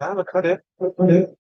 Ah, bacana. Bacana.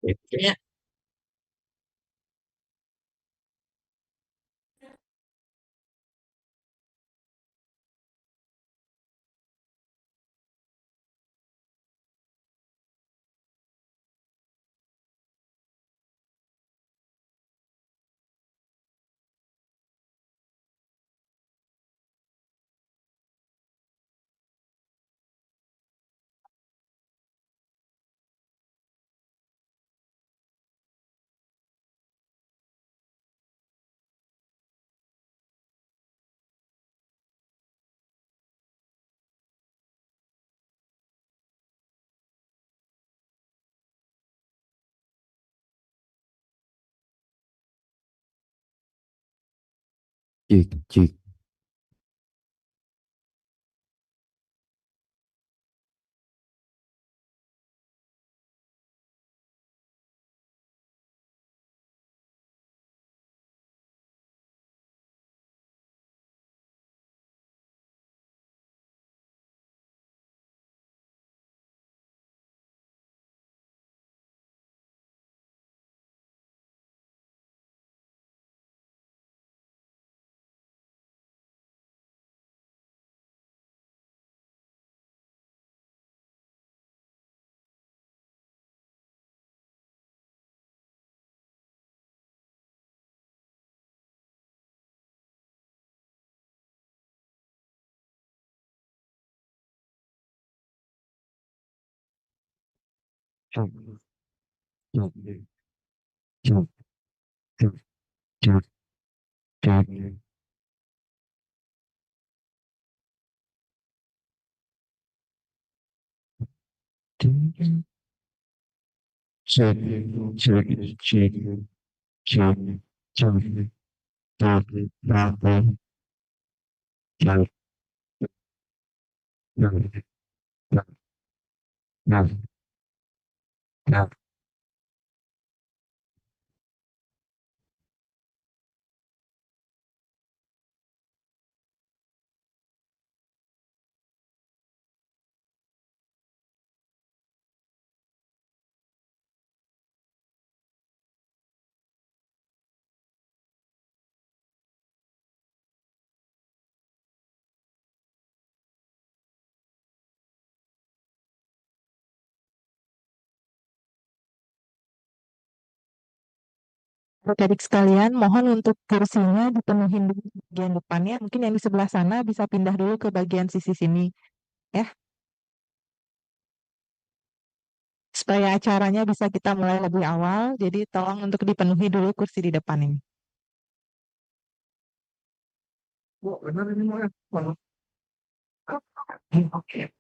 Kayaknya Cik, cik. Adik sekalian, mohon untuk kursinya dipenuhin dulu bagian depannya. Mungkin yang di sebelah sana bisa pindah dulu ke bagian sisi sini, ya, supaya acaranya bisa kita mulai lebih awal. Jadi tolong untuk dipenuhi dulu kursi di depan ini. benar ini mah. Oke.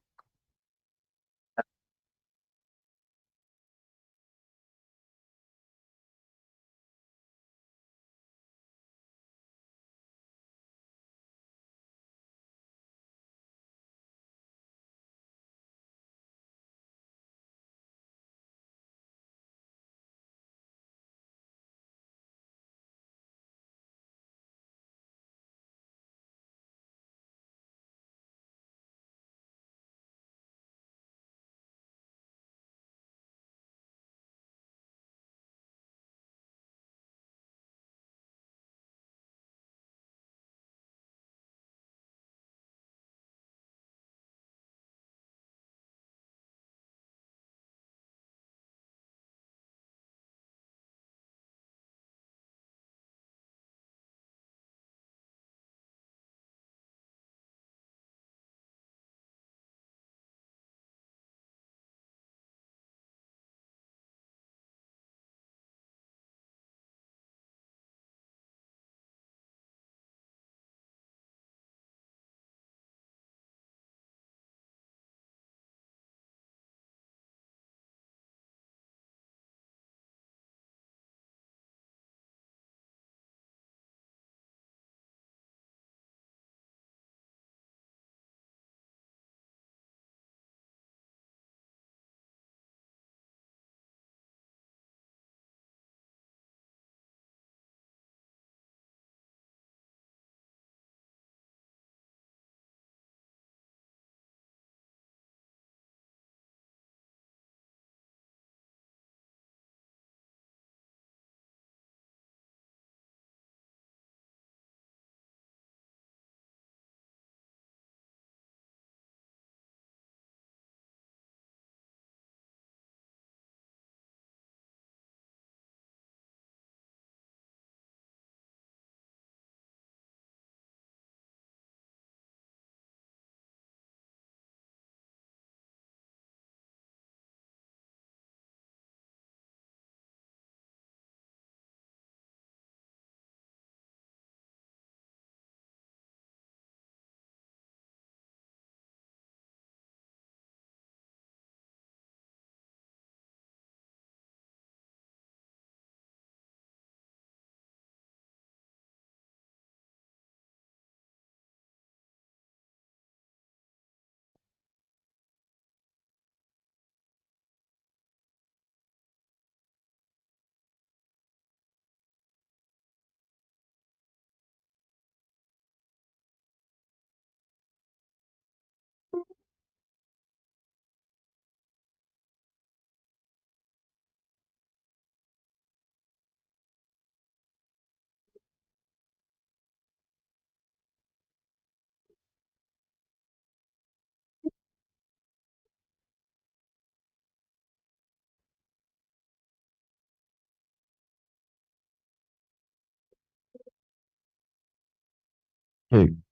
Cek.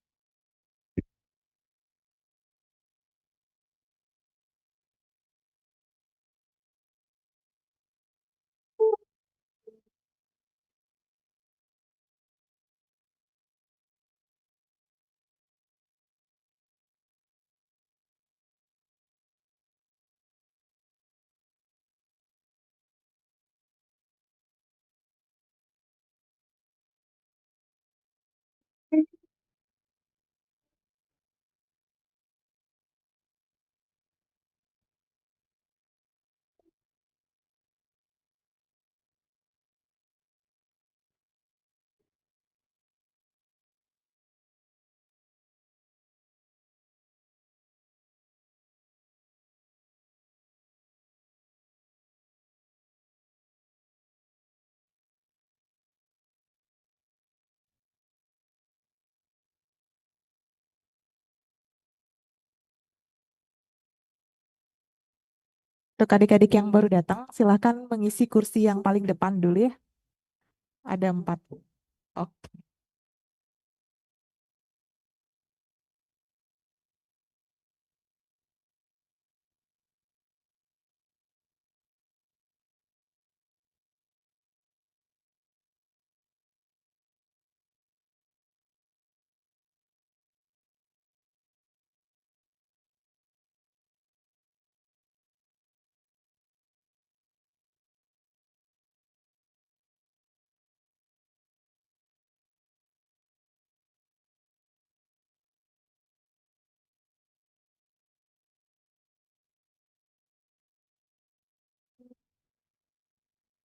Untuk adik-adik yang baru datang, silahkan mengisi kursi yang paling depan dulu ya. Ada 4. Oke.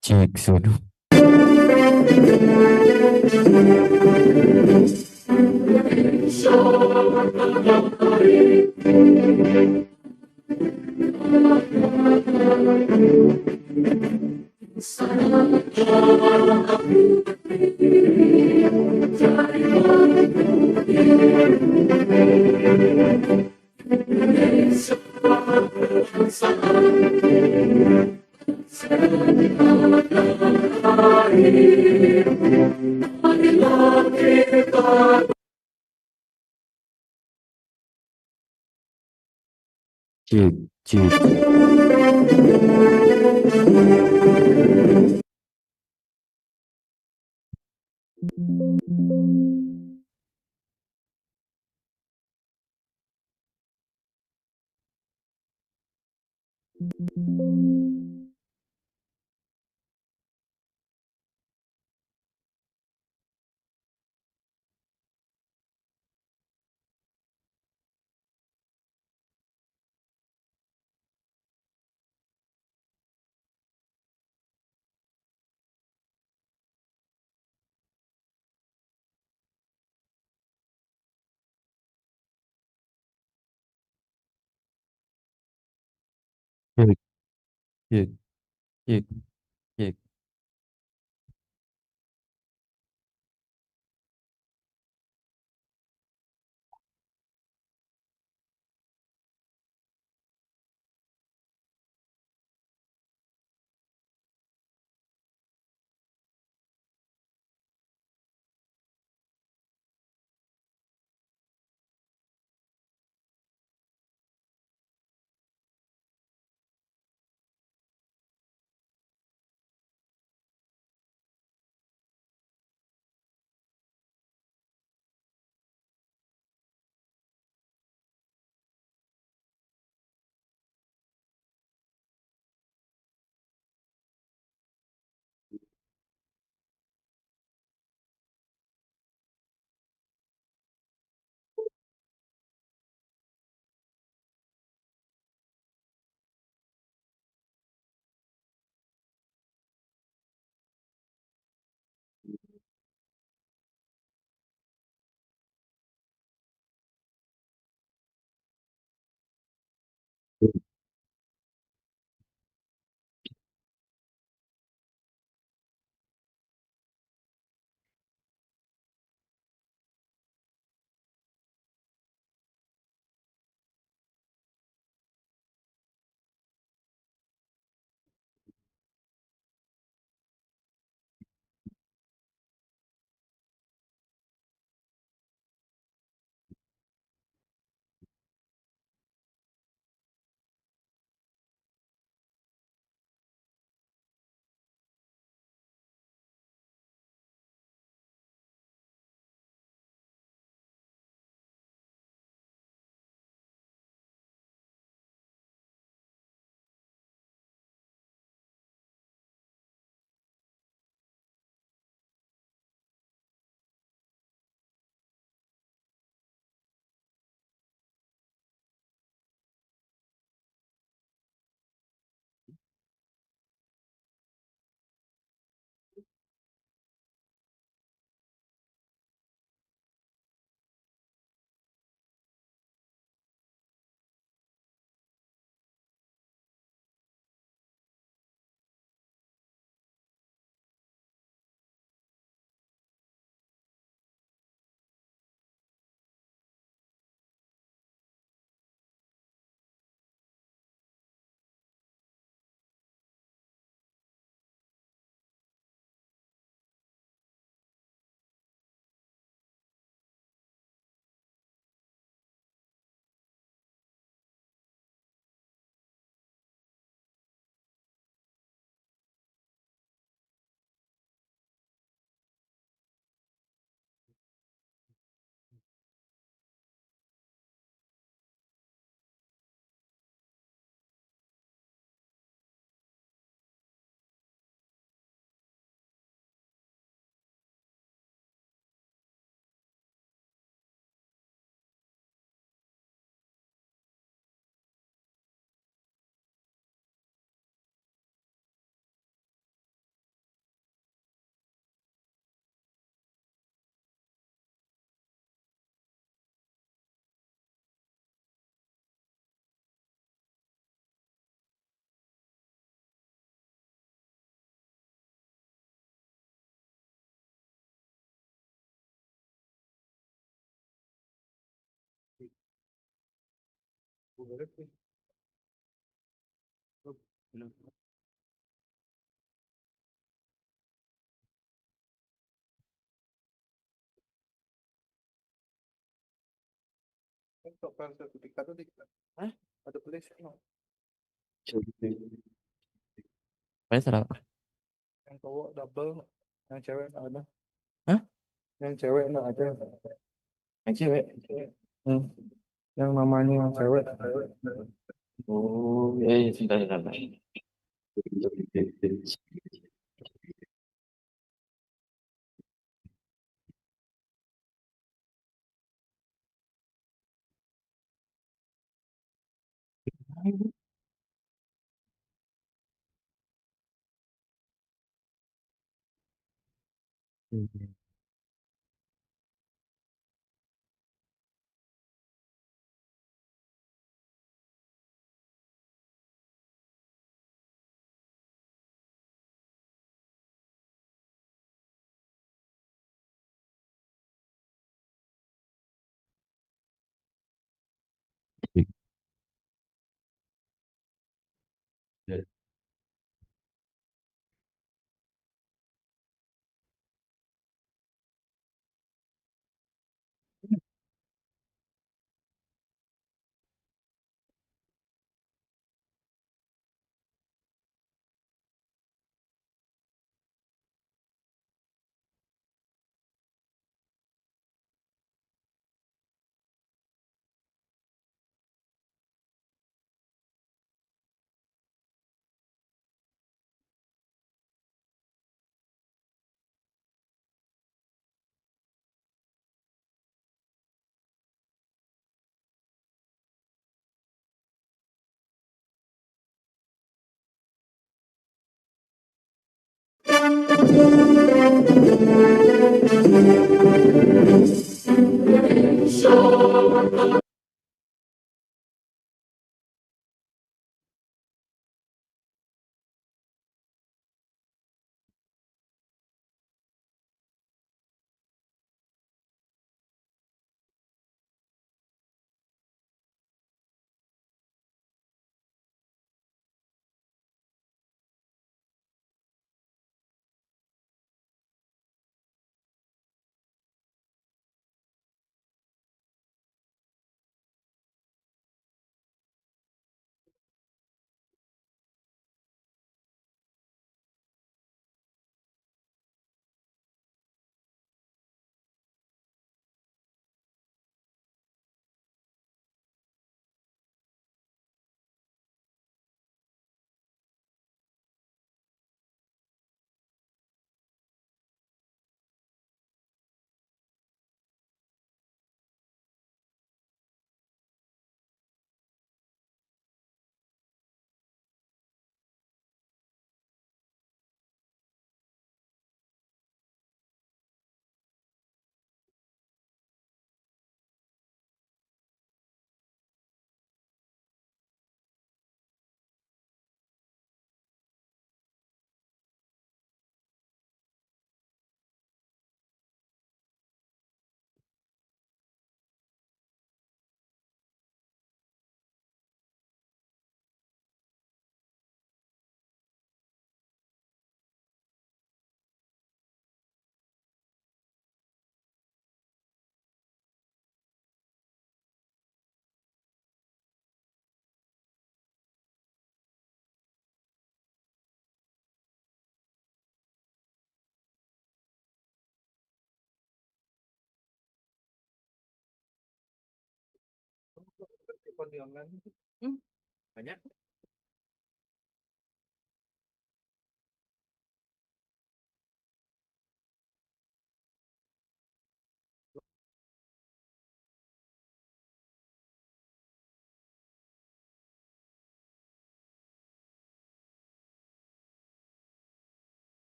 Cek sudah. Cek, cek. Cek, cek, cek, cek. Sertifikat itu Hah? ada tulisan no. Mana salah? Yang cowok double, yang cewek nggak ada. Hah? Yang cewek nggak ada. Yang cewek. Hmm. Yang namanya yang cewek. Oh, ya, ya, sudah, sudah. Di online itu. Banyak.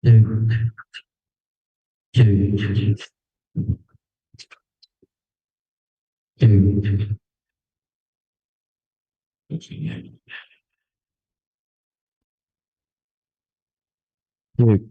Ya, ya, ya. Cek. Cek.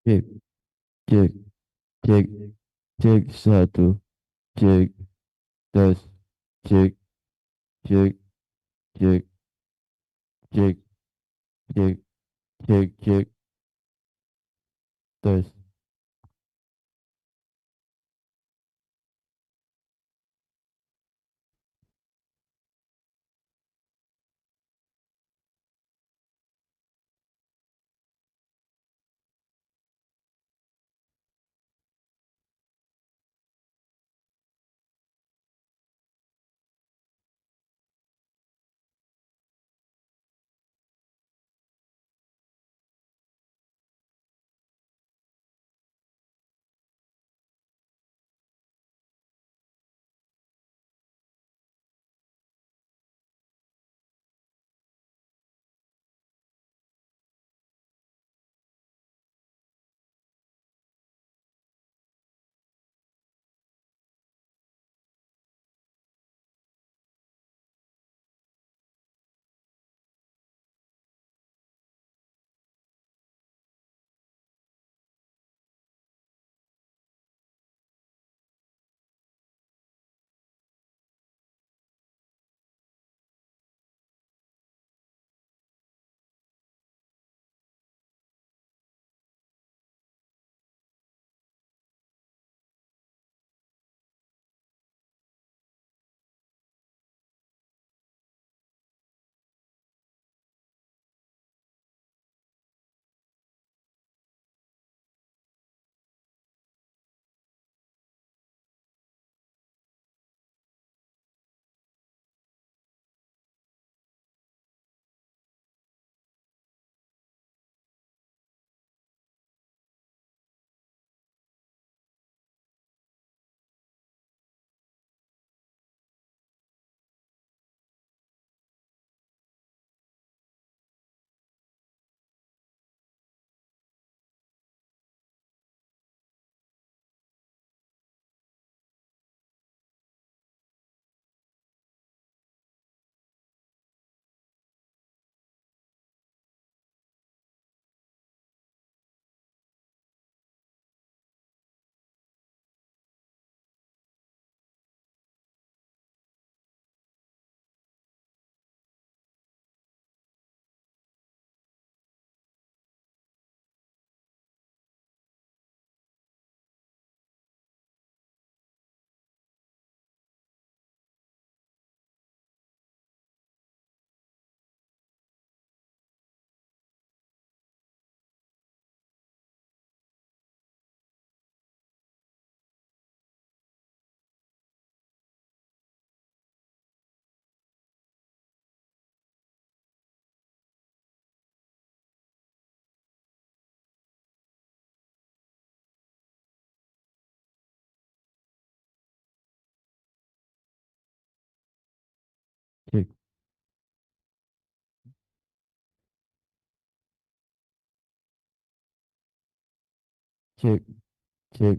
Cek. Cek. Cek. Cek satu. Cek. Tes. Cek. Cek. Cek. Cek. Cek. Cek. Cek. Tes. cek, cek, cek,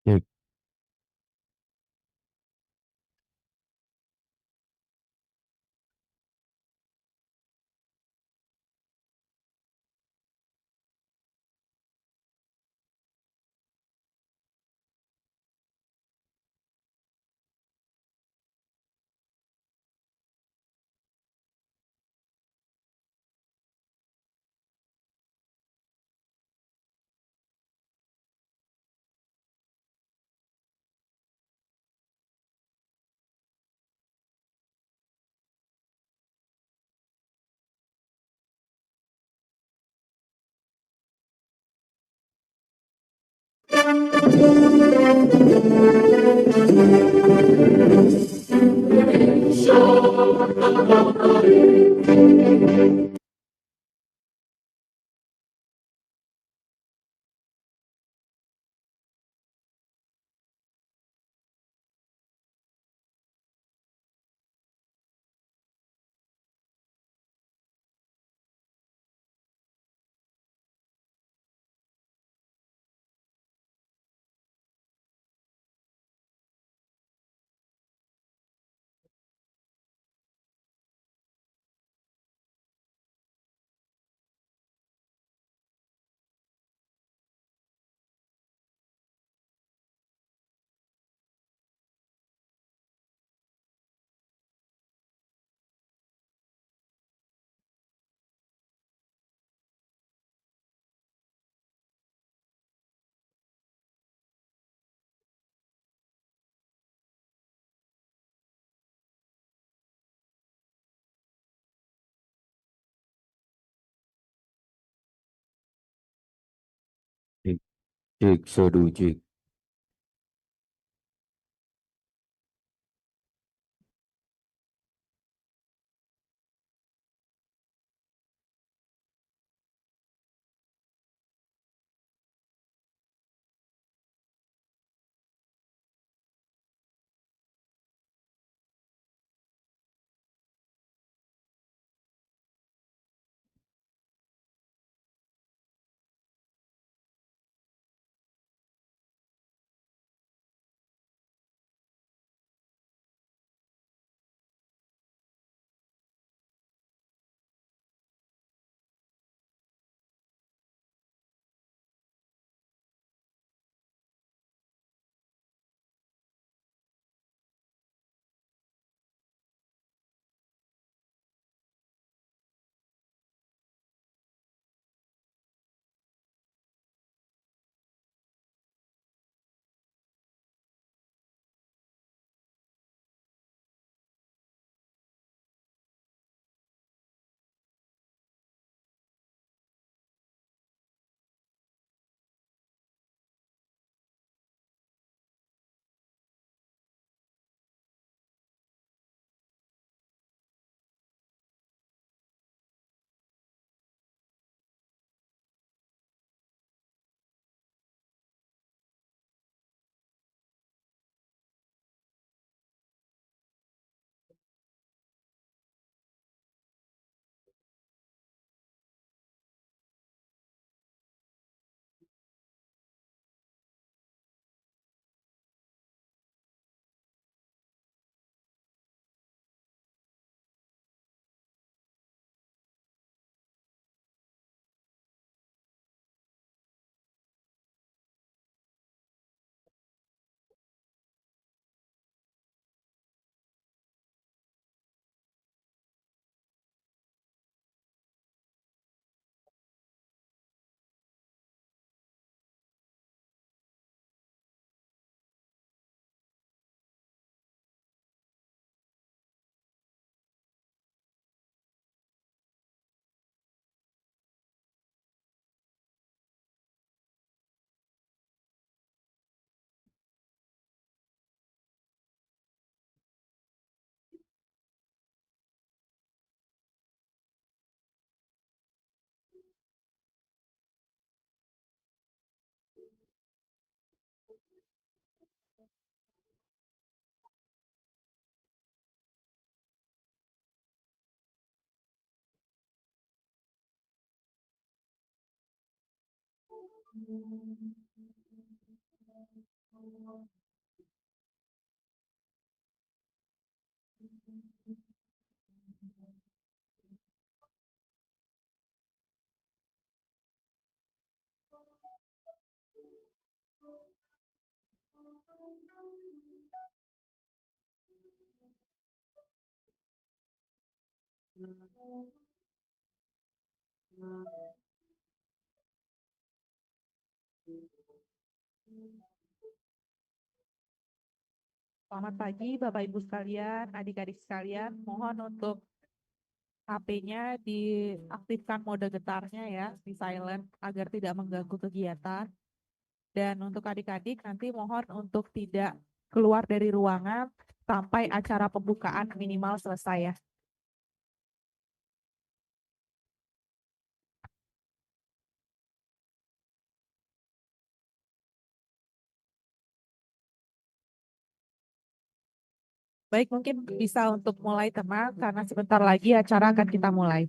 cek, cek, cek, sadu, cek. Selamat pagi, Bapak Ibu sekalian, adik-adik sekalian. Mohon untuk HP-nya diaktifkan mode getarnya ya, di silent agar tidak mengganggu kegiatan. Dan untuk adik-adik nanti mohon untuk tidak keluar dari ruangan sampai acara pembukaan minimal selesai ya. Baik, mungkin bisa untuk mulai tenang karena sebentar lagi acara akan kita mulai.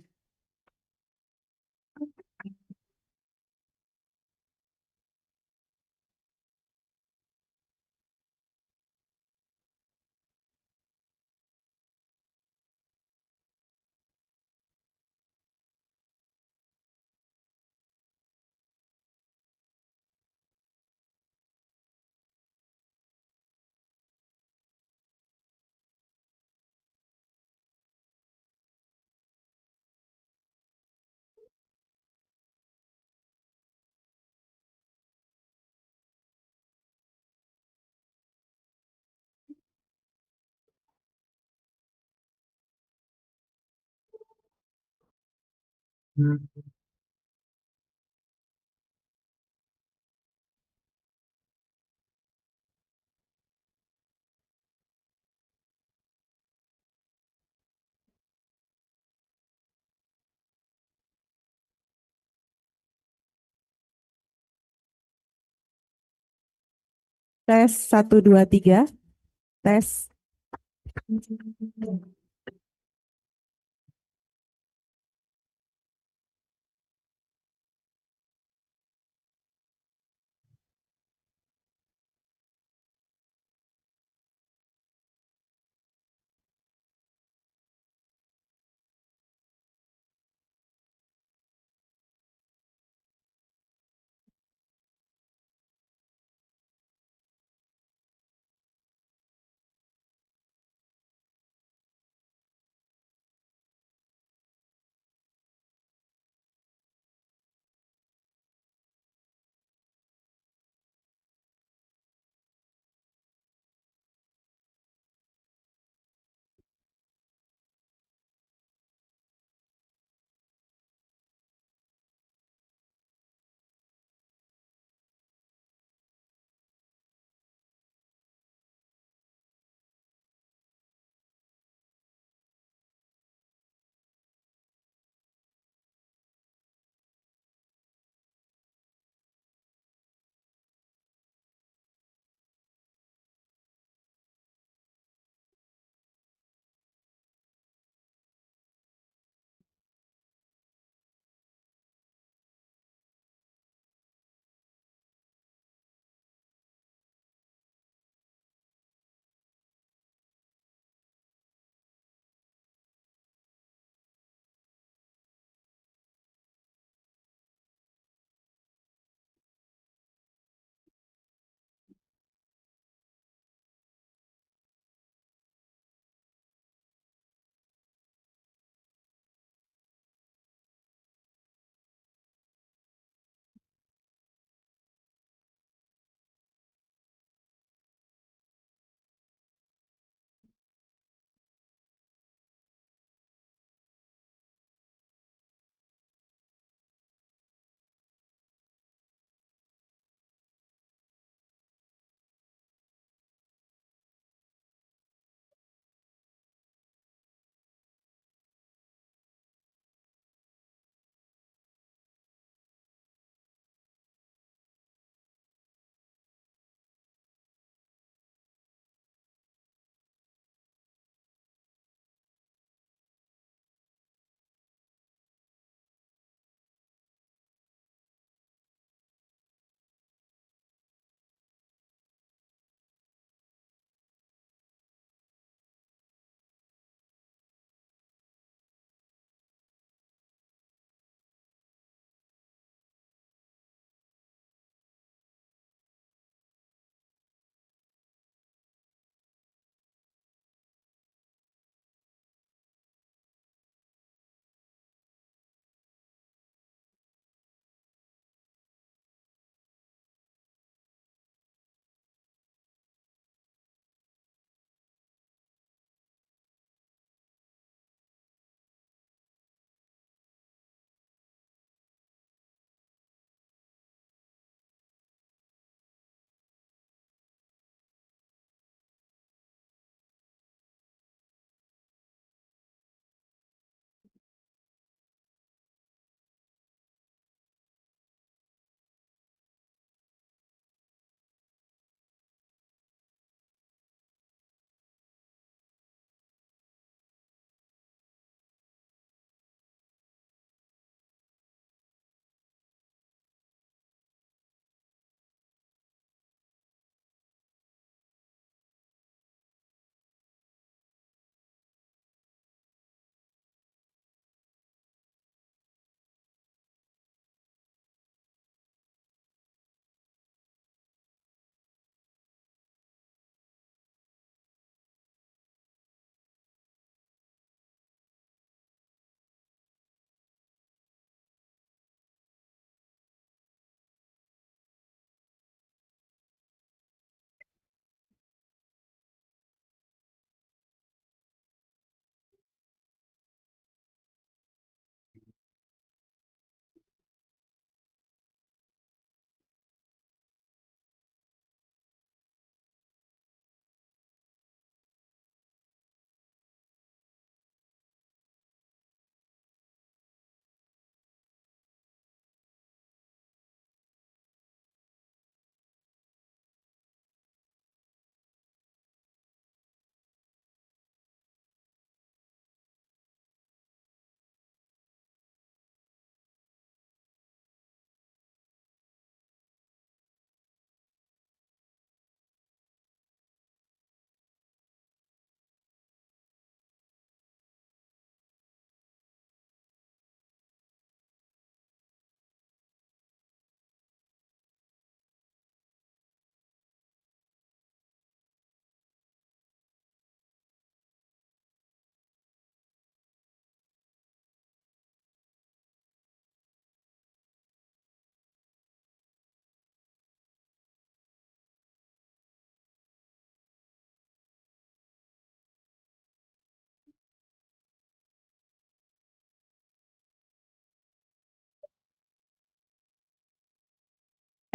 Tes 1, 2, 3. Tes.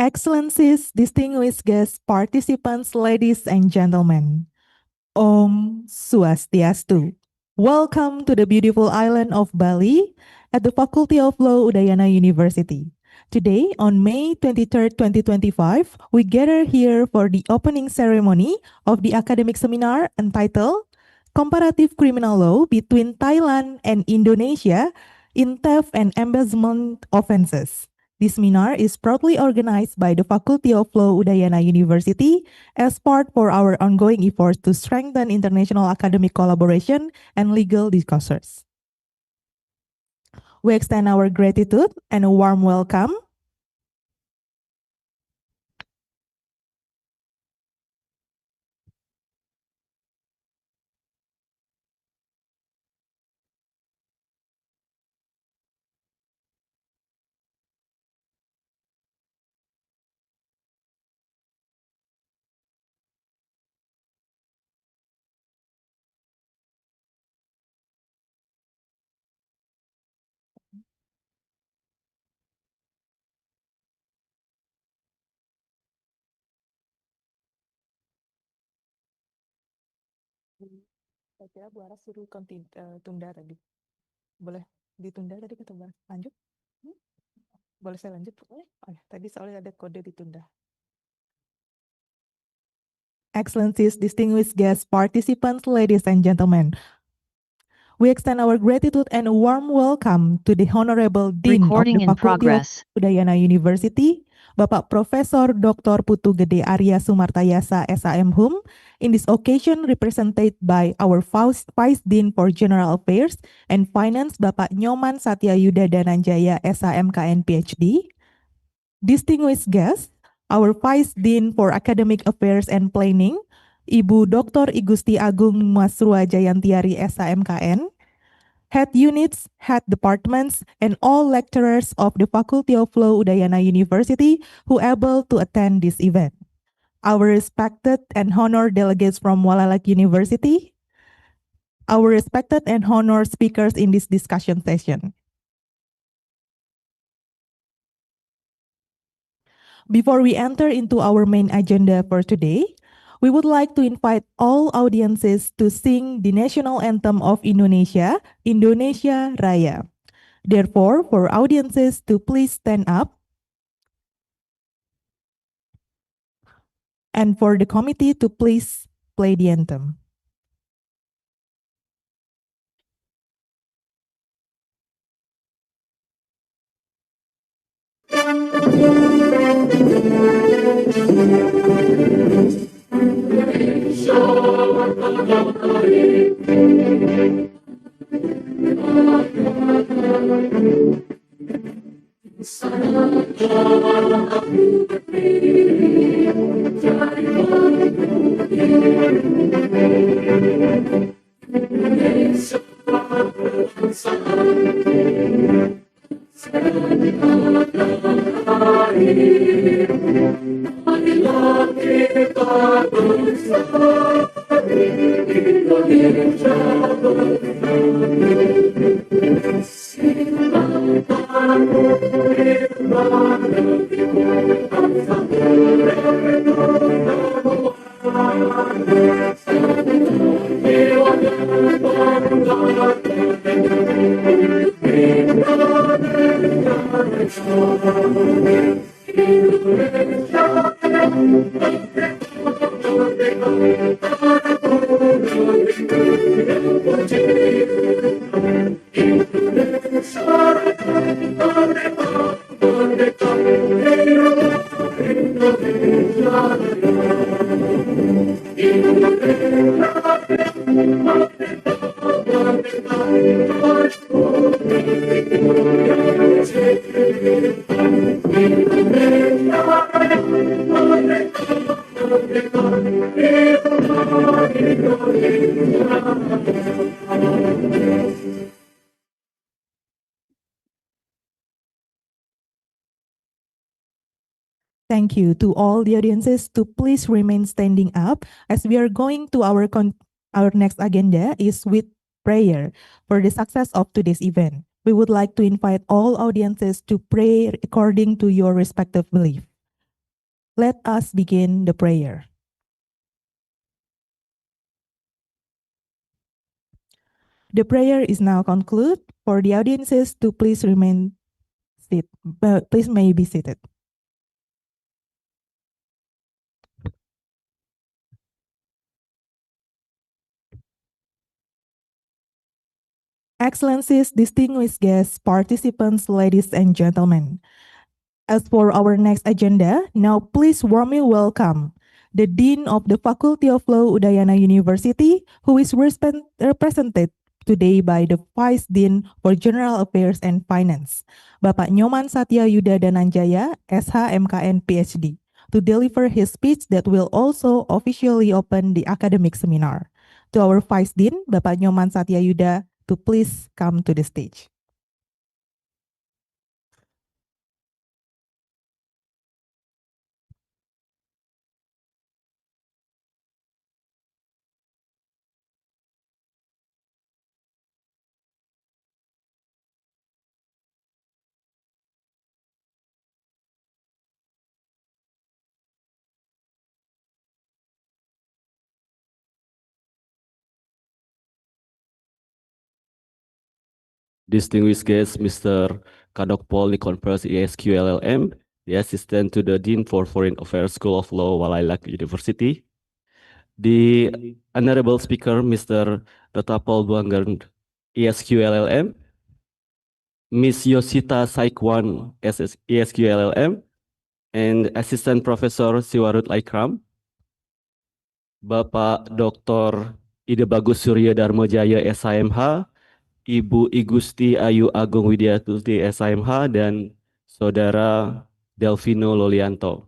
Excellencies, distinguished guests, participants, ladies and gentlemen. Om Swastiastu. Welcome to the beautiful island of Bali at the Faculty of Law Udayana University. Today, on May 23rd, 2025, we gather here for the opening ceremony of the academic seminar entitled Comparative Criminal Law between Thailand and Indonesia in Theft and Embezzlement Offenses. This seminar is proudly organized by the Faculty of Law Udayana University as part for our ongoing efforts to strengthen international academic collaboration and legal discourses. We extend our gratitude and a warm welcome Saya kira Bu Aras suruh tunda tadi. Boleh ditunda tadi kata Bu Aras. Lanjut? Boleh saya lanjut? Boleh? Oh, tadi soalnya ada kode ditunda. Excellencies, distinguished guests, participants, ladies and gentlemen. We extend our gratitude and a warm welcome to the Honorable Dean Recording of in the Faculty of progress. Udayana University, Bapak Profesor Dr. Putu Gede Arya Sumartayasa SAM Hum, in this occasion represented by our Vice Dean for General Affairs and Finance, Bapak Nyoman Satya Yuda Dananjaya SAM KN PhD. Distinguished guests, our Vice Dean for Academic Affairs and Planning, Ibu Dr. Igusti Agung Masrua Jayantiari SAMKN, head units, head departments, and all lecturers of the Faculty of Law Udayana University who able to attend this event. Our respected and honored delegates from Walalak University, our respected and honored speakers in this discussion session. Before we enter into our main agenda for today, we would like to invite all audiences to sing the national anthem of Indonesia, Indonesia Raya. Therefore, for audiences to please stand up, and for the committee to please play the anthem. Thank you to all the audiences to please remain standing up as we are going to our next agenda is with prayer for the success of today's event. We would like to invite all audiences to pray according to your respective belief. Let us begin the prayer. The prayer is now concluded. For the audiences to please remain seated. Please may be seated. Excellencies, distinguished guests, participants, ladies and gentlemen. As for our next agenda, now please warmly welcome the Dean of the Faculty of Law Udayana University, who is represented today by the Vice Dean for General Affairs and Finance, Bapak Nyoman Satya Yuda Dananjaya, SH MKN PhD, to deliver his speech that will also officially open the academic seminar. To our Vice Dean, Bapak Nyoman Satya Yuda, to please come to the stage. Distinguished guest, Mr. Kadok Paul Nikonpers, ESQ-LLM, the Assistant to the Dean for Foreign Affairs School of Law, Walailak University. The Honorable Speaker, Mr. Ratapol Buangern, ESQ-LLM. Ms. Yosita Saikwan, ESQ-LLM. And Assistant Professor Siwarut Laikram. Bapak Dr. Ide Bagus Surya Darmojaya, SIMH. Ibu Igusti Ayu Agung Widiatuti SIMH dan Saudara Delvino Lolianto.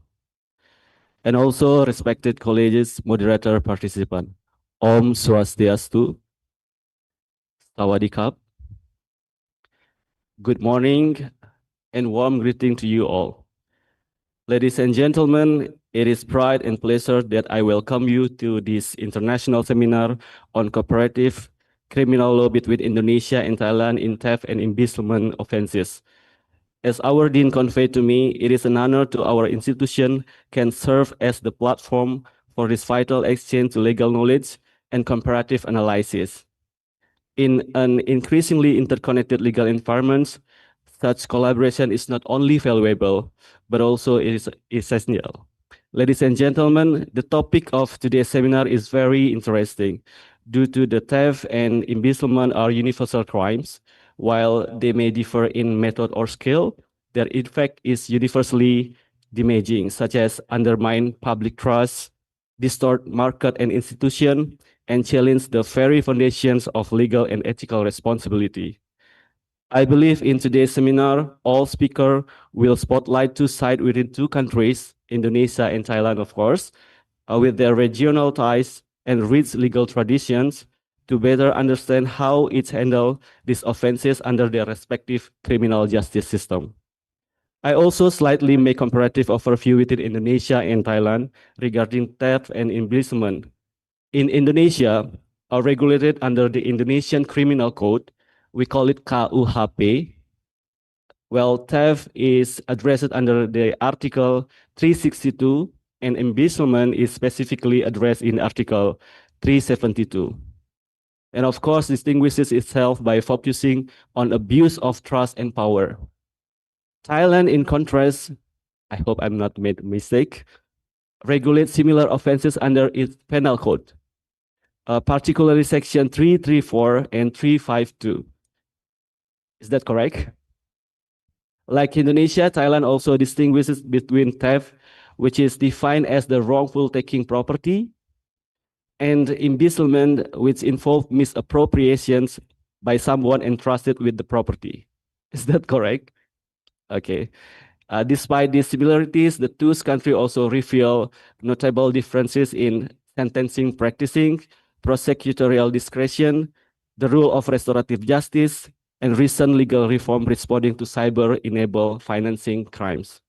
And also respected colleagues, moderator, participant. Om Swastiastu. Sawadee. Good morning and warm greeting to you all. Ladies and gentlemen, it is pride and pleasure that I welcome you to this international seminar on cooperative criminal law between Indonesia and Thailand in theft and embezzlement offenses. As our dean conveyed to me, it is an honor to our institution can serve as the platform for this vital exchange to legal knowledge and comparative analysis. In an increasingly interconnected legal environment, such collaboration is not only valuable, but also is essential. Ladies and gentlemen, the topic of today's seminar is very interesting. Due to the theft and embezzlement are universal crimes, while they may differ in method or scale, their effect is universally damaging, such as undermine public trust, distort market and institution, and challenge the very foundations of legal and ethical responsibility. I believe in today's seminar, all speakers will spotlight two sides within two countries, Indonesia and Thailand, of course, with their regional ties and rich legal traditions to better understand how it handles these offenses under their respective criminal justice system. I also slightly make comparative overview within Indonesia and Thailand regarding theft and embezzlement. In Indonesia, are regulated under the Indonesian Criminal Code. We call it KUHP. Well, theft is addressed under the Article 362, and embezzlement is specifically addressed in Article 372. And of course, distinguishes itself by focusing on abuse of trust and power. Thailand, in contrast, I hope I'm not made a mistake, regulates similar offenses under its penal code, particularly Section 334 and 352. Is that correct? Like Indonesia, Thailand also distinguishes between theft, which is defined as the wrongful taking property, and embezzlement, which involves misappropriations by someone entrusted with the property. Is that correct? Okay. Despite these similarities, the two countries also reveal notable differences in sentencing practicing, prosecutorial discretion, the rule of restorative justice, and recent legal reform responding to cyber-enabled financing crimes.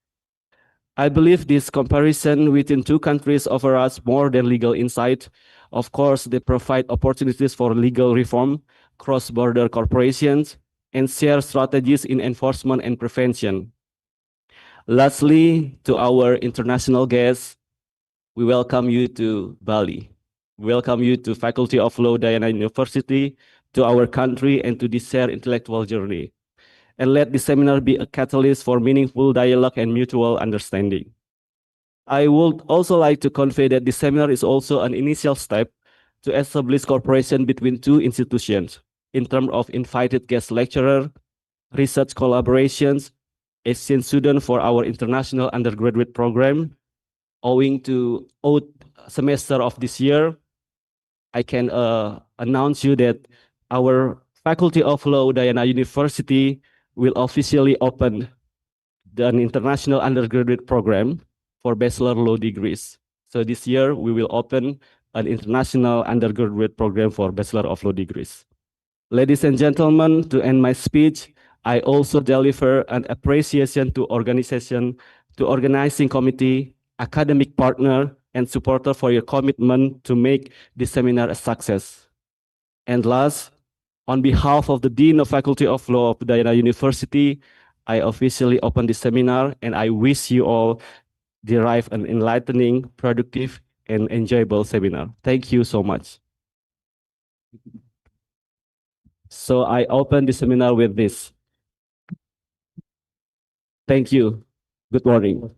I believe this comparison within two countries offers us more than legal insight. Of course, they provide opportunities for legal reform, cross-border corporations, and share strategies in enforcement and prevention. Lastly, to our international guests, we welcome you to Bali. We welcome you to Faculty of Law Udayana University, to our country, and to this shared intellectual journey. And let this seminar be a catalyst for meaningful dialogue and mutual understanding. I would also like to convey that this seminar is also an initial step to establish cooperation between two institutions in terms of invited guest lecturer, research collaborations, exchange student for our international undergraduate program. Owing to odd semester of this year, I can announce you that our Faculty of Law Udayana University will officially open an international undergraduate program for bachelor law degrees. So this year we will open an international undergraduate program for bachelor of law degrees. Ladies and gentlemen, to end my speech, I also deliver an appreciation to organizing committee, academic partner, and supporter for your commitment to make this seminar a success. And last, on behalf of the Dean of Faculty of Law of Udayana University, I officially open this seminar, and I wish you all derive an enlightening, productive, and enjoyable seminar. Thank you so much. So I open the seminar with this. Thank you. Good morning.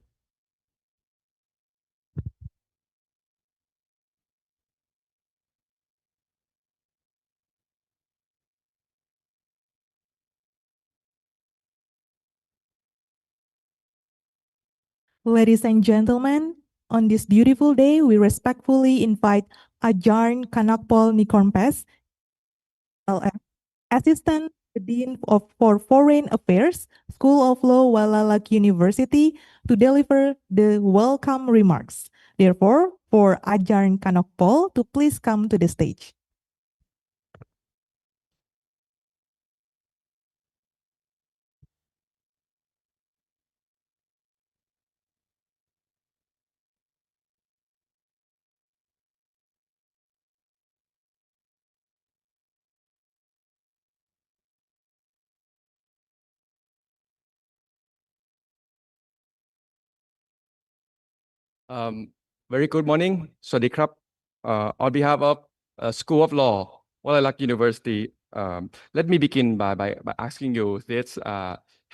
Ladies and gentlemen, on this beautiful day, we respectfully invite Ajarn Kanakpol Nikornpes, LM, Assistant Dean for Foreign Affairs, School of Law, Walalak University, to deliver the welcome remarks. Therefore, for Ajarn Kanakpol to please come to the stage. Very good morning. สวัสดีครับ On behalf of School of Law, Walalak University, let me begin by asking you this.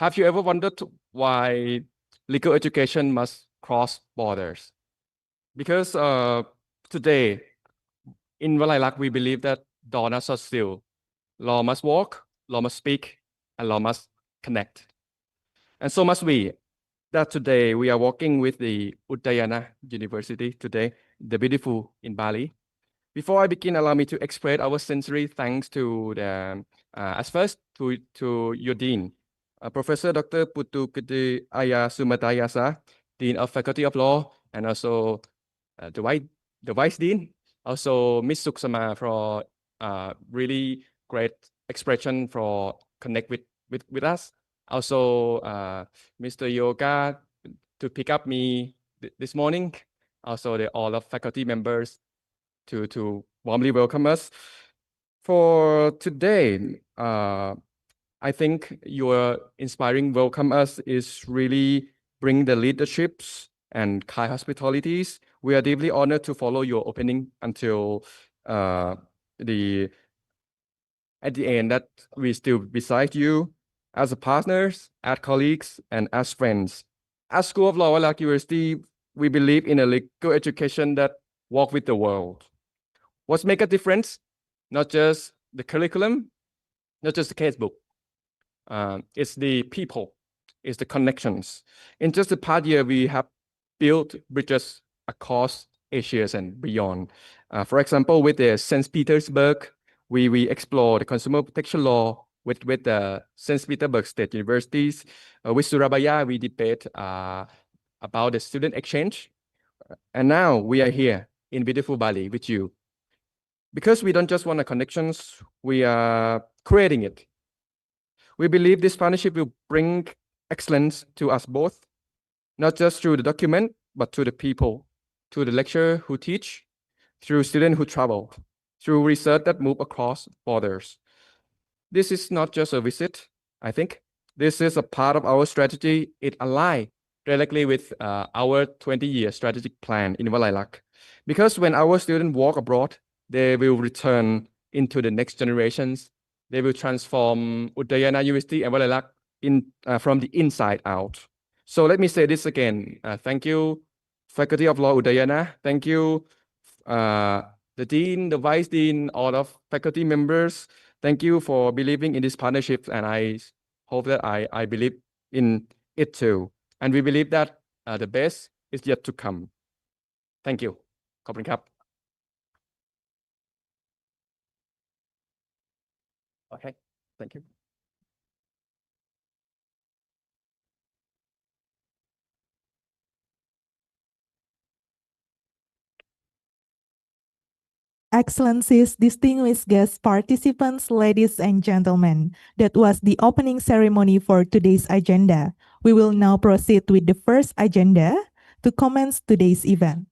Have you ever wondered why legal education must cross borders? Because today, in Walalak, we believe that door not so still. Law must walk, law must speak, and law must connect. And so must we. That today we are working with the Udayana University today, the beautiful in Bali. Before I begin, allow me to express our sincere thanks to the, as first to your Dean, Professor Dr. Putu Gede Arya Sumartayasa, Dean of Faculty of Law, and also the Vice Dean, also Ms. Suksama for really great expression for connect with us. Also, Mr. Yoga to pick up me this morning. Also, all of faculty members to warmly welcome us. For today, I think your inspiring welcome us is really bring the leaderships and kind hospitalities. We are deeply honored to follow your opening until at the end that we still beside you. As partners, as colleagues, and as friends. At School of Law, Walalak University, we believe in a legal education that walks with the world. What makes a difference? Not just the curriculum, not just the casebook. It's the people, it's the connections. In just the past year, we have built bridges across Asia and beyond. For example, with the St. Petersburg, we explore the consumer protection law with the St. Petersburg State Universities. With Surabaya, we debate about the student exchange. And now we are here in beautiful Bali with you. Because we don't just want the connections, we are creating it. We believe this partnership will bring excellence to us both, not just through the document, but to the people, to the lecturer who teach, through students who travel, through research that move across borders. This is not just a visit, I think. This is a part of our strategy. It aligns directly with our 20-year strategic plan in Valailak. Because when our students walk abroad, they will return into the next generations. They will transform Udayana University and Valailak from the inside out. So let me say this again. Thank you, Faculty of Law Udayana. Thank you, the Dean, the Vice Dean, all of faculty members. Thank you for believing in this partnership, and I hope that I believe in it too. And we believe that the best is yet to come. Thank you. ขอบคุณครับ Okay, thank you. Excellencies, distinguished guest participants, ladies and gentlemen, that was the opening ceremony for today's agenda. We will now proceed with the first agenda to commence today's event.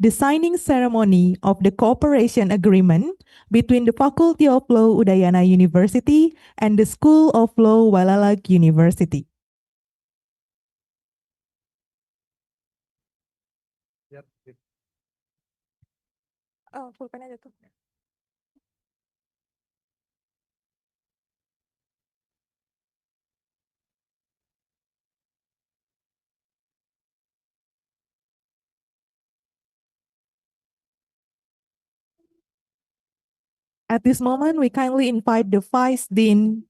The signing ceremony of the cooperation agreement between the Faculty of Law Udayana University and the School of Law Valailak University. Yep. Oh, pulpen aja tuh. At this moment, we kindly invite the Vice Dean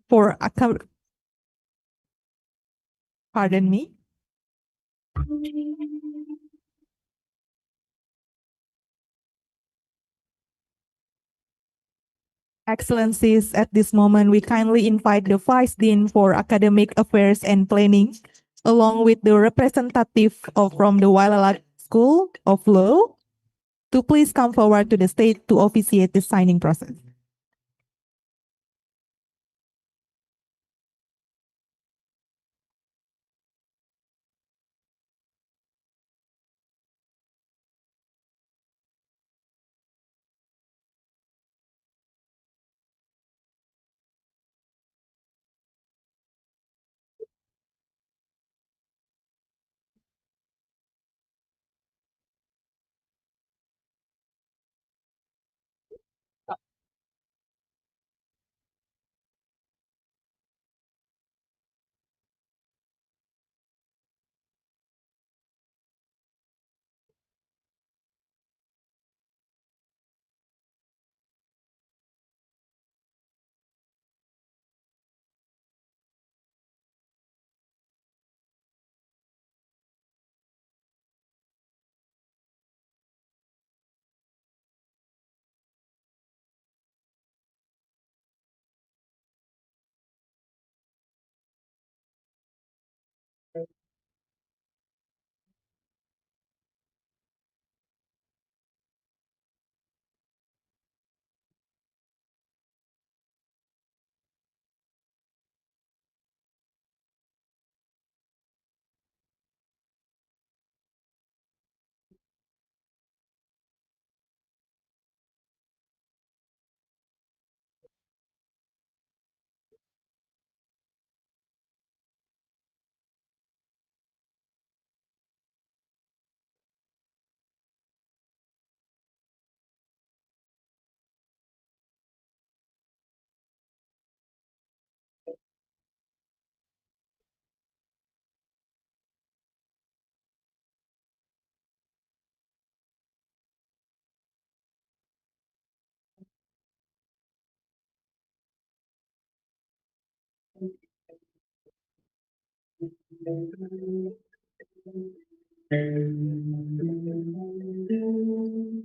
for pardon me. Excellencies, at this moment, we kindly invite the Vice Dean for Academic Affairs and Planning, along with the representative from the Valailak School of Law, to please come forward to the stage to officiate the signing process.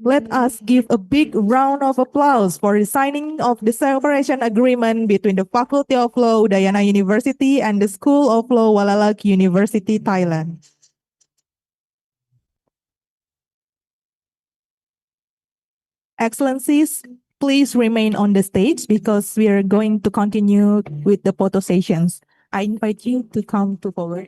Let us give a big round of applause for the signing of the cooperation agreement between the Faculty of Law Udayana University and the School of Law Valailak University, Thailand. Excellencies, please remain on the stage because we are going to continue with the photo sessions. I invite you to come to forward.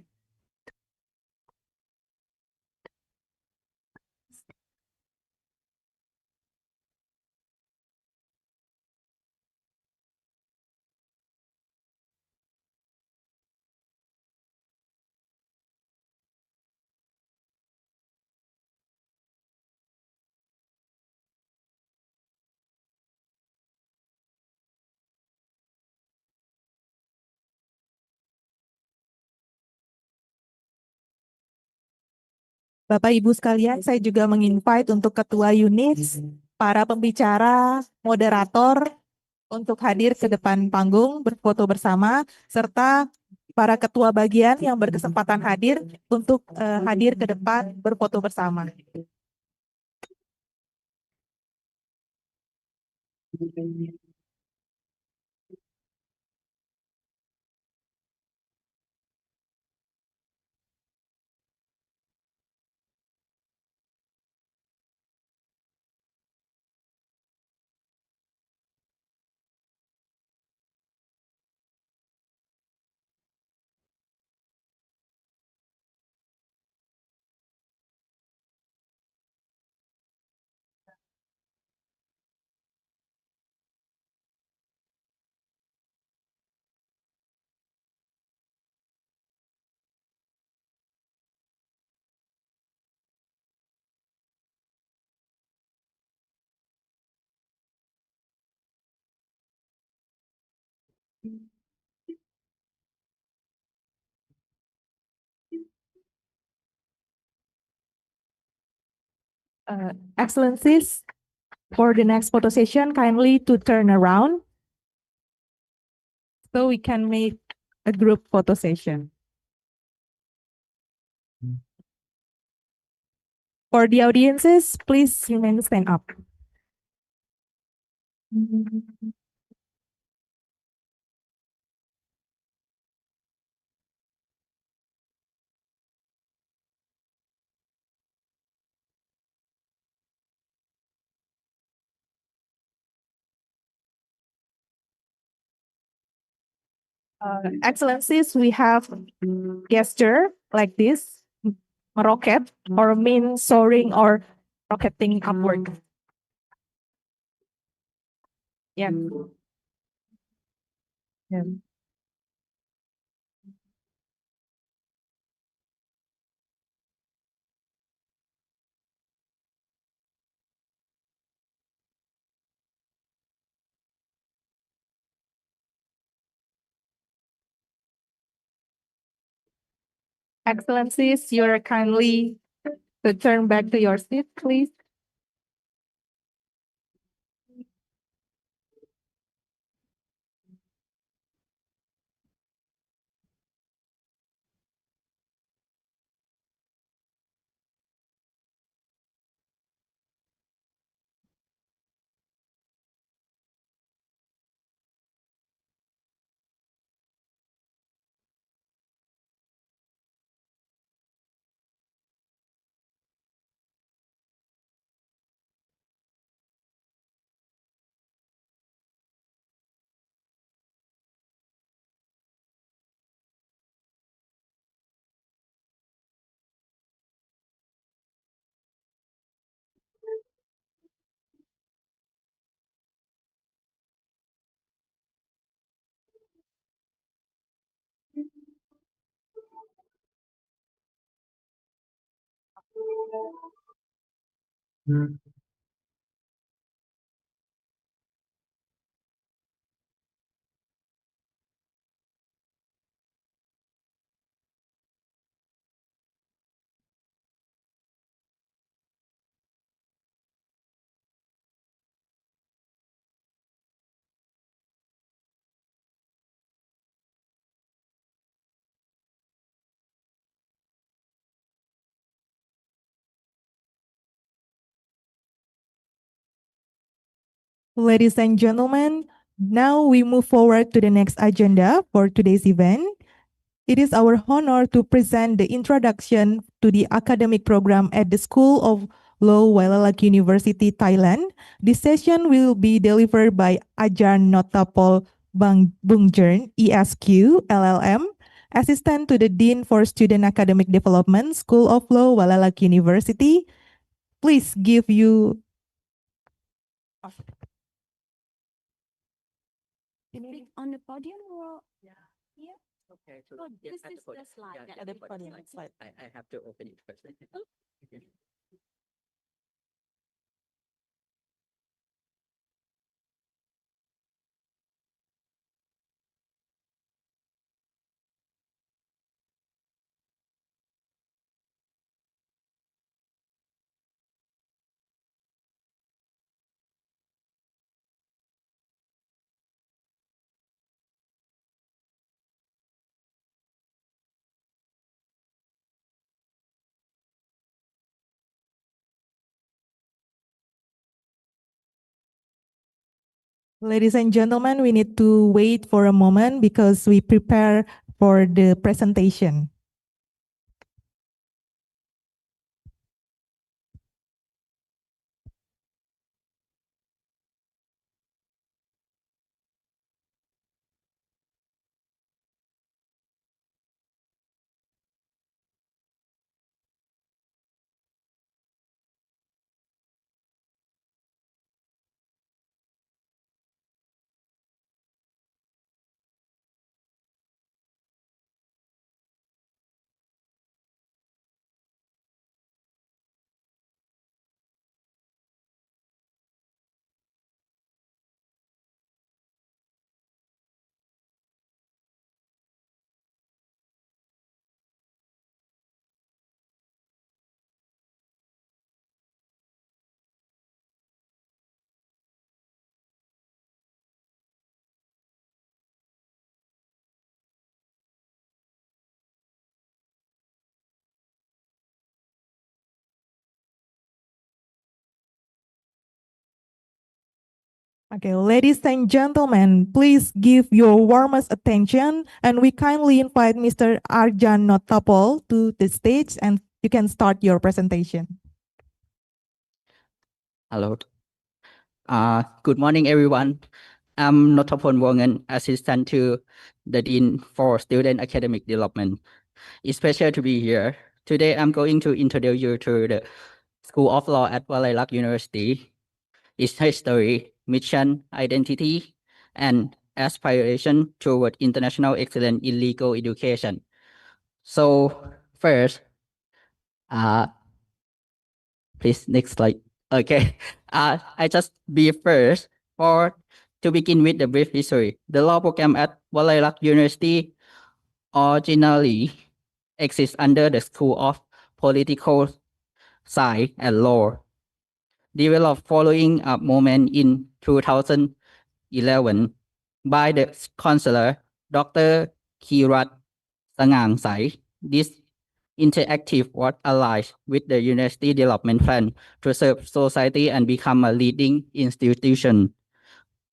Bapak Ibu sekalian, saya juga menginvite untuk ketua unit, para pembicara, moderator untuk hadir ke depan panggung berfoto bersama, serta para ketua bagian yang berkesempatan hadir untuk hadir ke depan berfoto bersama. Excellencies, for the next photo session, kindly to turn around so we can make a group photo session. For the audiences, please remain stand up. Excellencies, we have gesture like this, rocket, or mean soaring or rocketing upward. Yeah. Yeah. Excellencies, you're kindly to turn back to your seat, please. Ladies and gentlemen, now we move forward to the next agenda for today's event. It is our honor to present the introduction to the academic program at the School of Law Wailalik University, Thailand. This session will be delivered by Ajar Notapol Bungjern, ESQ, LLM, Assistant to the Dean for Student Academic Development, School of Law, Wailalik University. Please give you... Speak on the podium or here? Okay, so Oh, yes, this at the is podium. the slide. Yeah, Yeah, at the the podium podium. slide. I have to open it first. Okay. Ladies and gentlemen, we need to wait for a moment because we prepare for the presentation. Okay, ladies and gentlemen, please give your warmest attention and we kindly invite Mr. Arjan Notapol to the stage and you can start your presentation. Hello. Good morning, everyone. I'm Notapol Wongan, Assistant to the Dean for Student Academic Development. It's a pleasure to be here. Today, I'm going to introduce you to the School of Law at Walayalak University, its history, mission, identity, and aspiration toward international excellence in legal education. So first, please next slide. Okay, I just be first to begin with the brief history. The law program at Walayalak University originally exists under the School of Political Science and Law, developed following a movement in 2011 by the counselor Dr. Kirat Sangang. This interactive was aligned with the university development plan to serve society and become a leading institution.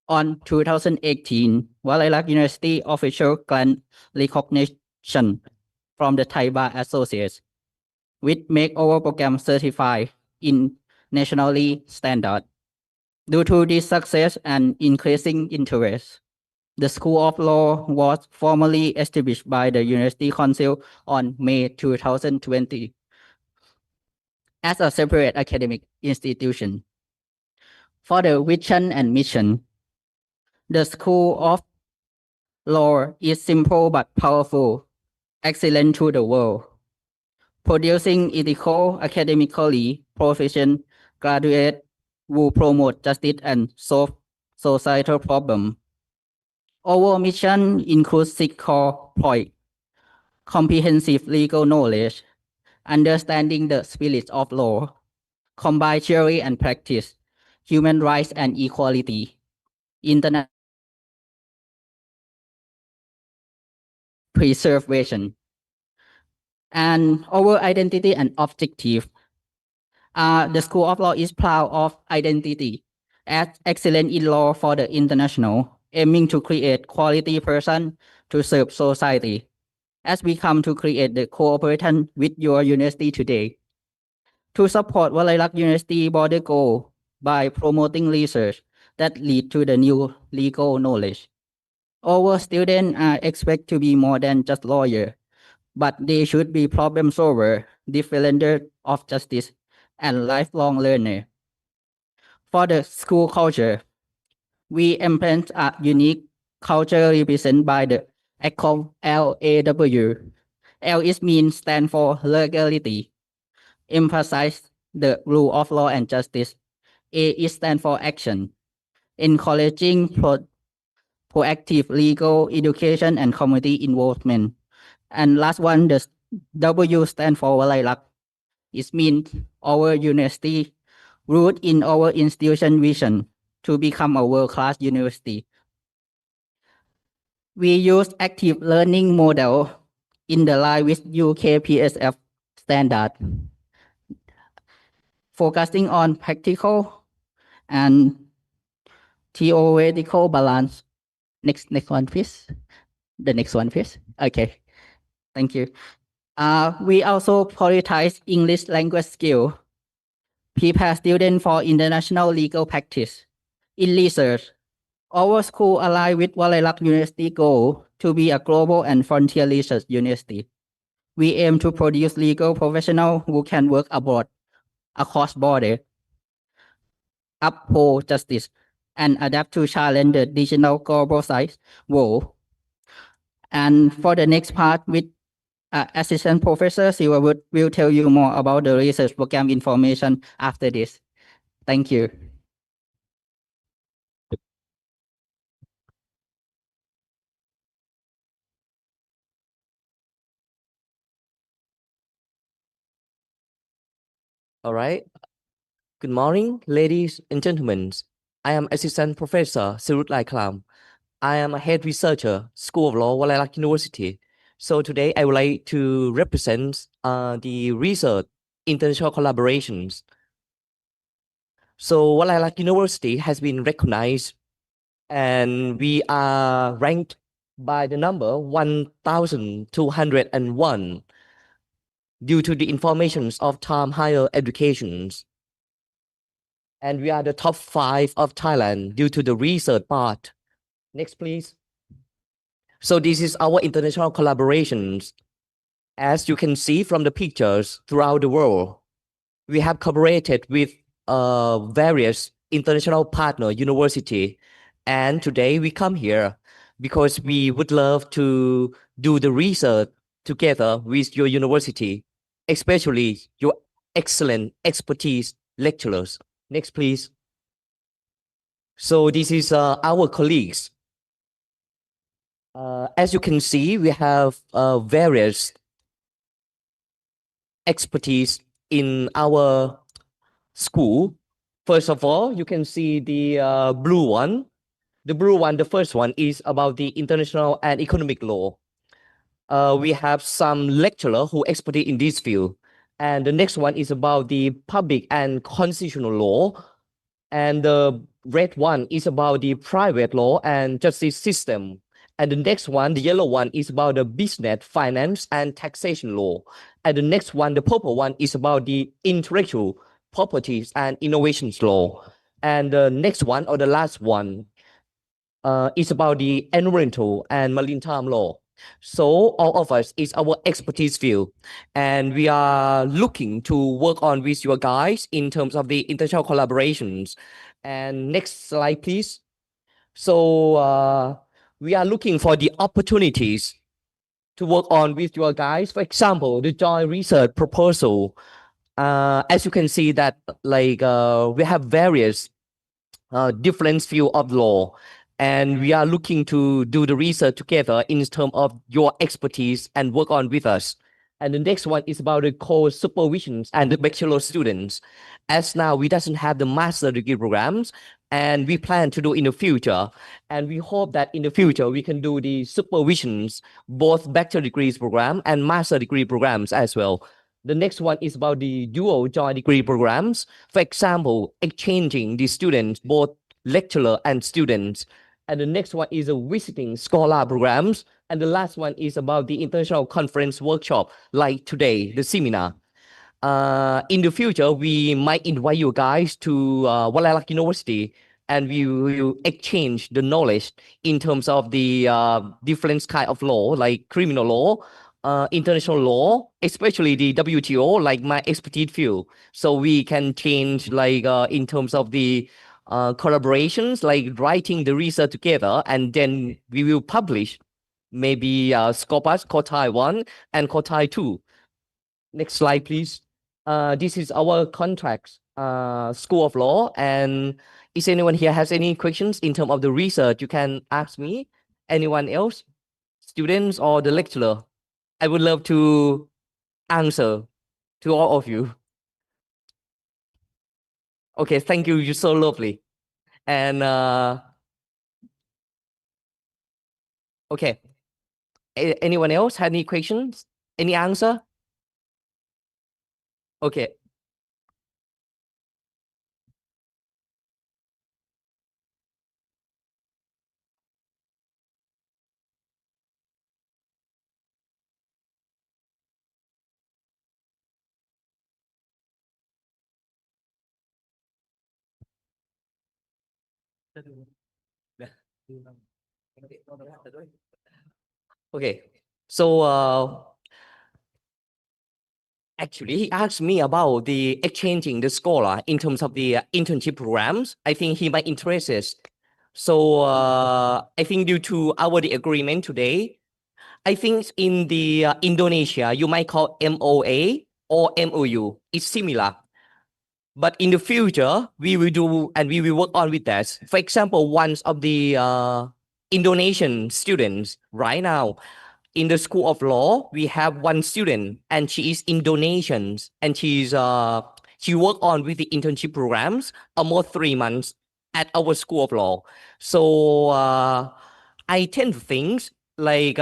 On 2018, Walayalak University official grant recognition from the Thai Bar Association, which make our program certified in nationally standard. Due to this success and increasing interest, the School of Law was formally established by the University Council on May 2020 as a separate academic institution. For the vision and mission, the School of Law is simple but powerful, excellent to the world, producing ethical, academically proficient graduates who promote justice and solve societal problems. Our mission includes 6 core points: comprehensive legal knowledge, understanding the spirit of law, combine theory and practice, human rights and equality, international preservation, and our identity and objective. The School of Law is proud of identity as excellent in law for the international, aiming to create quality person to serve society. As we come to create the cooperation with your university today, to support Walayalak University broader goal by promoting research that lead to the new legal knowledge. Our students are expected to be more than just lawyer, but they should be problem solver, defender of justice, and lifelong learner. For the school culture, we implement a unique culture represented by the acronym LAW. L is mean stand for legality, emphasize the rule of law and justice. A is stand for action, encouraging proactive legal education and community involvement. And last one, the W stand for Walayalak. It means our university root in our institution vision to become a world-class university. We use active learning model in the line with UKPSF standard, focusing on practical and theoretical balance. Next one, please. The next one, please. Okay, thank you. We also prioritize English language skill, prepare students for international legal practice. In research, our school align with Walayalak University goal to be a global and frontier research university. We aim to produce legal professionals who can work abroad, across border, uphold justice, and adapt to challenge the digital global size world. And for the next part, with Assistant Professor Silverwood will tell you more about the research program information after this. Thank you. All right. Good morning, ladies and gentlemen. I am Assistant Professor Sirut Klam. I am a head researcher, School of Law, Walayalak University. So today I would like to represent the research international collaborations. So Walayalak University has been recognized and we are ranked by the number 1,201 due to the informations of Time Higher Educations. And we are the top 5 of Thailand due to the research part. Next, please. So this is our international collaborations. As you can see from the pictures throughout the world, we have collaborated with various international partner university. And today we come here because we would love to do the research together with your university, especially your excellent expertise lecturers. Next, please. So this is our colleagues. As you can see, we have various expertise in our school. First of all, you can see the blue one. The blue one, the first one is about the international and economic law. We have some lecturer who expertise in this field. And the next one is about the public and constitutional law. And the red one is about the private law and justice system. And the next one, the yellow one, is about the business, finance, and taxation law. And the next one, the purple one, is about the intellectual properties and innovations law. And the next one, or the last one, is about the environmental and maritime law. So all of us is our expertise field, and we are looking to work on with your guys in terms of the international collaborations. And next slide, please. So we are looking for the opportunities to work on with your guys. For example, the joint research proposal. As you can see that we have various different field of law. And we are looking to do the research together in terms of your expertise and work on with us. And the next one is about the co-supervisions and the bachelor students. As now we doesn't have the master degree programs, and we plan to do in the future. And we hope that in the future we can do the supervisions, both bachelor degrees program and master degree programs as well. The next one is about the dual joint degree programs. For example, exchanging the students, both lecturer and students. And the next one is a visiting scholar programs. And the last one is about the international conference workshop, like today, the seminar. In the future, we might invite you guys to Walayalak University, and we will exchange the knowledge in terms of the different kind of law, like criminal law, international law, especially the WTO, like my expertise field. So we can change in terms of the collaborations, like writing the research together, and then we will publish maybe Scopus, Kotai 1 and Kotai 2. Next slide, please. This is our contract, School of Law. And is anyone here has any questions in terms of the research? You can ask me. Anyone else? Students or the lecturer? I would love to answer to all of you. Okay, thank you. You're so lovely. And okay. Anyone else have any questions? Any answer? Okay. Okay, so actually, he asked me about the exchanging the scholar in terms of the internship programs. I think he might interested. So I think due to our the agreement today, I think in the Indonesia, you might call MOA or MOU. It's similar. But in the future, we will do and we will work on with that. For example, one of the Indonesian students right now in the School of Law, we have one student and she is Indonesian and she work on with the internship programs almost 3 months at our School of Law. So I tend to think like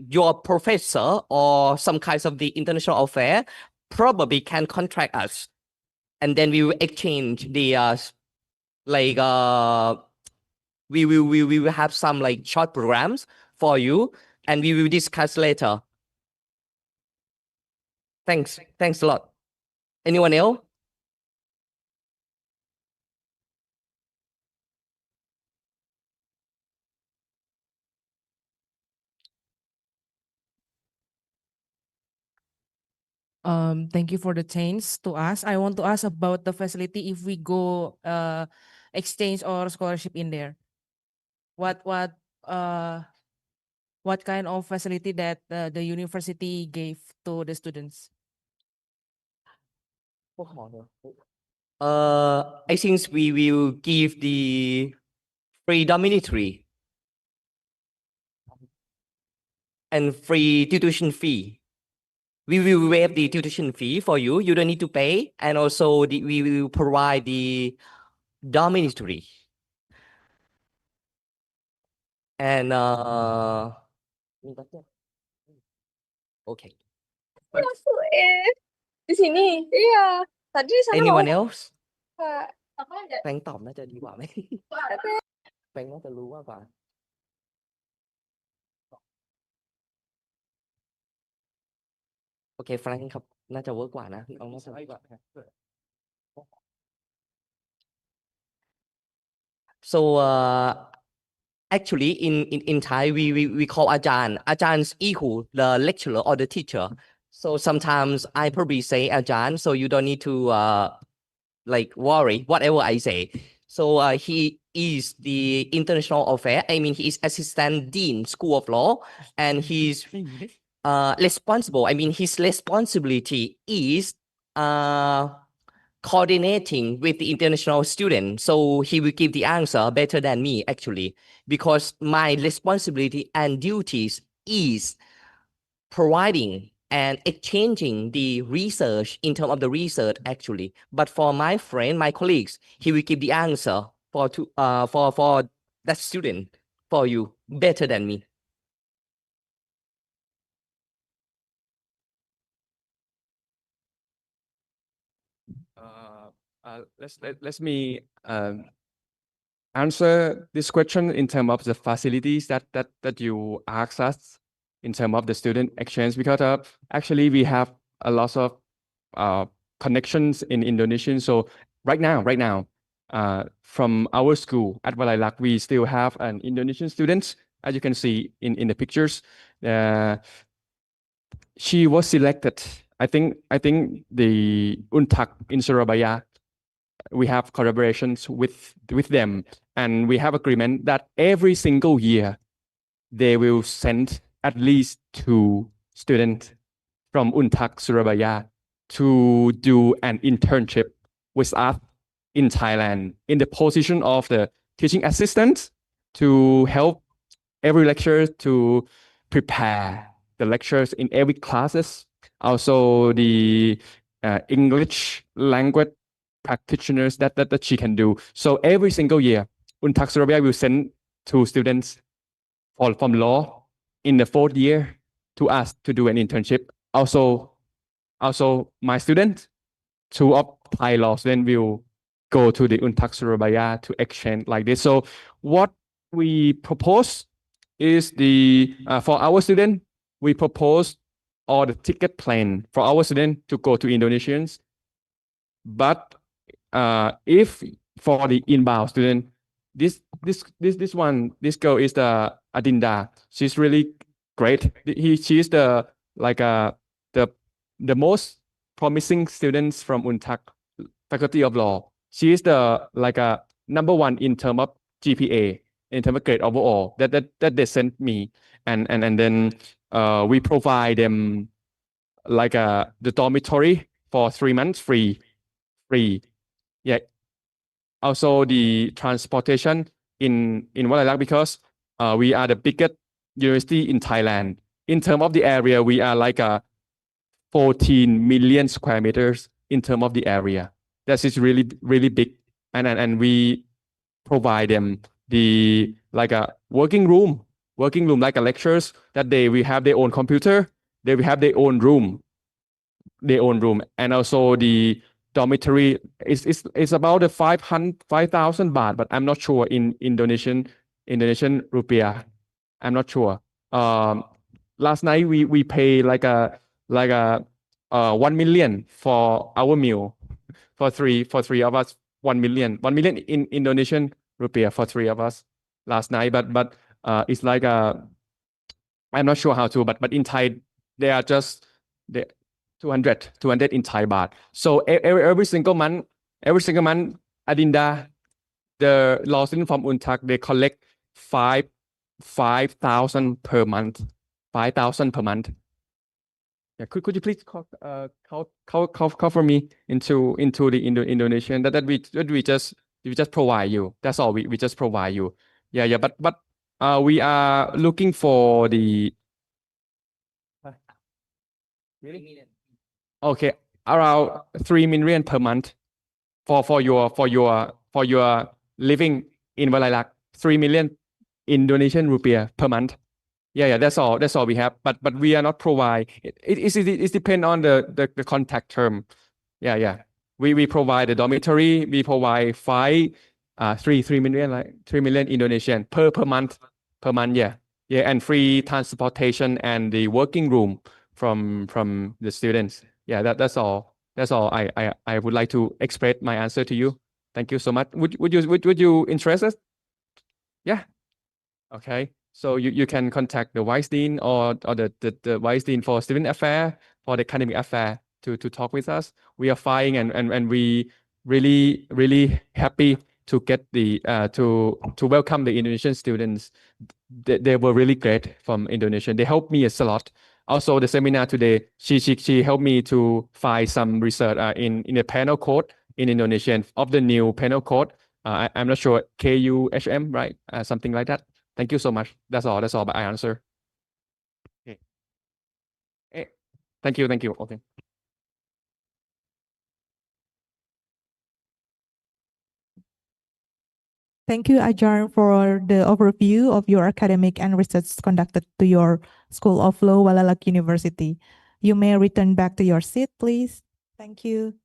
your professor or some kinds of the international affair probably can contract us, and then we will exchange the we will have some like short programs for you, and we will discuss later. Thanks a lot. Anyone else? Thank you for the chance to ask. I want to ask about the facility if we go exchange or scholarship in there. What kind of facility that the university gave to the students? I think we will give the free dormitory and free tuition fee. We will waive the tuition fee for you. You don't need to pay, and also we will provide the dormitory. And okay. Masuk di sini. Iya. Tadi sana Anyone mau else? Kak. Apa แฟงตอบน่าจะดีกว่าไหม แฟงน่าจะรู้มากกว่า โอเคแฟรงค์ครับ น่าจะเวิร์กกว่านะเอาน่าจะดีกว่า so actually in Thai we call Ajahn. Ajahn equal the lecturer or the teacher. So sometimes I probably say Ajahn, so you don't need to like worry whatever I say. So he is the international affair. I mean, he is assistant dean, School of Law, and he's responsible. I mean, his responsibility is coordinating with the international student. So he will give the answer better than me, actually, because my responsibility and duties is providing and exchanging the research in terms of the research, actually. But for my friend, my colleagues, he will give the answer for that student for you better than me. Let me answer this question in terms of the facilities that you asked us in terms of the student exchange, because actually we have a lot of connections in Indonesia. So right now, from our school at Valailak, we still have an Indonesian student, as you can see in the pictures. She was selected. I think the Untuk in Surabaya, we have collaborations with them, and we have agreement that every single year they will send at least 2 students from Untuk Surabaya to do an internship with us in Thailand in the position of the teaching assistant to help every lecturer to prepare the lectures in every classes. Also the English language practitioners that she can do. So every single year, Untuk Surabaya will send 2 students from law in the 4th year to us to do an internship. Also my student, 2 of Thai law students will go to the Untuk Surabaya to exchange like this. So what we propose is for our student, we propose all the ticket plan for our student to go to Indonesians. But if for the inbound student. This girl is the Adinda. She's really great. She's the the most promising students from Untuk Faculty of Law. She is the number one in terms of GPA, in terms of grade overall that they sent me, and then we provide them the dormitory for 3 months free. Yeah. Also the transportation in Walalak, because we are the biggest university in Thailand. In terms of the area, we are 14 million square meters in terms of the area. That is really, really big. And we provide them the a working room like a lectures that they will have their own computer, they will have their own room, and also the dormitory is about the 5,000 baht, but I'm not sure in Indonesian rupiah. I'm not sure. Last night we pay 1 million for our meal for three of us. 1 million in Indonesian rupiah for 3 of us last night. But it's I'm not sure how to, but in Thai they are just 200 in Thai baht. So every single month, Adinda, the law student from Untuk, they collect 5,000 per month. 5,000 per month. Yeah, could you please cover me into the Indonesian that we just provide you. That's all. We just provide you. Yeah. But we are looking for the really? Okay, around 3 million per month for your living in Walalak. 3 million Indonesian rupiah per month. Yeah, that's all we have. But we are not provide. It depends on the contact term. Yeah. We provide the dormitory. We provide 3 million 3 million Indonesian per month. Yeah, and free transportation and the working room from the students. Yeah, that's all. I would like to express my answer to you. Thank you so much. Would you interested? Yeah. Okay. So you can contact the Vice Dean or the Vice Dean for Student Affair, for the Academic Affair to talk with us. We are fine and we really happy to get the to welcome the Indonesian students. They were really great from Indonesia. They helped me a lot. Also, the seminar today, she helped me to find some research in the penal code in Indonesian of the new penal code. I'm not sure, KUHM, right? Something like that. Thank you so much. That's all. But I answer. Okay. Thank you. Okay. Thank you, Ajar, for the overview of your academic and research conducted to your School of Law, Walalak University. You may return back to your seat, please. Thank you.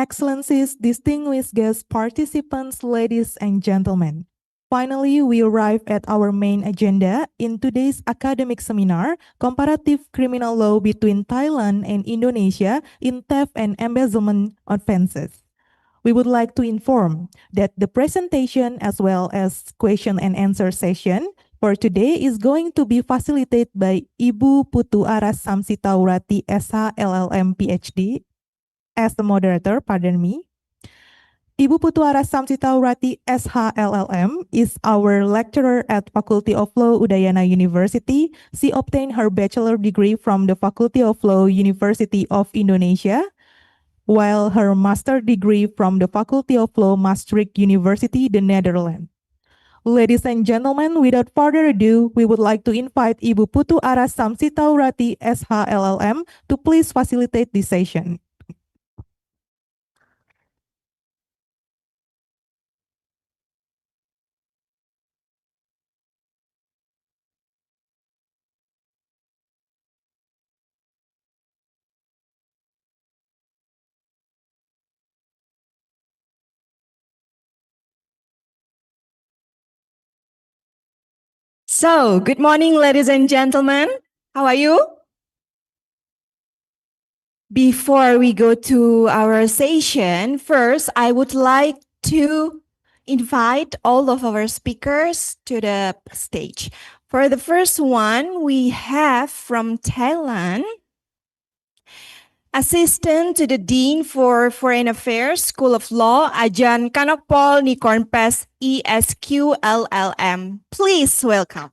Excellencies, distinguished guest participants, ladies and gentlemen. Finally, we arrive at our main agenda in today's academic seminar, Comparative Criminal Law between Thailand and Indonesia in Theft and Embezzlement Offenses. We would like to inform that the presentation as well as question and answer session for today is going to be facilitated by Ibu Putu Aras Samsitaurati SH LLM PhD as the moderator, pardon me. Ibu Putu Aras Samsitaurati SH LLM is our lecturer at Faculty of Law Udayana University. She obtained her bachelor degree from the Faculty of Law University of Indonesia, while her master degree from the Faculty of Law Maastricht University, the Netherlands. Ladies and gentlemen, without further ado, we would like to invite Ibu Putu Aras Samsitaurati, SHLLM, to please facilitate this session. So, good morning, ladies and gentlemen. How are you? Before we go to our session, first, I would like to invite all of our speakers to the stage. For the first one, we have from Thailand, Assistant to the Dean for Foreign Affairs, School of Law, Ajan Kanokpol Nikornpes, ESQLLM. Please welcome.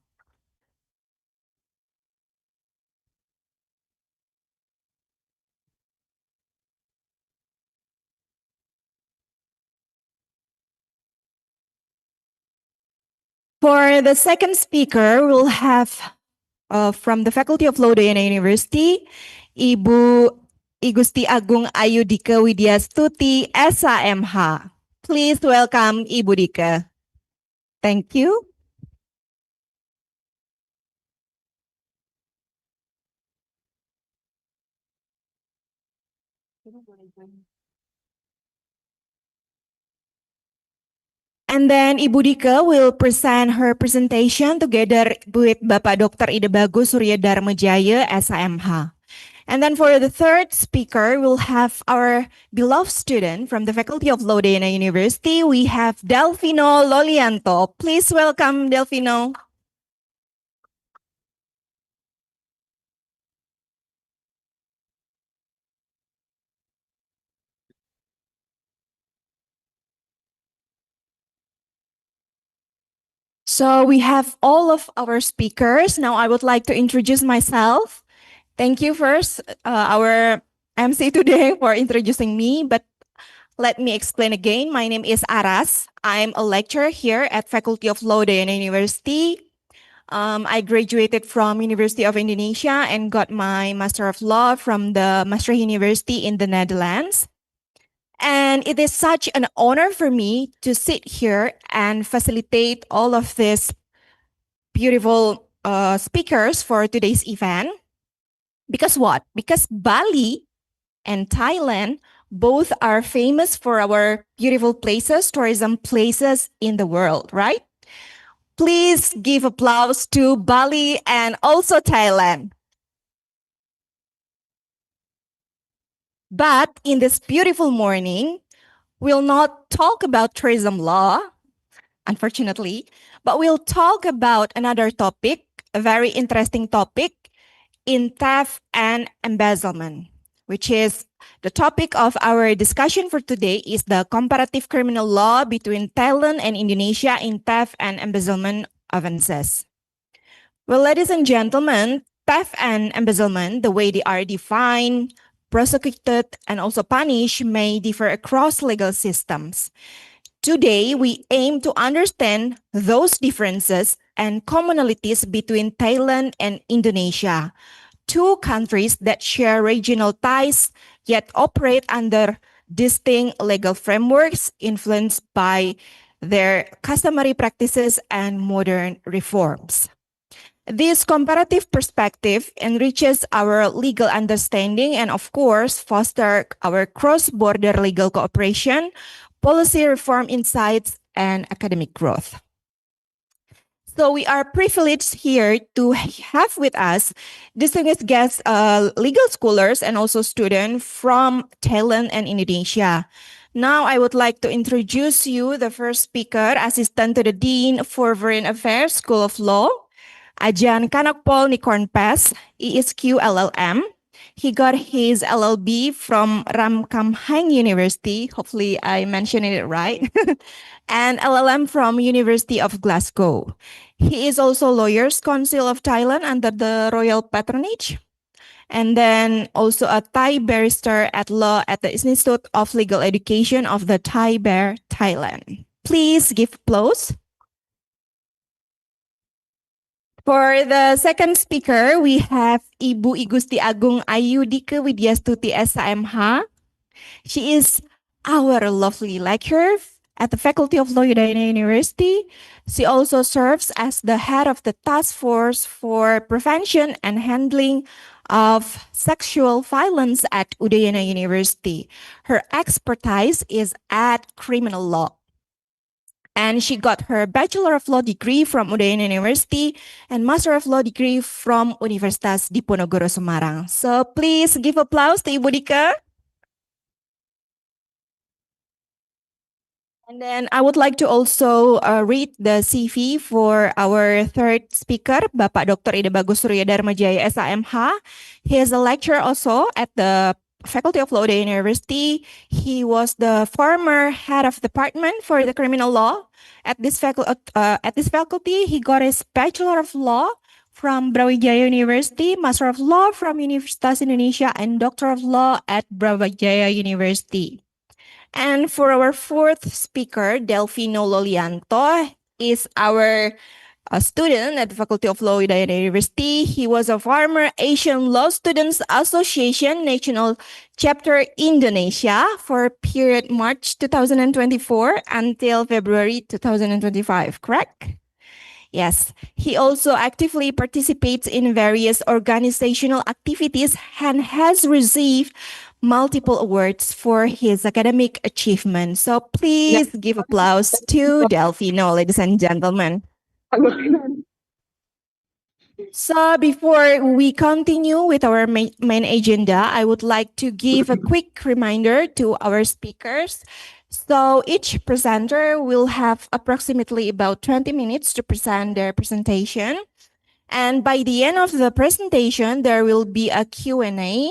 For the second speaker, we'll have from the Faculty of Law, Udayana University, Ibu Igusti Agung Ayudika Widyastuti, SAMH. Please welcome Ibu Dika. Thank you. And then Ibu Dika will present her presentation together with Bapak Dr. Ide Bagus Surya Dharmajaya, SAMH. And then for the third speaker, we'll have our beloved student from the Faculty of Law, Udayana University. We have Delfino Lolianto. Please welcome Delfino. So we have all of our speakers. Now I would like to introduce myself. Thank you first, our MC today for introducing me, but let me explain again. My name is Aras. I'm a lecturer here at Faculty of Law, Udayana University. I graduated from University of Indonesia and got my Master of Law from the Maastricht University in the Netherlands. And it is such an honor for me to sit here and facilitate all of these beautiful speakers for today's event. Because what? Because Bali and Thailand both are famous for our beautiful places, tourism places in the world, right? Please give applause to Bali and also Thailand. But in this beautiful morning, we'll not talk about tourism law, unfortunately, but we'll talk about another topic, a very interesting topic, in theft and embezzlement, which is the topic of our discussion for today is the comparative criminal law between Thailand and Indonesia in theft and embezzlement offenses. Well, ladies and gentlemen, theft and embezzlement, the way they are defined, prosecuted, and also punished may differ across legal systems. Today, we aim to understand those differences and commonalities between Thailand and Indonesia, two countries that share regional ties yet operate under distinct legal frameworks influenced by their customary practices and modern reforms. This comparative perspective enriches our legal understanding and, of course, foster our cross-border legal cooperation, policy reform insights, and academic growth. So we are privileged here to have with us distinguished guests, legal scholars and also students from Thailand and Indonesia. Now I would like to introduce you the first speaker, Assistant to the Dean for Foreign Affairs, School of Law, Ajan Kanokpol Nikornpes, ESQLLM. He got his LLB from Ramkhamhaeng University. Hopefully I mentioned it right. And LLM from University of Glasgow. He is also Lawyers Council of Thailand under the royal patronage. And then also a Thai barrister at law at the Institute of Legal Education of the Thai Bar, Thailand. Please give applause. For the second speaker, we have Ibu Igusti Agung Ayudike Widyastuti SMH. She is our lovely lecturer at the Faculty of Law Udayana University. She also serves as the head of the task force for prevention and handling of sexual violence at Udayana University. Her expertise is at criminal law. And she got her Bachelor of Law degree from Udayana University and Master of Law degree from Universitas Diponegoro Semarang. So please give applause to Ibu Dika. And then I would like to also read the CV for our third speaker, Bapak Dr. Ida Bagus Surya Dharmajaya SAMH. He is a lecturer also at the Faculty of Law Udayana University. He was the former head of department for the criminal law at this faculty. He got his Bachelor of Law from Brawijaya University, Master of Law from Universitas Indonesia, and Doctor of Law at Brawijaya University. And for our fourth speaker, Delvino Lolianto is our student at the Faculty of Law Udayana University. He was a former Asian Law Students Association National Chapter Indonesia for period March 2024 until February 2025, correct? Yes, he also actively participates in various organizational activities and has received multiple awards for his academic achievements. So please give applause to Delvino, ladies and gentlemen. So before we continue with our main agenda, I would like to give a quick reminder to our speakers. So each presenter will have approximately about 20 minutes to present their presentation. And by the end of the presentation, there will be a Q&A.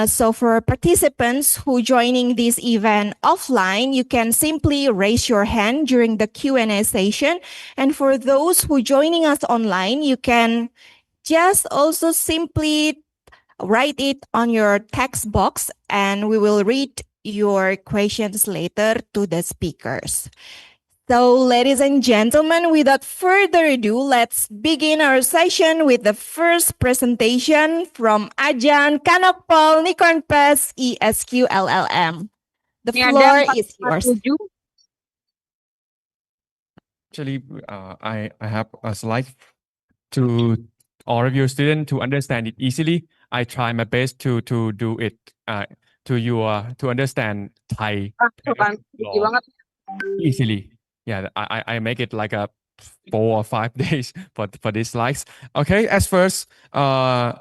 So for participants who joining this event offline, you can simply raise your hand during the Q&A session. And for those who joining us online, you can just also simply write it on your text box and we will read your questions later to the speakers. So, ladies and gentlemen, without further ado, let's begin our session with the first presentation from Ajan Kanokpol Nikonpes ESQ LLM. The floor is yours. Actually, I have a slide to all of your students to understand it easily. I try my best to do it to understand Thai law easily. Yeah, I make it like a 4 or 5 days for these slides. Okay, as first, for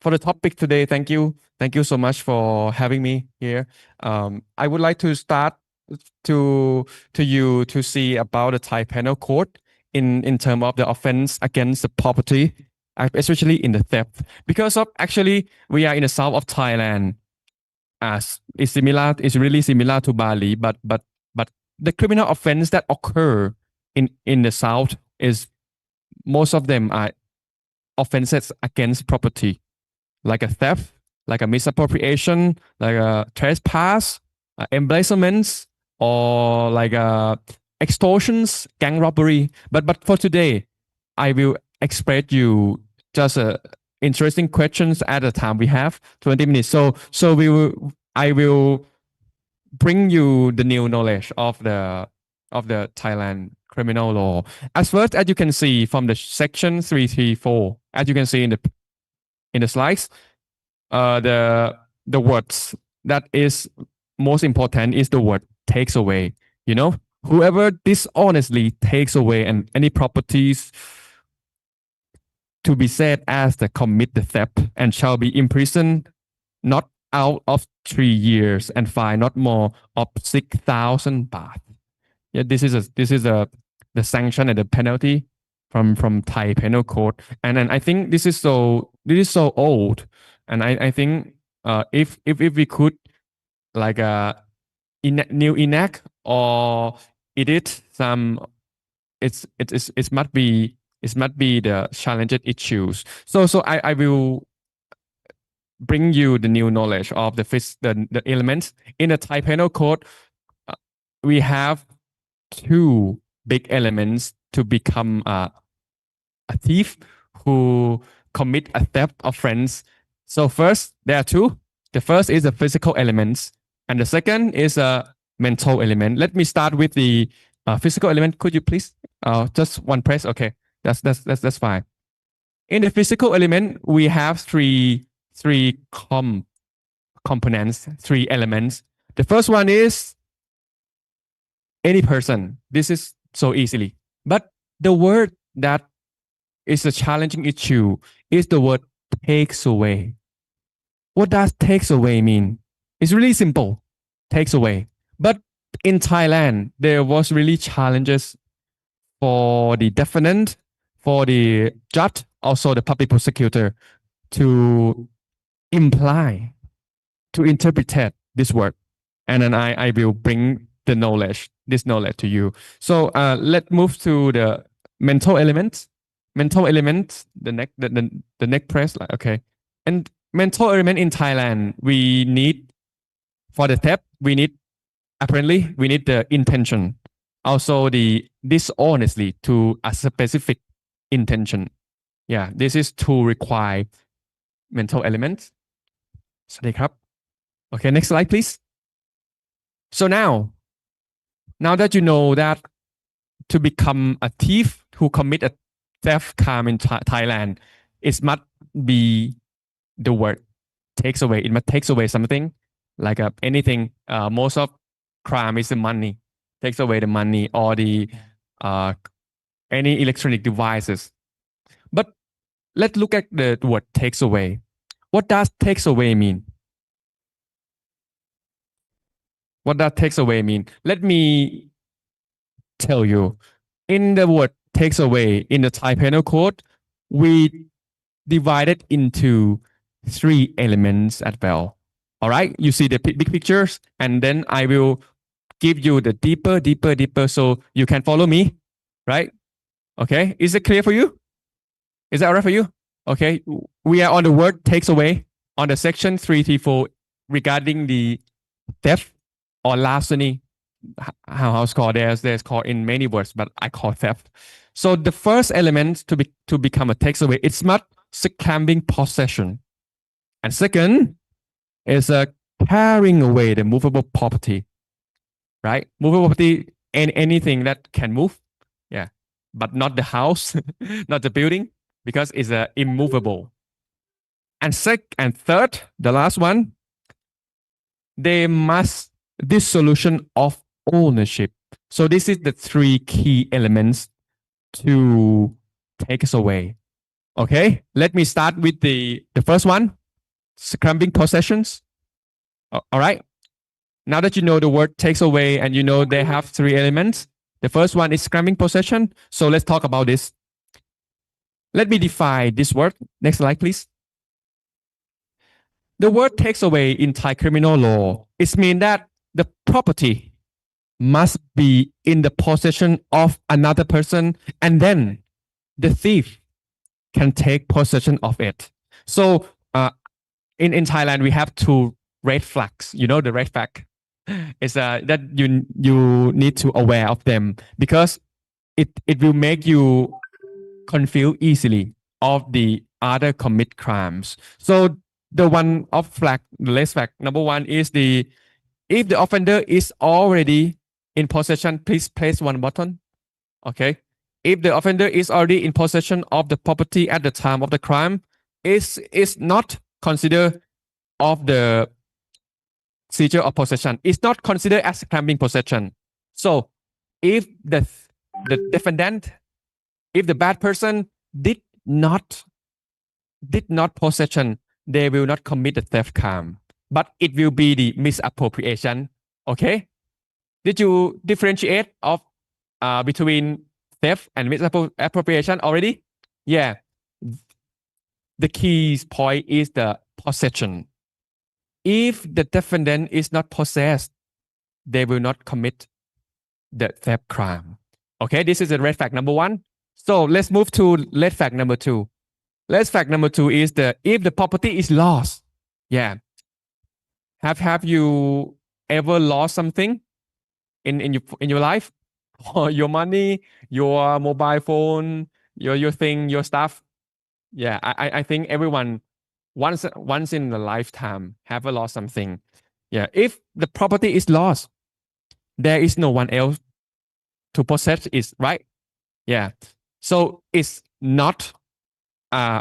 the topic today, thank you so much for having me here. I would like to start to you to see about the Thai Penal Code in terms of the offense against the property, especially in the theft. Because of actually we are in the south of Thailand, as it's really similar to Bali, but the criminal offense that occur in the south is most of them are offenses against property, like a theft, like a misappropriation, like a trespass, embezzlements, or like extortions, gang robbery. But for today, I will express you just interesting questions at a time. We have 20 minutes, so I will bring you the new knowledge of the Thailand criminal law. As first, as you can see from the section 334, as you can see in the slides, the words that is most important is the word takes away. You know, whoever dishonestly takes away any properties to be said as the commit the theft and shall be imprisoned not out of 3 years and fine not more of 6,000 baht. Yeah, this is the sanction and the penalty from Thai Penal Code, and I think this is so old, and I think if we could like enact or edit some, it must be the challenged issues. So I will bring you the new knowledge of the elements in the Thai Penal Code. We have 2 big elements to become a a thief who commit a theft of friends. So first, there are two. The first is the physical elements, and the second is a mental element. Let me start with the physical element. Could you please? Just one press. Okay, that's fine. In the physical element, we have three components, three elements. The first one is any person. This is so easily. But the word that is a challenging issue is the word takes away. What does takes away mean? It's really simple. Takes away. But in Thailand, there was really challenges for the defendant, for the judge, also the public prosecutor to imply, to interpret this word. And then I will bring the knowledge, this knowledge to you. So let's move to the mental elements. Mental elements, the neck press, like, okay. And mental element in Thailand, we need, for the theft, we need the intention. Also the dishonestly to a specific intention. Yeah, this is to require mental elements. สวัสดีครับ Okay, next slide, please. So now that you know that to become a thief who commit a theft crime in Thailand, it must be the word takes away. It must takes away something like anything. Most of crime is the money. Takes away the money or the any electronic devices. But let's look at the word takes away. What does takes away mean? What does takes away mean? Let me tell you. In the word takes away in the Thai Penal Code, we divided into three elements as well. All right, you see the big pictures, and then I will give you the deeper, so you can follow me, right? Okay, is it clear for you? Is that all right for you? Okay, we are on the word takes away on the section 334 regarding the theft or larceny. How it's called? There's called in many words, but I call theft. So the first element to become a takes away, it's not scamming possession, and second is carrying away the movable property, right? Movable property and anything that can move, yeah, but not the house, not the building, because it's immovable. And third, the last one, they must dissolution of ownership. So this is the three key elements to take us away. Okay, let me start with the first one, scrambling possessions. All right. Now that you know the word takes away and you know they have three elements, the first one is scrambling possession. So let's talk about this. Let me define this word. Next slide, please. The word takes away in Thai criminal law, it means that the property must be in the possession of another person, and then the thief can take possession of it. So in Thailand, we have two red flags. You know the red flag is that you need to aware of them, because it will make you confused easily of the other commit crimes. So the one of flag, the less flag, number one is if the offender is already in possession, please press one button. Okay. If the offender is already in possession of the property at the time of the crime, is not considered of the seizure of possession. It's not considered as claiming possession. So if the defendant, if the bad person did not possession, they will not commit the theft crime, but it will be the misappropriation. Okay, did you differentiate of between theft and misappropriation already? Yeah, the key point is the possession. If the defendant is not possessed, they will not commit the theft crime. Okay, this is the red flag number one. So let's move to red flag number two. Red flag number two is if the property is lost. Yeah. Have you ever lost something in your life? Or your money, your mobile phone, your thing, your stuff. Yeah, I think everyone once in a lifetime have lost something. Yeah, if the property is lost, there is no one else to possess it, right? Yeah, so it's not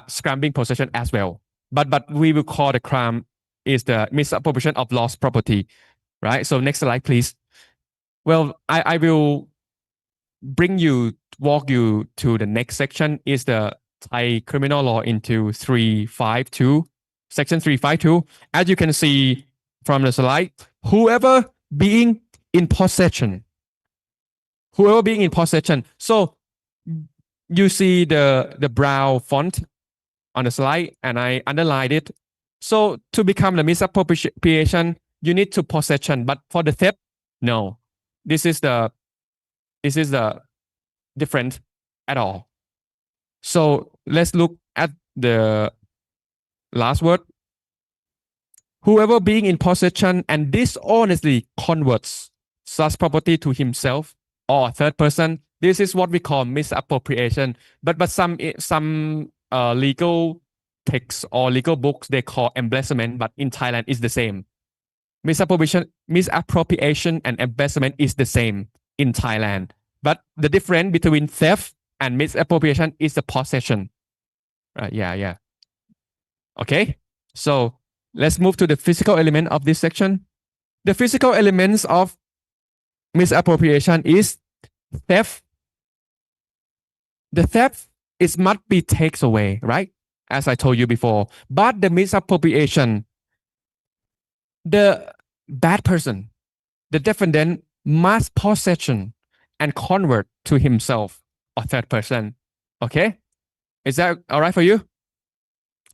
scrambling possession as well. But we will call the crime is the misappropriation of lost property, right? So next slide, please. Well, I will walk you to the next section is the Thai criminal law into 352, section 352. As you can see from the slide, whoever being in possession. So you see the brown font on the slide, and I underlined it. So to become the misappropriation, you need to possession, but for the theft, no. This is the different at all. So let's look at the last word. Whoever being in possession and dishonestly converts such property to himself or a third person, this is what we call misappropriation. But some legal texts or legal books they call embezzlement, but in Thailand it's the same. Misappropriation and embezzlement is the same in Thailand. But the difference between theft and misappropriation is the possession. Yeah. Okay, so let's move to the physical element of this section. The physical elements of misappropriation is theft. The theft is must be taken away, right? As I told you before. But the misappropriation, the bad person, the defendant must possession and convert to himself or third person. Okay? Is that all right for you?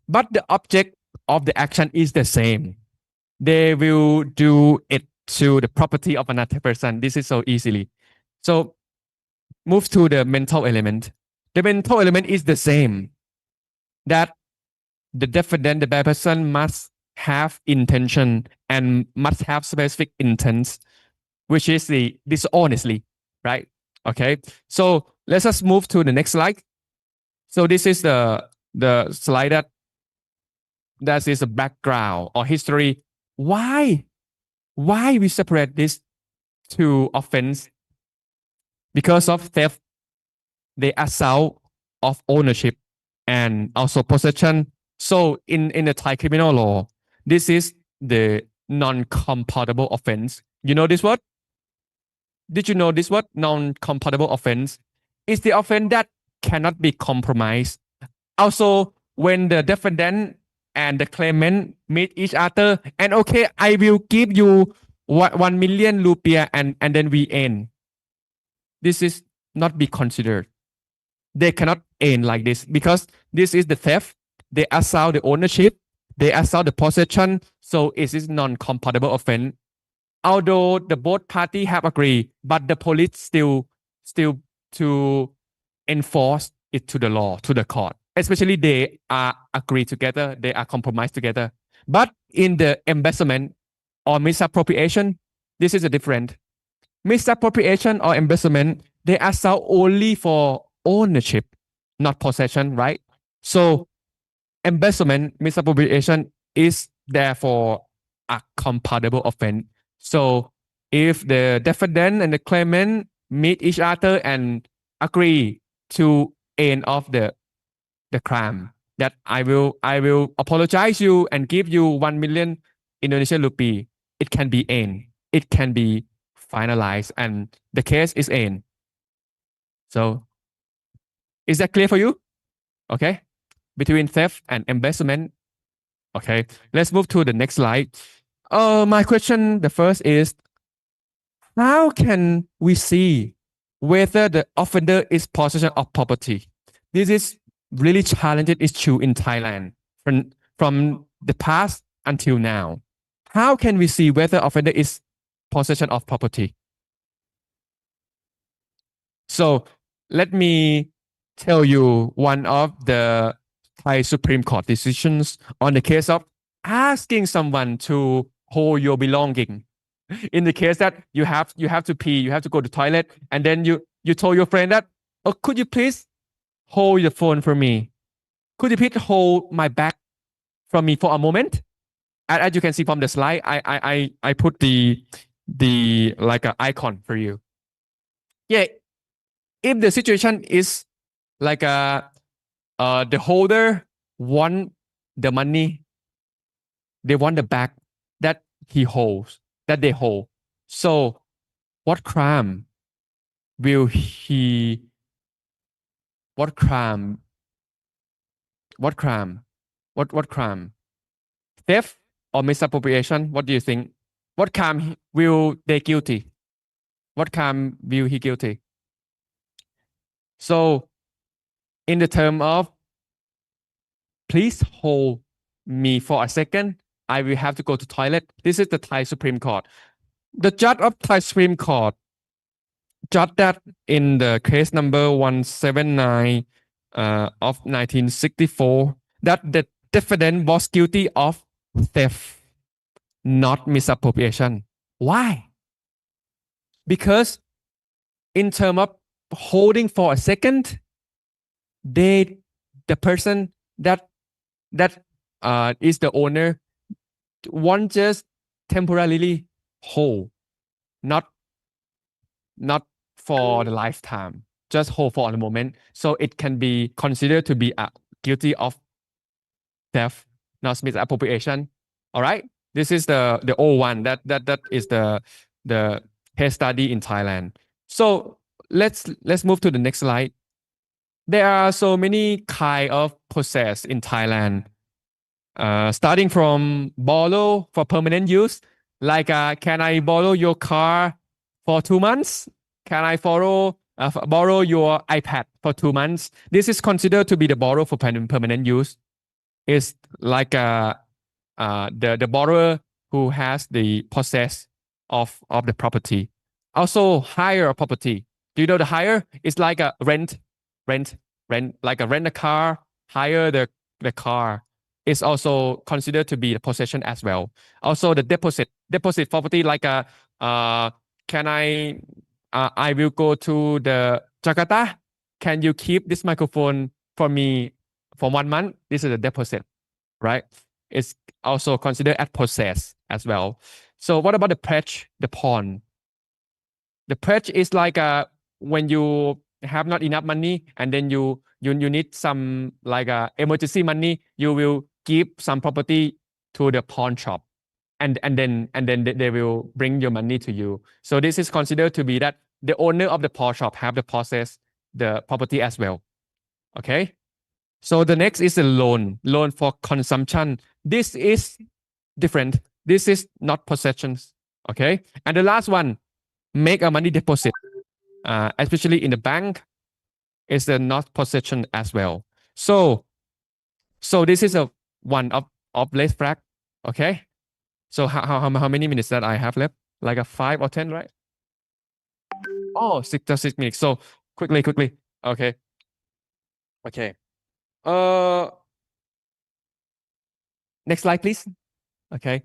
But the object of the action is the same. They will do it to the property of another person. This is so easily. So move to the mental element. The mental element is the same. That the defendant, the bad person must have intention and must have specific intent, which is the dishonestly, right? Okay. So let's just move to the next slide. So this is the slide that is a background or history. Why we separate these two offense? Because of theft, the assault of ownership, and also possession. So in the Thai criminal law, this is the non-compatible offense. You know this word? Did you know this word? Non-compatible offense is the offense that cannot be compromised. Also, when the defendant and the claimant meet each other, and okay, I will give you 1 million rupiah and then we end. This is not be considered. They cannot end like this because this is the theft. They assault the ownership. They assault the possession. So it is non-compatible offense. Although the both parties have agreed, but the police still to enforce it to the law, to the court. Especially they are agreed together. They are compromised together. But in the embezzlement or misappropriation, this is a different. Misappropriation or embezzlement, they assault only for ownership, not possession, right? So embezzlement, misappropriation is therefore a compatible offense. So if the defendant and the claimant meet each other and agree to end of the crime, that I will apologize you and give you 1 million Indonesian rupee, it can be end. It can be finalized and the case is end. So is that clear for you? Okay. Between theft and embezzlement. Okay. Let's move to the next slide. My question, the first is, how can we see whether the offender is possession of property? This is really challenging issue in Thailand from the past until now. How can we see whether offender is possession of property? So let me tell you one of the Thai Supreme Court decisions on the case of asking someone to hold your belonging. In the case that you have to pee, you have to go to toilet, and then you told your friend that, oh, could you please hold the phone for me? Could you please hold my bag from me for a moment? As you can see from the slide, I put the like an icon for you. Yeah, if the situation is like the holder want the money, they want the bag that he holds, that they hold. So what crime will he, what crime? What crime? What crime? Theft or misappropriation? What do you think? What crime will they guilty? What crime will he guilty? So in the term of please hold me for a second, I will have to go to toilet. This is the Thai Supreme Court. The judge of Thai Supreme Court judged that in the case number 179 of 1964 that the defendant was guilty of theft, not misappropriation. Why? Because in terms of holding for a second, the person that is the owner want just temporarily hold, not for the lifetime, just hold for a moment. So it can be considered to be guilty of theft, not misappropriation. All right, this is the old one. That is the case study in Thailand. So let's move to the next slide. There are so many kind of possess in Thailand, starting from borrow for permanent use, like can I borrow your car for 2 months? Can I borrow your iPad for 2 months? This is considered to be the borrow for permanent use. It's like the borrower who has the possess of the property. Also hire a property. Do you know the hire? It's like a rent, like a rent a car, hire the car. It's also considered to be the possession as well. Also the deposit property, like can I will go to the Jakarta. Can you keep this microphone for me for 1 month? This is a deposit, right? It's also considered as possess as well. So what about the pledge, the pawn? The pledge is like when you have not enough money and then you need some like emergency money, you will give some property to the pawn shop, and then they will bring your money to you. So this is considered to be that the owner of the pawn shop have the possess the property as well. Okay. So the next is the loan for consumption. This is different. This is not possessions. Okay. And the last one, make a money deposit, especially in the bank, is the not possession as well. So this is a one of less flag. Okay. So how many minutes that I have left? Like a 5 or 10, right? Oh, 6 minutes. So quickly. Okay. Next slide, please. Okay.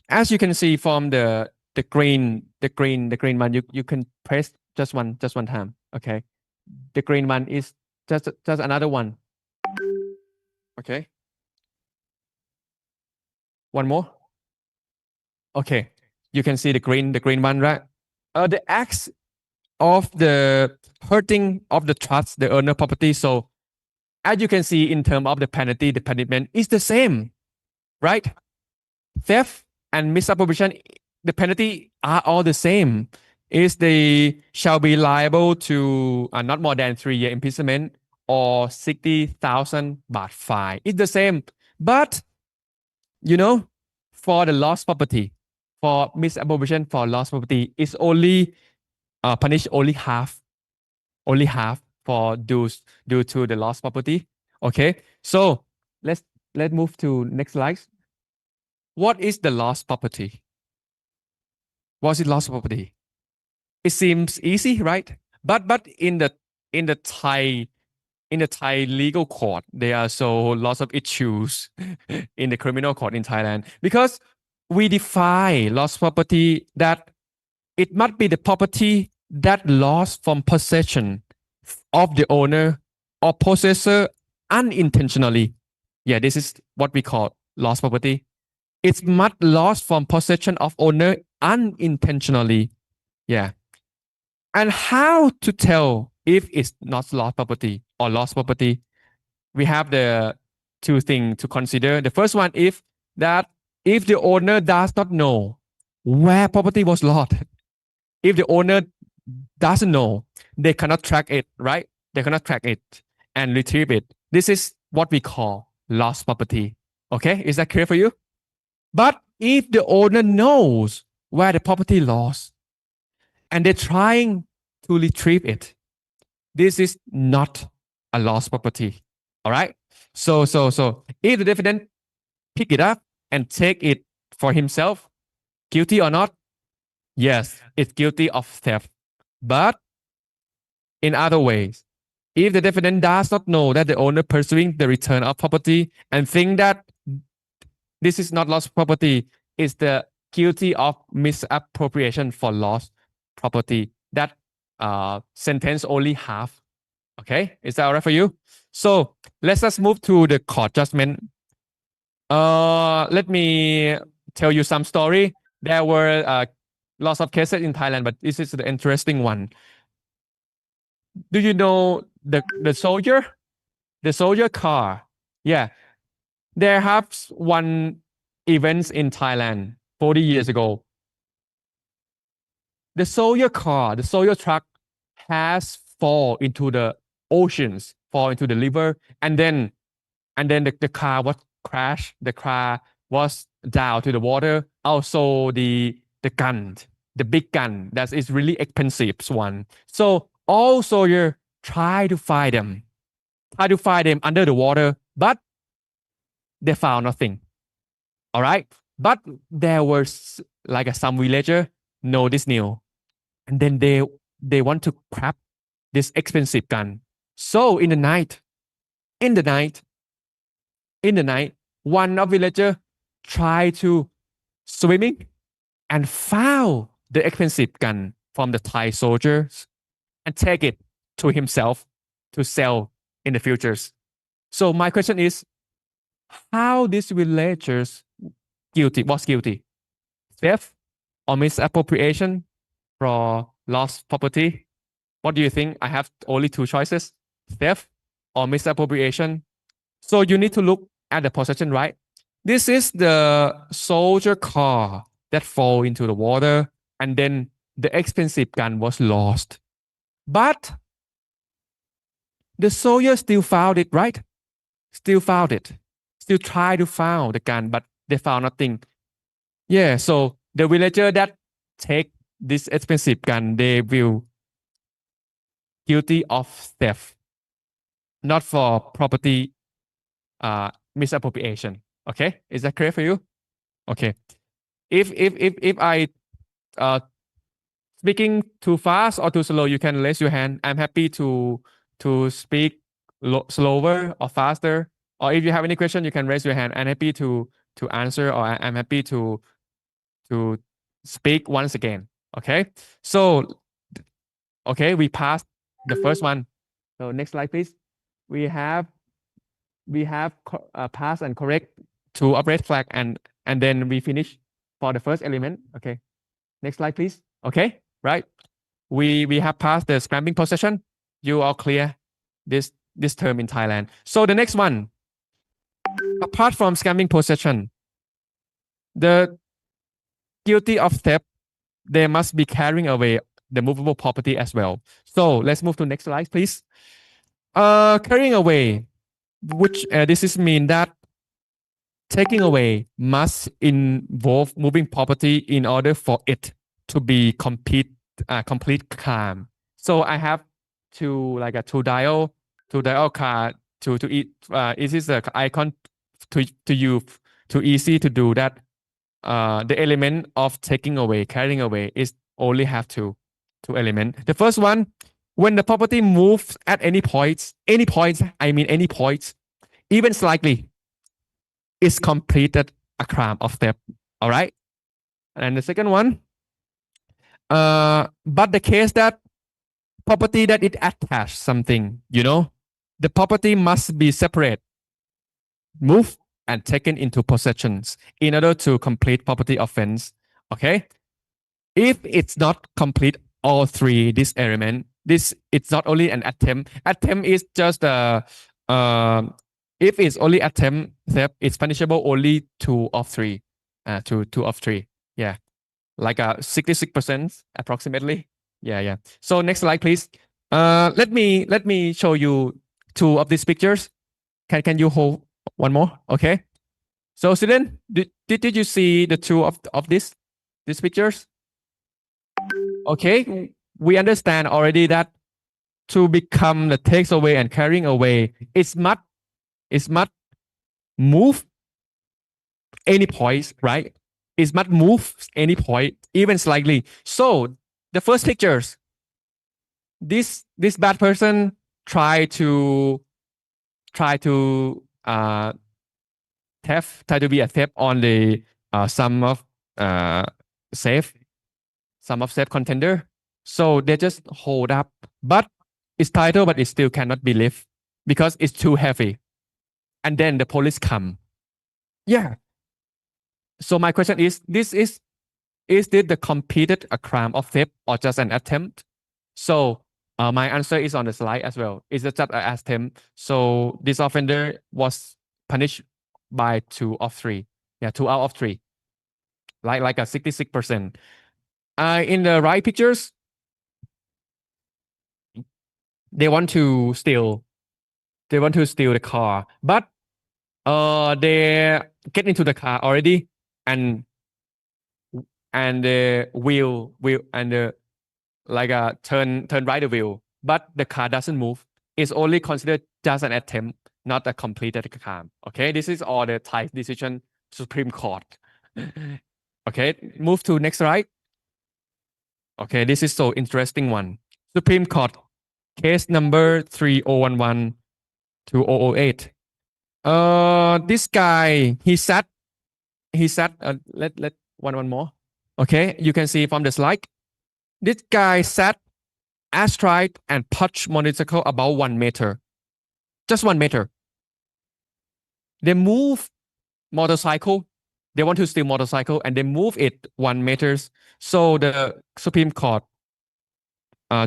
As you can see from the green one, you can press just one time. Okay. The green one is just another one. Okay. One more. Okay. You can see the green one, right? The acts of the hurting of the trust, the owner property. So as you can see in terms of the penalty, the punishment is the same, right? Theft and misappropriation, the penalty are all the same. Is they shall be liable to not more than 3 year imprisonment or 60,000 baht fine. It's the same. But, for the lost property, for misappropriation for lost property, is only punished only half for due to the lost property. Okay, so let's move to next slide. What is the lost property? What is lost property? It seems easy, right? But in the Thai legal court, there are so lots of issues in the criminal court in Thailand, because we define lost property that it must be the property that lost from possession of the owner or possessor unintentionally. Yeah, this is what we call lost property. It's must lost from possession of owner unintentionally. Yeah. And how to tell if it's not lost property or lost property? We have the two things to consider. The first one is that if the owner does not know where property was lost, if the owner doesn't know, they cannot track it, right? They cannot track it and retrieve it. This is what we call lost property. Okay, is that clear for you? But if the owner knows where the property lost and they're trying to retrieve it, this is not a lost property. All right. So if the defendant pick it up and take it for himself, guilty or not? Yes, it's guilty of theft. But in other ways, if the defendant does not know that the owner pursuing the return of property and think that this is not lost property, is the guilty of misappropriation for lost property. That sentence only half. Okay, is that all right for you? So let's just move to the court judgment. Let me tell you some story. There were lots of cases in Thailand, but this is the interesting one. Do you know the soldier car? Yeah, there have one events in Thailand 40 years ago. The soldier car, the soldier truck has fall into the oceans, fall into the river, and then the car was crashed. The car was down to the water. Also the gun, the big gun, that is really expensive one. So all soldiers try to find them under the water, but they found nothing. All right, but there was like some villager know this new, and then they want to grab this expensive gun. So in the night, one of villager tried to swimming and found the expensive gun from the Thai soldiers and take it to himself to sell in the futures. So my question is, how these villagers was guilty? Theft or misappropriation for lost property? What do you think? I have only two choices: theft or misappropriation. So you need to look at the possession, right? This is the soldier car that fall into the water, and then the expensive gun was lost. But the soldier still found it, right? Still found it. Still try to find the gun, but they found nothing. Yeah, so the villager that take this expensive gun, they will guilty of theft, not for property misappropriation. Okay, is that clear for you? Okay, if I speaking too fast or too slow, you can raise your hand. I'm happy to speak slower or faster. Or if you have any question, you can raise your hand. I'm happy to answer, or I'm happy to speak once again. Okay, so okay, we passed the first one. So next slide, please. We have pass and correct two of red flag, and then we finish for the first element. Okay, next slide, please. Okay, right. We have passed the scrambling possession. You all clear this term in Thailand. So the next one, apart from scrambling possession, the guilty of theft, they must be carrying away the movable property as well. So let's move to next slide, please. Carrying away, which this is mean that taking away must involve moving property in order for it to be complete crime. So I have two dial card to it. It is the icon to you too easy to do that. The element of taking away, carrying away is only have two elements. The first one, when the property moves at any points, even slightly, is completed a crime of theft. All right. And the second one, but the case that property that it attached something, you know, the property must be separate, moved, and taken into possessions in order to complete property offense. Okay. If it's not complete all three, this element, this it's not only an attempt. Attempt is just if it's only attempt theft, it's punishable only 2 of 3. 2 of 3. Yeah. Like 66% approximately. Yeah. So next slide, please. Let me show you 2 of these pictures. Can you hold one more? Okay. So student, did you see the 2 of these pictures? Okay, we understand already that to become the takes away and carrying away, it must move any point, right? It must move any point, even slightly. So the first pictures, this bad person try to be a theft on the sum of safe contender. So they just hold up, but it's title, but it still cannot be lifted because it's too heavy. And then the police come. Yeah. So my question is this the completed a crime of theft or just an attempt? So my answer is on the slide as well. It's just an attempt. So this offender was punished by 2 of 3. Yeah, 2 out of 3. Like a 66%. In the right pictures, they want to steal the car, but they get into the car already and the wheel and turn right the wheel, but the car doesn't move. It's only considered just an attempt, not a completed crime. Okay, this is all the Thai decision Supreme Court. Okay, move to next slide. Okay, this is so interesting one. Supreme Court case number 3011-2008. This guy, he sat let one more. Okay, you can see from the slide. This guy sat astride and punched motorcycle about 1 meter. Just 1 meter. They move motorcycle. They want to steal motorcycle and they move it 1 meter. So the Supreme Court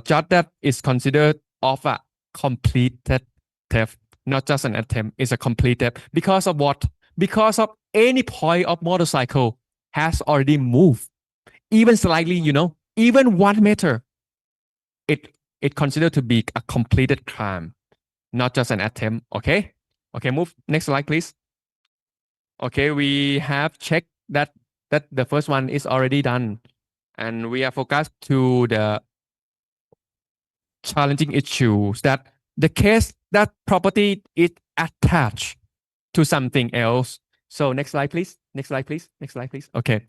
judge that is considered of a completed theft, not just an attempt. It's a complete theft. Because of what? Because of any point of motorcycle has already moved, even slightly, you know, even 1 meter. It considered to be a completed crime, not just an attempt. Okay. Move next slide, please. Okay, we have checked that the first one is already done, and we are focused to the challenging issues that the case that property is attached to something else. So next slide, please. Okay.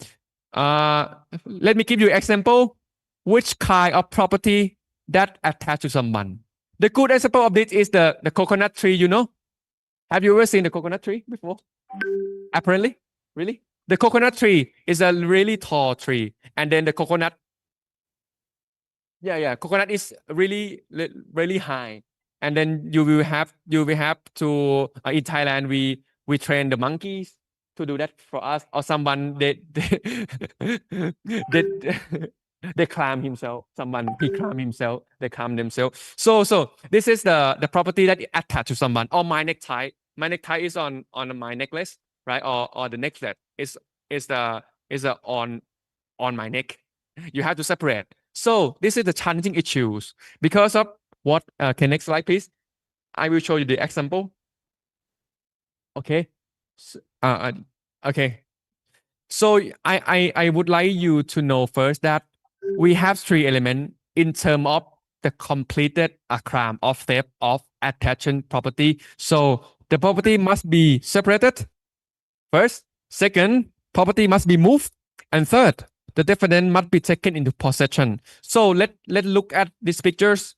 Let me give you an example. Which kind of property that attached to someone? The good example of this is the coconut tree, you know. Have you ever seen the coconut tree before? Apparently, really? The coconut tree is a really tall tree, and then the coconut. Coconut is really high, and then you will have to in Thailand we train the monkeys to do that for us, or someone they climb himself. He climb himself. They climb themselves. So this is the property that is attached to someone. Or my necktie. My necktie is on my necklace, right? Or the necklace is on my neck. You have to separate. So this is the challenging issues because of what? Okay, next slide, please. I will show you the example. Okay. Okay. So I would like you to know first that we have 3 elements in terms of the completed crime of theft of attached property. So the property must be separated. First. Second, property must be moved. And third, the defendant must be taken into possession. So let's look at these pictures.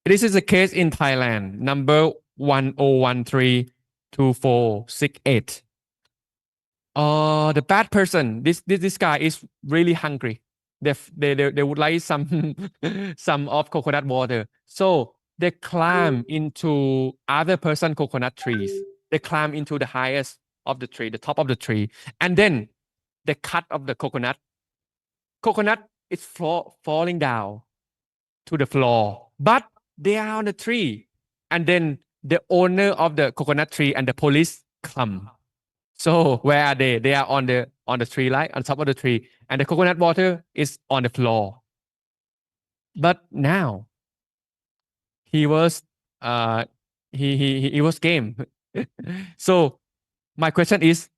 This is a case in Thailand, number 10132468. The bad person, this guy is really hungry. they would like some some of coconut water. So they climb into other person coconut trees. They climb into the highest of the tree, the top of the tree, and then they cut off the coconut. Coconut is falling down to the floor, but they are on the tree, and then the owner of the coconut tree and the police come. So where are they? They are on the tree, like on top of the tree, and the coconut water is on the floor. But now he was he was game. So my question is,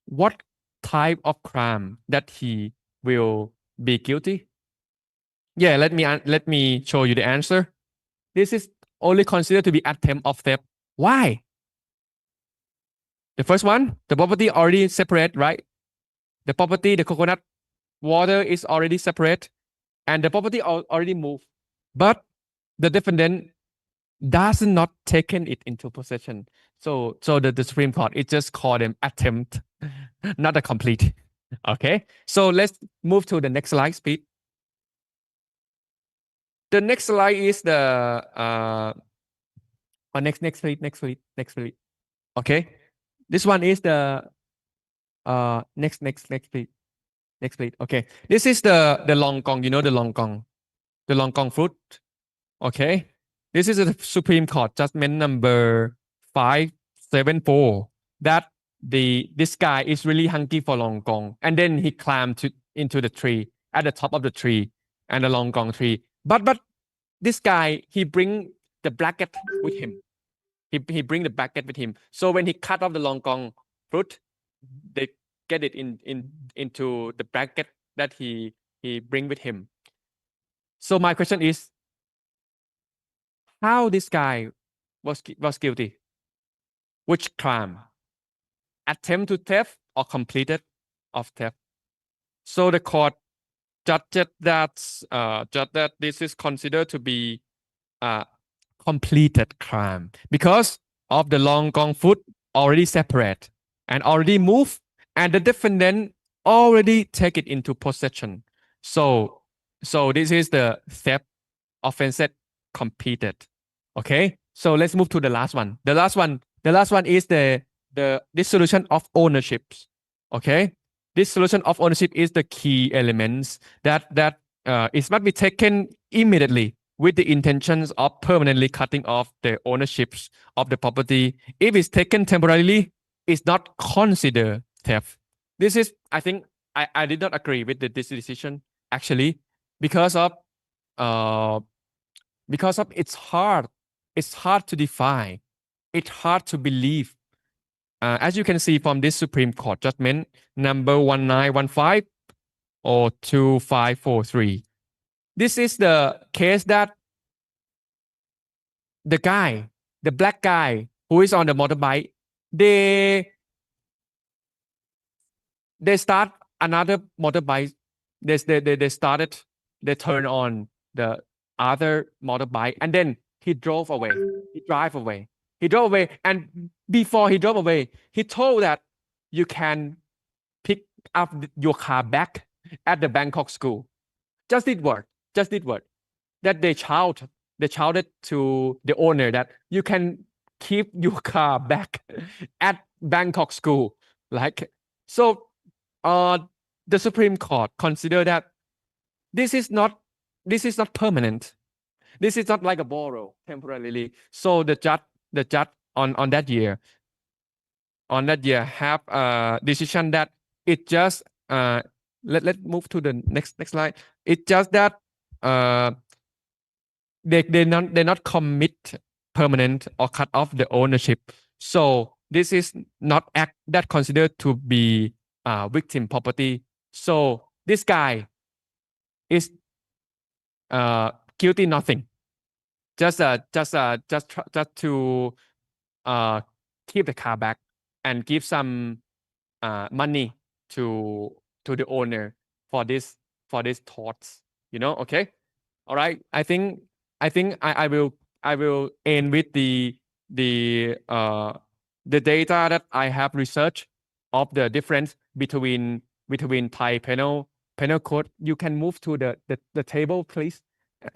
what type of crime that he will be guilty? Yeah, let me show you the answer. This is only considered to be attempt of theft. Why? The first one, the property already separate, right? The property, the coconut water is already separate, and the property already moved. But the defendant does not taken it into possession. So the Supreme Court, it just called them attempt, not a complete. Okay, so let's move to the next slide, speed. The next slide is the next please. Okay, this one is the next please. Next please. Okay, this is the longkong. You know the longkong fruit. Okay, this is the Supreme Court judgment number 574 that this guy is really hungry for longkong, and then he climbed into the tree at the top of the tree and the longkong tree. But this guy, he bring the blanket with him. He bring the blanket with him. So when he cut off the longkong fruit, they get it into the blanket that he bring with him. So my question is, how this guy was guilty? Which crime? Attempt to theft or completed of theft? So the court judged that this is considered to be a completed crime because of the longkong fruit already separate and already moved, and the defendant already take it into possession. So this is the theft offense completed. Okay, so let's move to the last one. The last one is the dissolution of ownerships. Okay, dissolution of ownership is the key elements that it must be taken immediately with the intentions of permanently cutting off the ownerships of the property. If it's taken temporarily, it's not considered theft. This is, I think, I did not agree with this decision actually because of it's hard to define, it's hard to believe. As you can see from this Supreme Court judgment number 1915 or 2543. This is the case that the black guy who is on the motorbike, they start another motorbike. They turn on the other motorbike, and then he drove away. He drove away, and before he drove away, he told that you can pick up your car back at the Bangkok school. Just did word. That they shouted to the owner that you can keep your car back at Bangkok school. Like, so the Supreme Court consider that this is not permanent. This is not like a borrow temporarily. So the judge on that year have a decision that it just let's move to the next slide. It's just that they not commit permanent or cut off the ownership. So this is not act that considered to be victim property. So this guy is guilty nothing. Just to keep the car back and give some money to the owner for this thoughts. Okay. All right. I think I will end with the data that I have researched of the difference between Thai penal penal code. You can move to the table, please.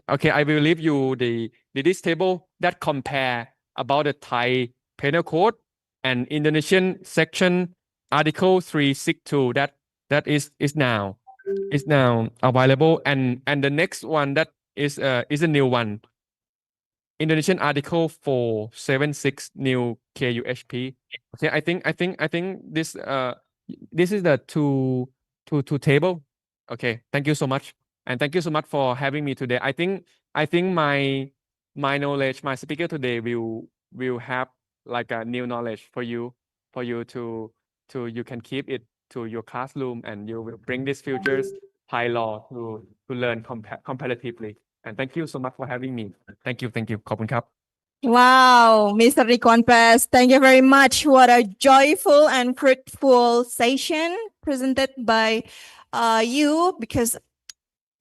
Okay, I will leave you this table that compare about the Thai penal code and Indonesian section article 362 that is now available, and the next one that is a new one, Indonesian article 476 new KUHP. Okay, I think this is the two table. Okay, thank you so much, and thank you so much for having me today. I think my knowledge, my speaker today will have like a new knowledge for you to you can keep it to your classroom, and you will bring these futures Thai law to learn comparatively. And thank you so much for having me. Thank you.ขอบคุณครับ Wow, Mr. Reconpes, thank you very much. What a joyful and fruitful session presented by you, because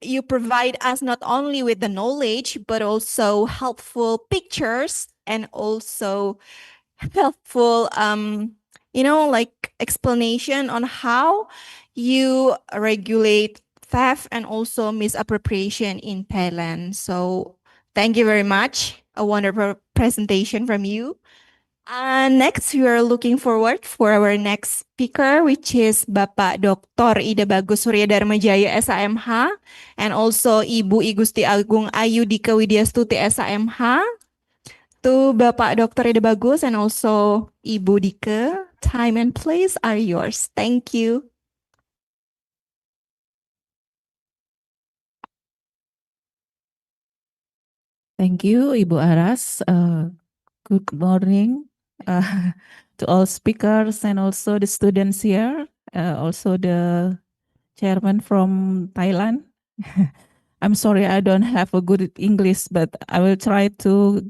you provide us not only with the knowledge, but also helpful pictures and also helpful, like explanation on how you regulate theft and also misappropriation in Thailand. So thank you very much. A wonderful presentation from you. Next, we are looking forward for our next speaker, which is Bapak Dr. Ida Bagus Surya Dharmajaya SAMH, and also Ibu Igusti Agung Ayu Dika Widyastuti SAMH. To Bapak Dr. Ida Bagus and also Ibu Dika, time and place are yours. Thank you. Thank you, Ibu Aras. Good morning to all speakers and also the students here, also the chairman from Thailand. I'm sorry, I don't have a good English, but I will try to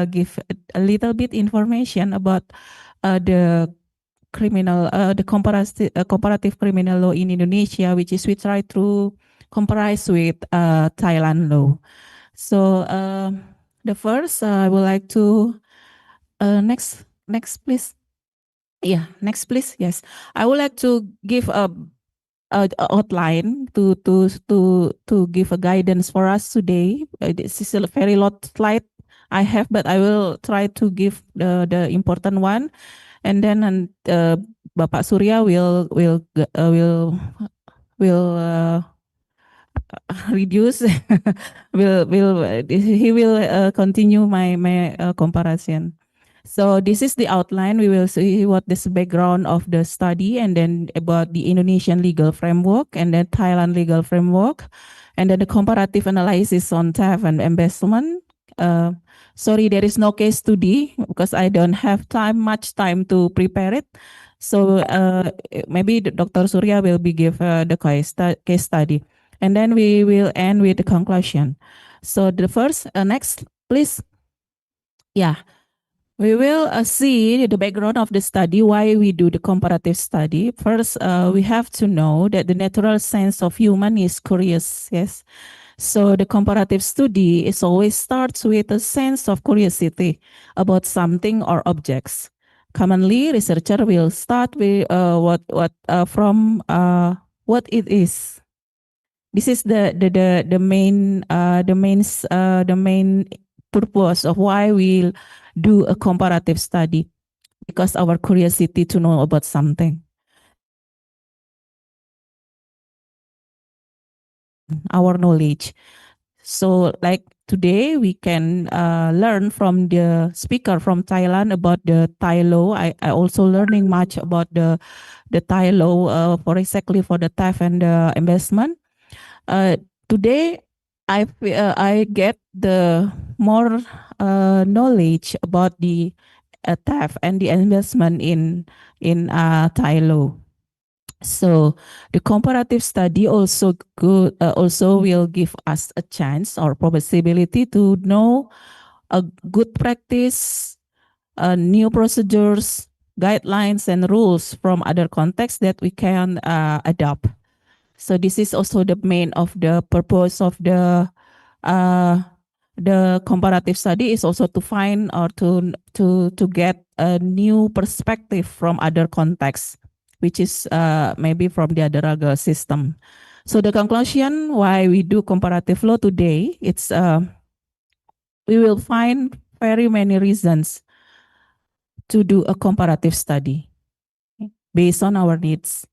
give a little bit information about the comparative criminal law in Indonesia, which is we try to compare with Thailand law. So the first, I would like to next please. Yeah, next please. Yes, I would like to give a outline to give a guidance for us today. This is a very lot slide I have, but I will try to give the important one, and then Bapak Surya will reduce he will continue my comparison. So this is the outline. We will see what is the background of the study, and then about the Indonesian legal framework, and then Thailand legal framework, and then the comparative analysis on theft and embezzlement. Sorry, there is no case study because I don't have much time to prepare it. So maybe Dr. Surya will give the case study, and then we will end with the conclusion. So the first, next, please. Yeah. We will see the background of the study, why we do the comparative study. First, we have to know that the natural sense of human is curious, yes. So the comparative study is always starts with a sense of curiosity about something or objects. Commonly, researcher will start with from what it is. This is the main purpose of why we do a comparative study, because our curiosity to know about something. Our knowledge. So like today we can learn from the speaker from Thailand about the Thai law. I also learning much about the Thai law for exactly for the theft and the investment. Today I get the more knowledge about the theft and the investment in Thai law. So the comparative study also will give us a chance or possibility to know a good practice, new procedures, guidelines, and rules from other contexts that we can adopt. So this is also the main of the purpose of the comparative study is also to find or to get a new perspective from other contexts, which is maybe from the other legal system. So the conclusion why we do comparative law today, it's we will find very many reasons to do a comparative study based on our needs.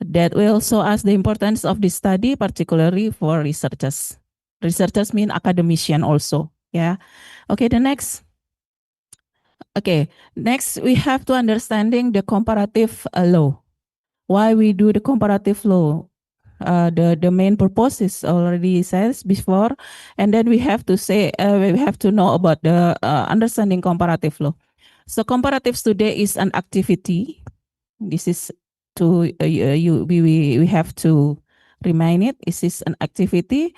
That will show us the importance of this study, particularly for researchers. Researchers mean academician also. Yeah. Okay, the next. Okay, next we have to understanding the comparative law. Why we do the comparative law? The main purpose is already says before, and then we have to say we have to know about the understanding comparative law. So comparative today is an activity. This is to we have to remind it. This is an activity.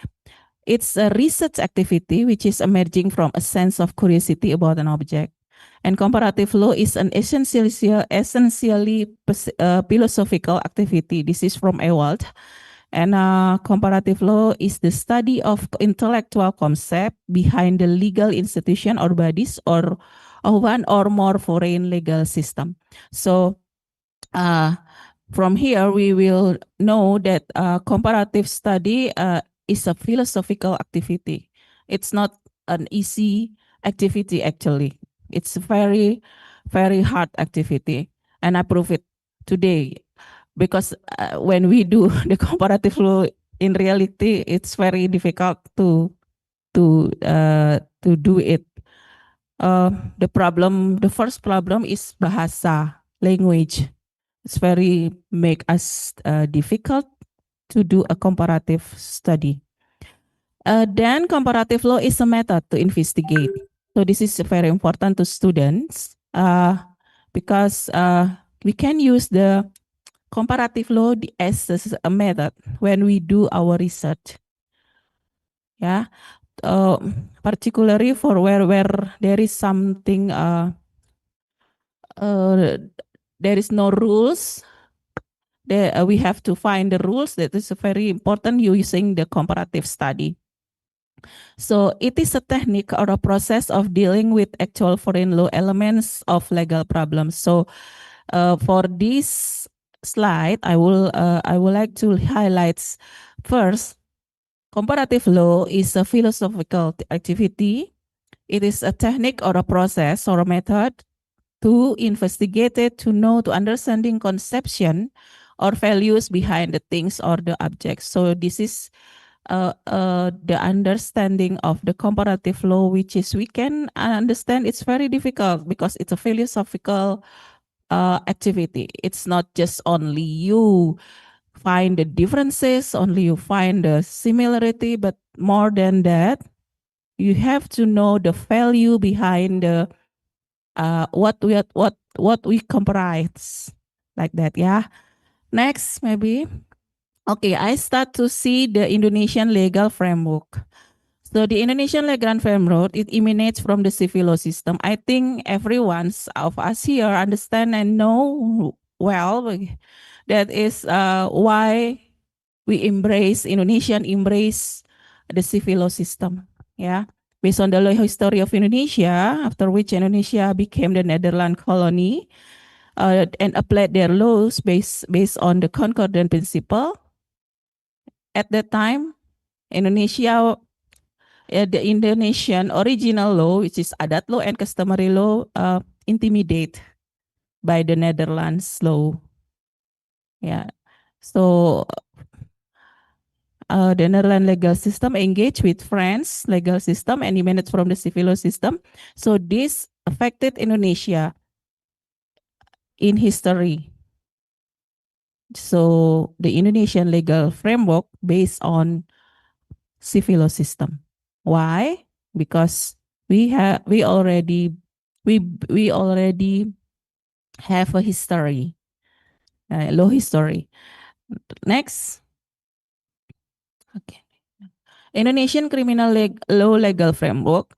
It's a research activity which is emerging from a sense of curiosity about an object. And comparative law is an essentially philosophical activity. This is from Ewald. And comparative law is the study of intellectual concept behind the legal institution or bodies or one or more foreign legal system. So from here, we will know that comparative study is a philosophical activity. It's not an easy activity, actually. It's a very, very hard activity. And I prove it today because when we do the comparative law, in reality, it's very difficult to do it. The first problem is bahasa, language. It's very make us difficult to do a comparative study. Then comparative law is a method to investigate. So this is very important to students because we can use the comparative law as a method when we do our research. Yeah, particularly for where there is something there is no rules. We have to find the rules. That is very important using the comparative study. So it is a technique or a process of dealing with actual foreign law elements of legal problems. So for this slide, I would like to highlight first, comparative law is a philosophical activity. It is a technique or a process or a method to investigate it, to know, to understanding conception or values behind the things or the objects. So this is the understanding of the comparative law, which is we can understand it's very difficult because it's a philosophical activity. It's not just only you find the differences, only you find the similarity, but more than that, you have to know the value behind the what we comprise, like that. Yeah. Next, maybe. Okay, I start to see the Indonesian legal framework. So the Indonesian legal framework, it emanates from the civil law system. I think everyone of us here understand and know well that is why we Indonesian embrace the civil law system. Yeah, based on the law history of Indonesia, after which Indonesia became the Netherlands colony and applied their laws based on the concordant principle. At that time, Indonesia, the Indonesian original law, which is adat law and customary law, intimidated by the Netherlands law. Yeah, so the Netherlands legal system engaged with France legal system and emanated from the civil law system. So this affected Indonesia in history. So the Indonesian legal framework based on civil law system. Why? Because we already have a history, law history. Next. Okay. Indonesian criminal law legal framework.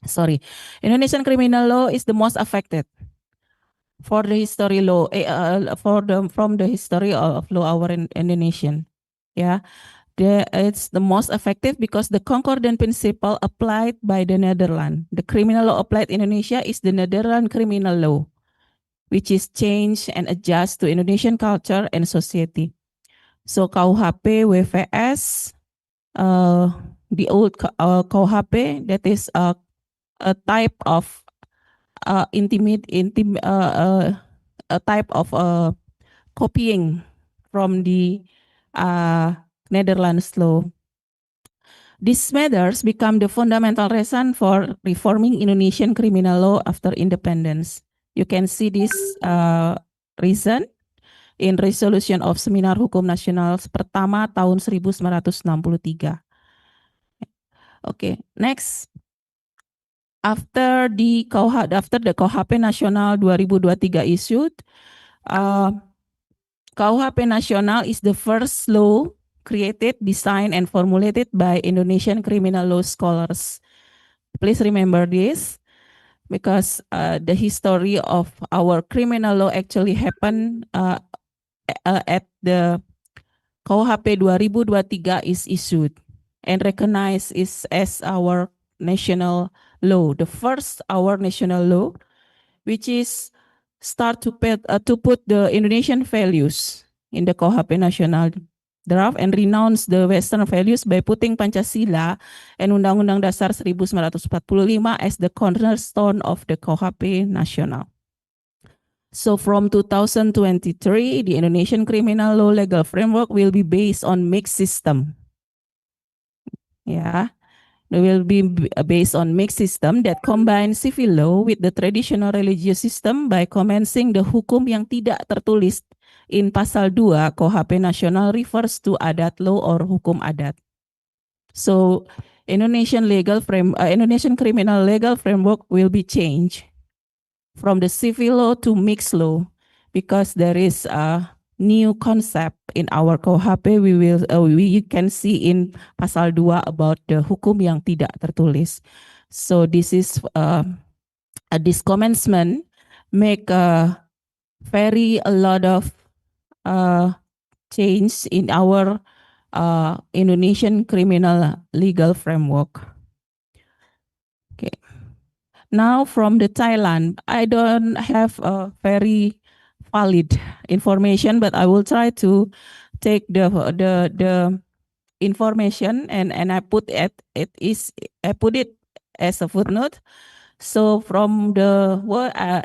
Sorry, Indonesian criminal law is the most affected for the history law from the history of law our Indonesian. Yeah. It's the most effective because the concordant principle applied by the Netherlands. The criminal law applied in Indonesia is the Netherlands criminal law, which is changed and adjust to Indonesian culture and society. So KUHP, WVS, the old KUHP, that is a type of a type of copying from the Netherlands law. These matters become the fundamental reason for reforming Indonesian criminal law after independence. You can see this reason in resolution of Seminar Hukum Nasional pertama tahun 1963. Okay, next. After the KUHP Nasional 2023 issued, KUHP Nasional is the first law created, designed, and formulated by Indonesian criminal law scholars. Please remember this, because the history of our criminal law actually happened at the KUHP 2023 is issued and recognized as our national law, the first our national law, which is start to put the Indonesian values in the KUHP Nasional draft and renounce the Western values by putting Pancasila and Undang-Undang Dasar 1945 as the cornerstone of the KUHP Nasional. So from 2023, the Indonesian criminal law legal framework will be based on mixed system. Yeah, it will be based on mixed system that combines civil law with the traditional religious system by commencing the hukum yang tidak tertulis in pasal 2 KUHP Nasional refers to adat law or hukum adat. So Indonesian criminal legal framework will be changed from the civil law to mixed law because there is a new concept in our KUHP. We can see in pasal 2 about the hukum yang tidak tertulis. So this is this commencement make a lot of change in our Indonesian criminal legal framework. Okay. Now from the Thailand, I don't have a very valid information, but I will try to take the information and I put it as a footnote. So from the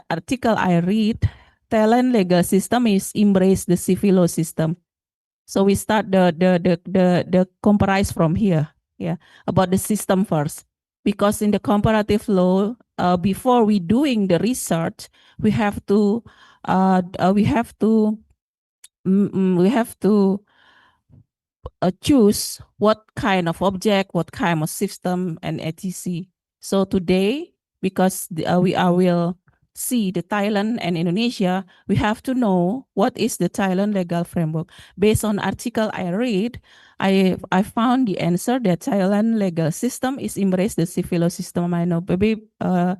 article I read, Thailand legal system is embrace the civil law system. So we start the comparison from here, yeah, about the system first, because in the comparative law, before we doing the research, we have to choose what kind of object, what kind of system, and etc. So today, because we will see the Thailand and Indonesia, we have to know what is the Thailand legal framework. Based on article I read, I found the answer that Thailand legal system is embrace the civil law system. I know maybe the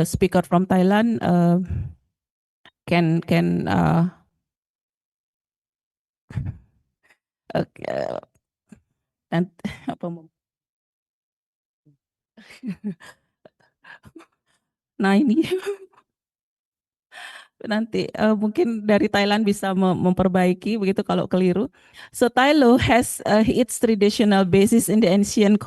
speaker from Thailand can and apa nah ini nanti mungkin dari Thailand bisa memperbaiki begitu kalau keliru. So Thai law has its traditional basis in the ancient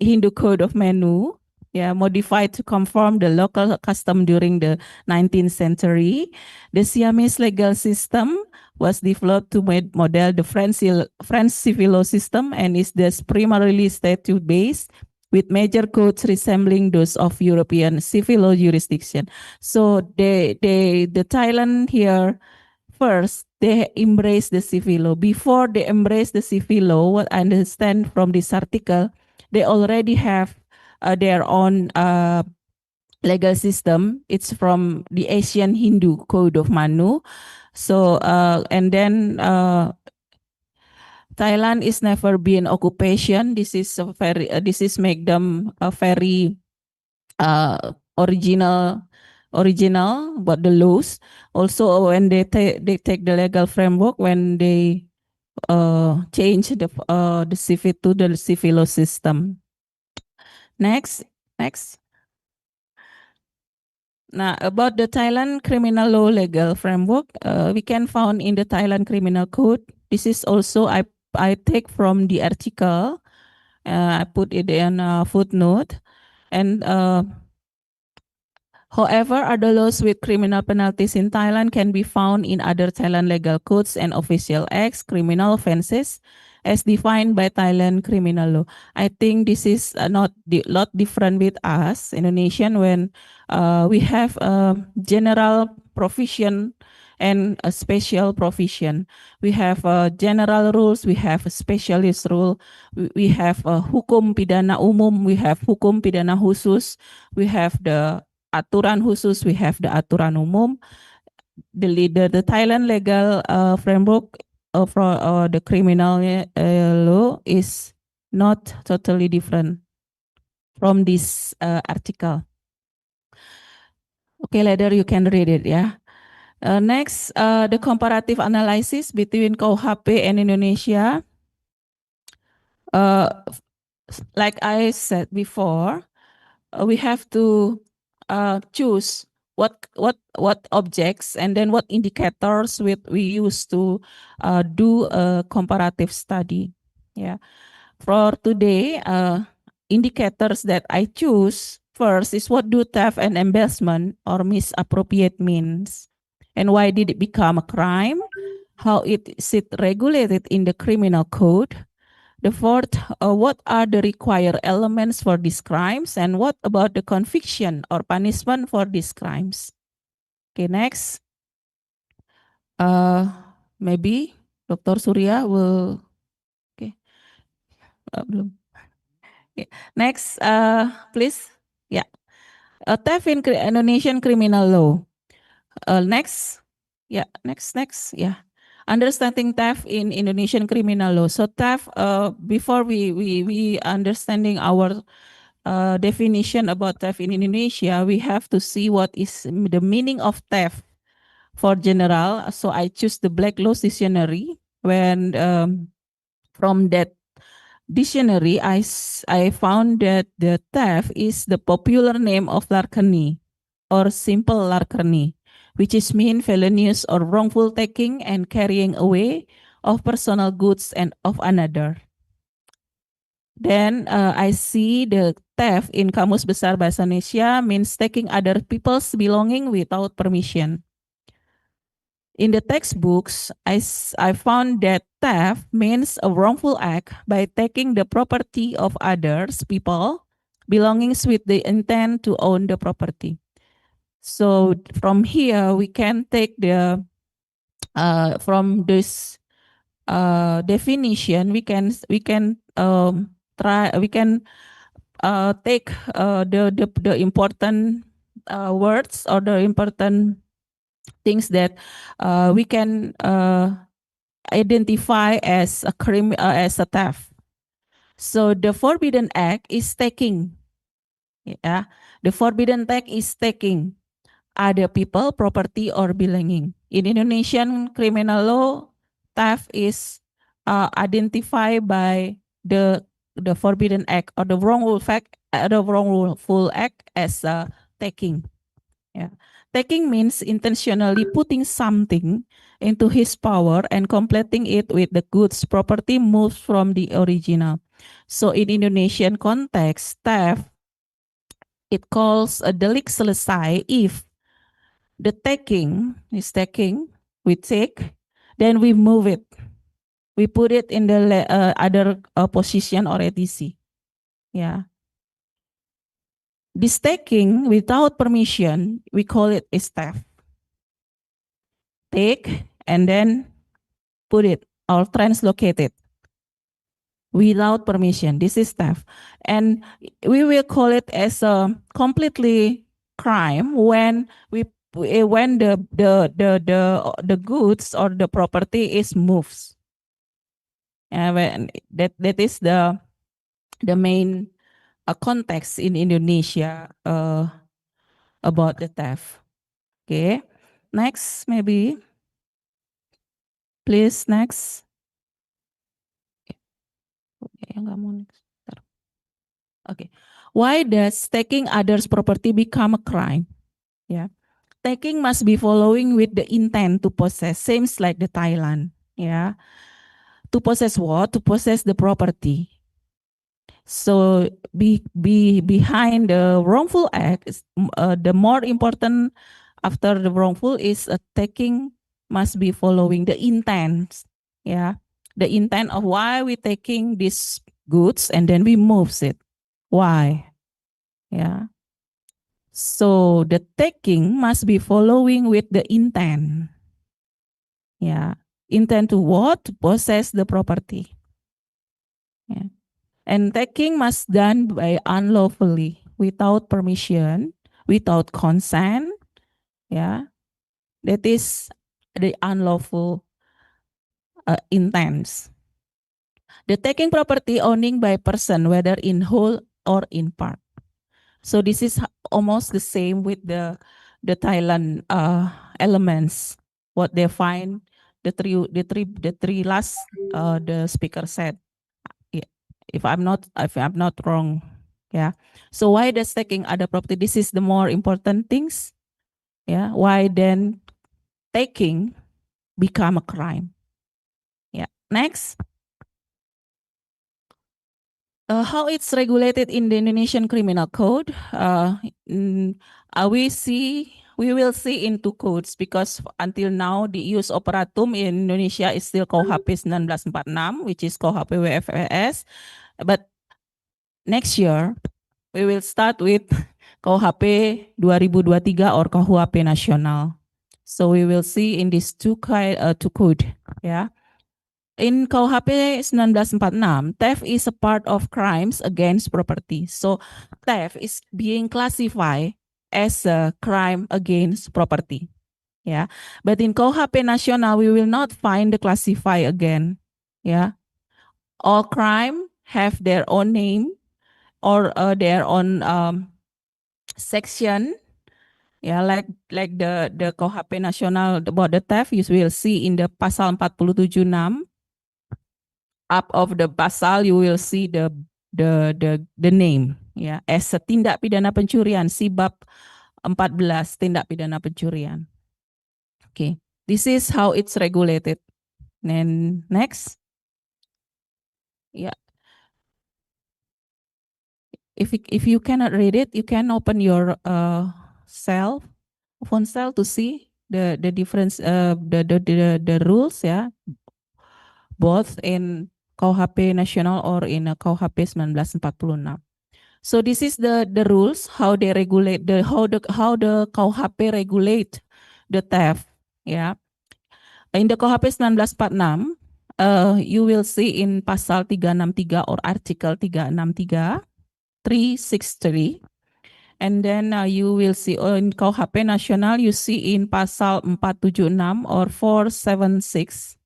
Hindu code of Manu, yeah, modified to conform the local custom during the 19th century. The Siamese legal system was developed to model the French civil law system and is thus primarily statute-based, with major codes resembling those of European civil law jurisdiction. So the Thailand here, first, they embrace the civil law. Before they embrace the civil law, what I understand from this article, they already have their own legal system. It's from the Asian Hindu Code of Manu. So, and then Thailand is never been occupation. This is a very this is make them a very original about the laws. Also, when they take the legal framework, when they change the civil to the civil law system. Next. Now, about the Thailand criminal law legal framework, we can found in the Thailand Criminal Code. This is also I take from the article. I put it in a footnote, and however, other laws with criminal penalties in Thailand can be found in other Thailand legal codes and official acts, criminal offenses, as defined by Thailand criminal law. I think this is not lot different with us, Indonesian, when we have a general provision and a special provision. We have general rules, we have a specialist rule, we have hukum pidana umum, we have hukum pidana khusus, we have the aturan khusus, we have the aturan umum. The Thailand legal framework for the criminal law is not totally different from this article. Okay, later you can read it, yeah. Next, the comparative analysis between KUHP and Indonesia. Like I said before, we have to choose what objects and then what indicators we use to do a comparative study. Yeah, for today, indicators that I choose first is what do theft and embezzlement or misappropriate means, and why did it become a crime? How is it regulated in the criminal code? The fourth, what are the required elements for these crimes, and what about the conviction or punishment for these crimes? Okay, next. Maybe Dr. Surya will. Okay. Belum. Okay. Next, please. Yeah. Theft in Indonesian criminal law. Next. Yeah. Next. Yeah. Understanding theft in Indonesian criminal law. So theft, before we understanding our definition about theft in Indonesia, we have to see what is the meaning of theft for general. So I choose the Black Law Dictionary. When from that dictionary, I found that the theft is the popular name of larceny or simple larceny, which is mean felonious or wrongful taking and carrying away of personal goods and of another. Then I see the theft in Kamus Besar Bahasa Indonesia means taking other people's belonging without permission. In the textbooks, I found that theft means a wrongful act by taking the property of others, people, belongings with the intent to own the property. So from here, we can take the from this definition, we can take the important words or the important things that we can identify as a crime, as a theft. So the forbidden act is taking. Yeah, the forbidden act is taking other people, property, or belonging. In Indonesian criminal law, theft is identified by the forbidden act or the wrongful act as taking. Yeah. Taking means intentionally putting something into his power and completing it with the goods property moved from the original. So in Indonesian context, theft, it calls a delik selesai if the taking is taking, we take, then we move it. We put it in the other position or ETC. Yeah. This taking without permission, we call it a theft. Take and then put it or translocate it without permission. This is theft. And we will call it as a completely crime when the goods or the property is moved. When that is the main context in Indonesia about the theft. Okay, next maybe, please next. Okay, next. Okay, why does taking others' property become a crime? Yeah. Taking must be following with the intent to possess, same like the Thailand. Yeah. To possess what? To possess the property. So behind the wrongful act, the more important after the wrongful is taking must be following the intent. Yeah. The intent of why we taking these goods and then we moves it. Why? Yeah. So the taking must be following with the intent. Yeah. Intent to what? To possess the property. Yeah. And taking must done by unlawfully, without permission, without consent. Yeah. That is the unlawful intents. The taking property owning by person, whether in whole or in part. So this is almost the same with the Thailand elements. What they find, the three last the speaker said. Yeah, if I'm not wrong. Yeah. So why does taking other property? This is the more important things. Yeah. Why then taking become a crime? Yeah. Next. How it's regulated in the Indonesian Criminal Code? We will see in two codes because until now the use operatum in Indonesia is still KUHP 1946, which is KUHP WFS. But next year we will start with KUHP 2023 or KUHP nasional. So we will see in these two code. Yeah. In KUHP 1946, theft is a part of crimes against property. So theft is being classified as a crime against property. Yeah. But in KUHP nasional, we will not find the classify again. Yeah. All crime have their own name or their own section. Yeah, like the KUHP nasional about the theft, you will see in the pasal 47(6). Up of the pasal, you will see the name, ya, as a tindak pidana pencurian, si bab 14 tindak pidana pencurian. Okay, this is how it's regulated. And next, yeah. If you cannot read it, you can open your phone cell to see the difference, the rules, yeah, both in KUHP nasional or in KUHP 1946. So this is the rules how they regulate how the KUHP regulate the theft. Yeah, in the KUHP 1946, you will see in pasal 363 or article 363, 363. And then you will see in KUHP nasional, you see in pasal 476 or 476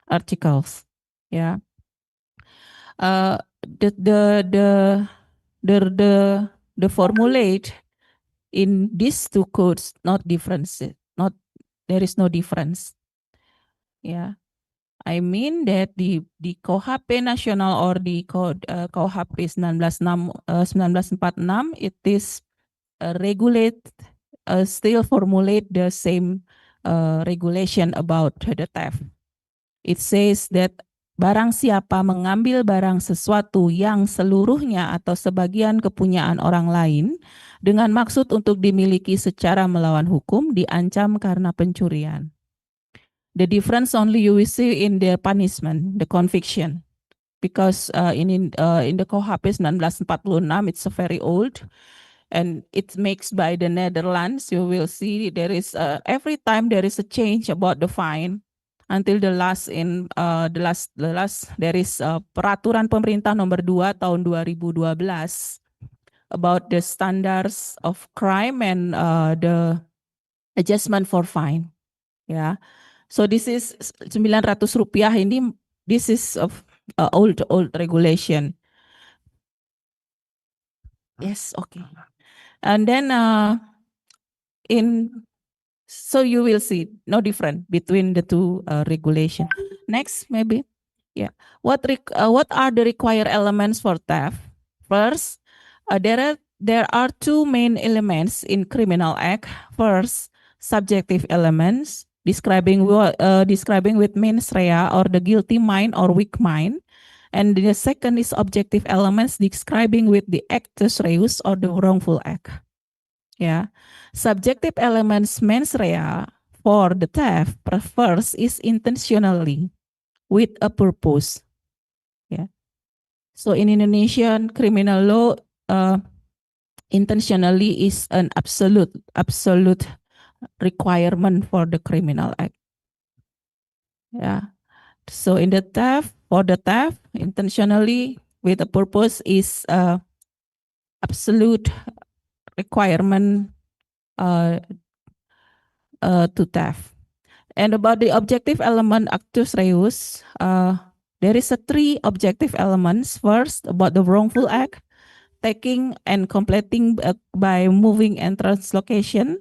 articles. Yeah. The formulate in these two codes not difference. There is no difference. Yeah. I mean that the KUHP nasional or the code KUHP 1946, it is regulate still formulate the same regulation about the theft. It says that barang siapa mengambil barang sesuatu yang seluruhnya atau sebagian kepunyaan orang lain dengan maksud untuk dimiliki secara melawan hukum diancam karena pencurian. The difference only you will see in the punishment, the conviction, because in the KUHP 1946, it's a very old, and it makes by the Netherlands. You will see there is every time there is a change about the fine. Until the last there is peraturan pemerintah nomor 2 tahun 2012 about the standards of crime and the adjustment for fine. Yeah. So this is 900 rupiah ini, this is of old regulation. Yes, okay. And then so you will see no difference between the two regulation. Next, maybe, yeah. What are the required elements for theft? First, there there are two main elements in criminal act. First, subjective elements describing with mens rea or the guilty mind or weak mind. And the second is objective elements describing with the actus reus or the wrongful act. Yeah, subjective elements mens rea for the theft first is intentionally with a purpose. Yeah. So in Indonesian criminal law, intentionally is an absolute requirement for the criminal act. Yeah. So in the theft, for the theft, intentionally with a purpose is absolute requirement to theft. And about the objective element actus reus, there is a three objective elements. First, about the wrongful act, taking and completing by moving and translocation.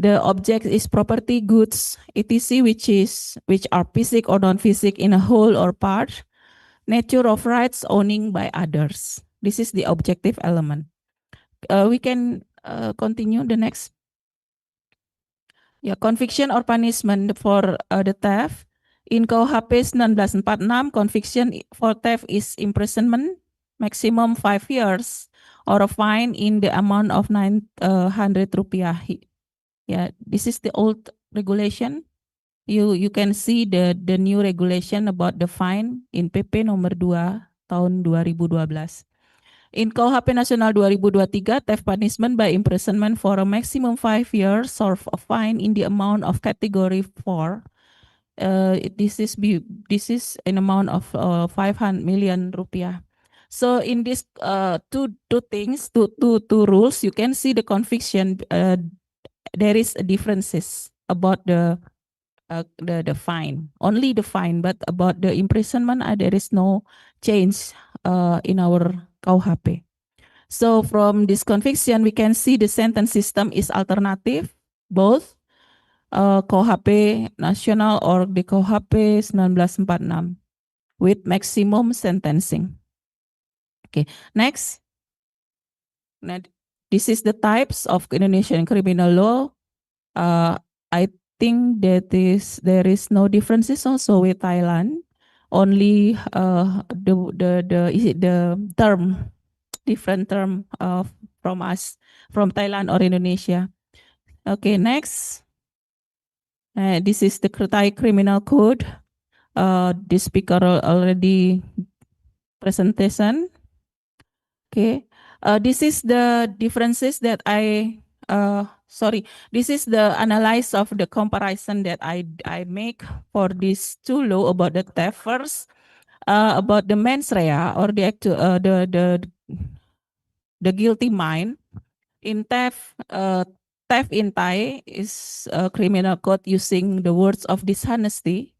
The object is property, goods, etc., which are physical or non-physical in a whole or part. Nature of rights owning by others. This is the objective element. We can continue the next. Yeah, conviction or punishment for the theft. In KUHP 1946, conviction for theft is imprisonment, maximum 5 years, or a fine in the amount of 900 rupiah. Yeah, this is the old regulation. You can see the new regulation about the fine in PP nomor 2 tahun 2012. In KUHP Nasional 2023, theft punishment by imprisonment for a maximum 5 years or a fine in the amount of category 4. This is an amount of 500 million rupiah. So in this two rules, you can see the conviction. There is differences about the fine, only the fine, but about the imprisonment, there is no change in our KUHP. So from this conviction, we can see the sentence system is alternative, both KUHP nasional or the KUHP 1946 with maximum sentencing. Okay, next. Now, this is the types of Indonesian criminal law. I think that there is no differences also with Thailand. Only the term, different term from us, from Thailand or Indonesia. Okay, next. This is the Thai criminal code. The speaker already presentation. Okay, this is the differences that this is the analysis of the comparison that I make for these two law about the theft. First, about the mens rea or the guilty mind. In theft, theft in Thai is a criminal code using the words of dishonesty,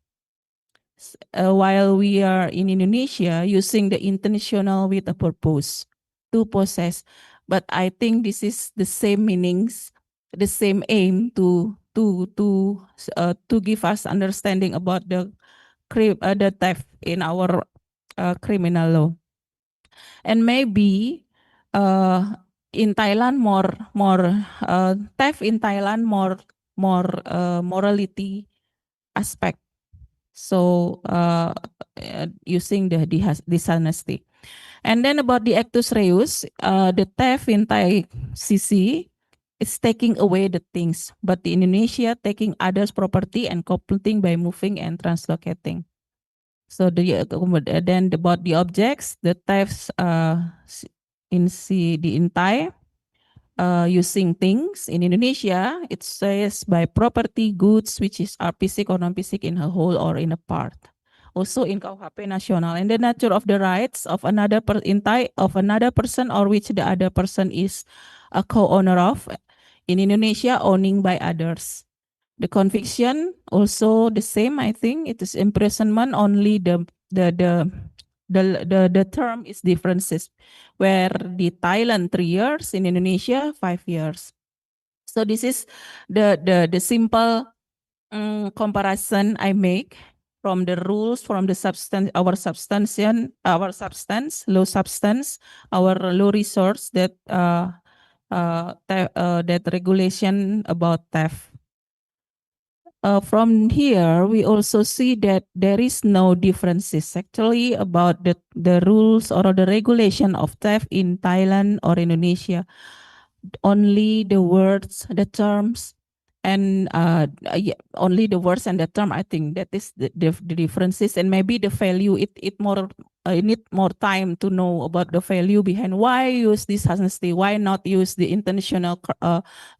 while we are in Indonesia using the intentional with a purpose to possess. But I think this is the same meanings, the same aim to give us understanding about the theft in our criminal law. And maybe in Thailand more theft in Thailand more morality aspect. So using the dishonesty. And then about the actus reus, the theft in Thai CC is taking away the things, but the Indonesia taking others' property and completing by moving and translocating. So then about the objects, the thefts in Thai using things. In Indonesia, it says by property, goods, which are physical or non-physical in a whole or in a part. Also in KUHP nasional, and the nature of the rights of another in Thai of another person or which the other person is a co-owner of. In Indonesia, owning by others. The conviction also the same. I think it is imprisonment. Only the term is differences, where the Thailand 3 years, in Indonesia 5 years. So this is the simple comparison I make from the rules, from the substance, our substance, law substance, our law resource that that regulation about theft. From here, we also see that there is no differences actually about the rules or the regulation of theft in Thailand or Indonesia. Only the words, the terms, and only the words and the term. I think that is the differences, and maybe the value. It more need more time to know about the value behind why use this honesty, why not use the international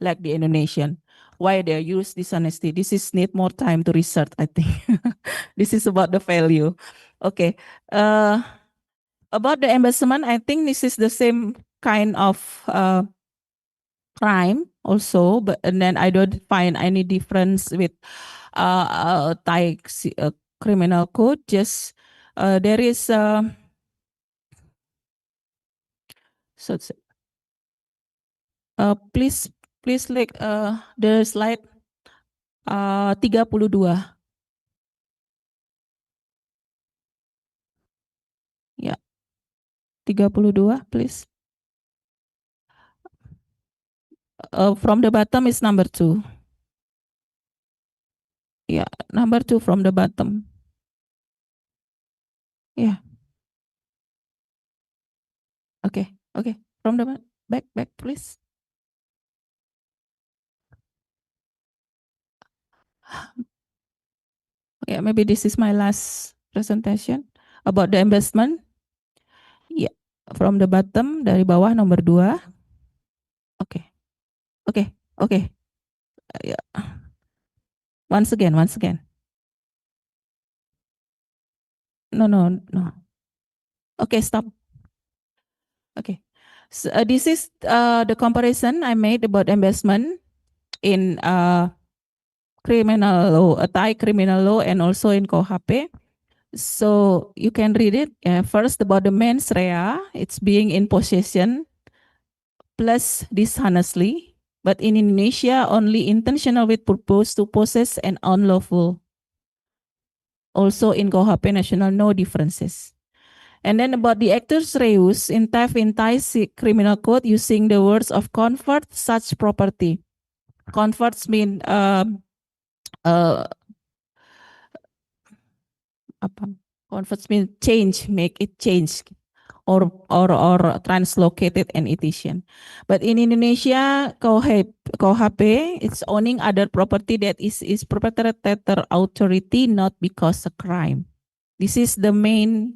like the Indonesian. Why they use dishonesty? This is need more time to research, I think. This is about the value. Okay. About the embezzlement, I think this is the same kind of crime also, but and then I don't find any difference with Thai criminal code. Just there is so please like the slide 32. Ya. 32, please. From the bottom is number 2. Yeah, number 2 from the bottom. Yeah. Okay. From the back, please. Yeah, maybe this is my last presentation about the investment. Yeah, from the bottom dari bawah nomor 2. Okay. Yeah. Once again. No. Okay, stop. Okay. So, this is the comparison I made about investment in criminal law, Thai criminal law, and also in KUHP. So you can read it. First about the mens rea, it's being in possession plus dishonestly. But in Indonesia, only intentional with purpose to possess and unlawful. Also in KUHP national, no differences. And then about the actus reus in theft in Thai criminal code using the words of convert such property. Converts mean converts mean change, make it change, or translocated and efficient. But in Indonesia, KUHP it's owning other property that is perpetrator authority, not because a crime. This is the main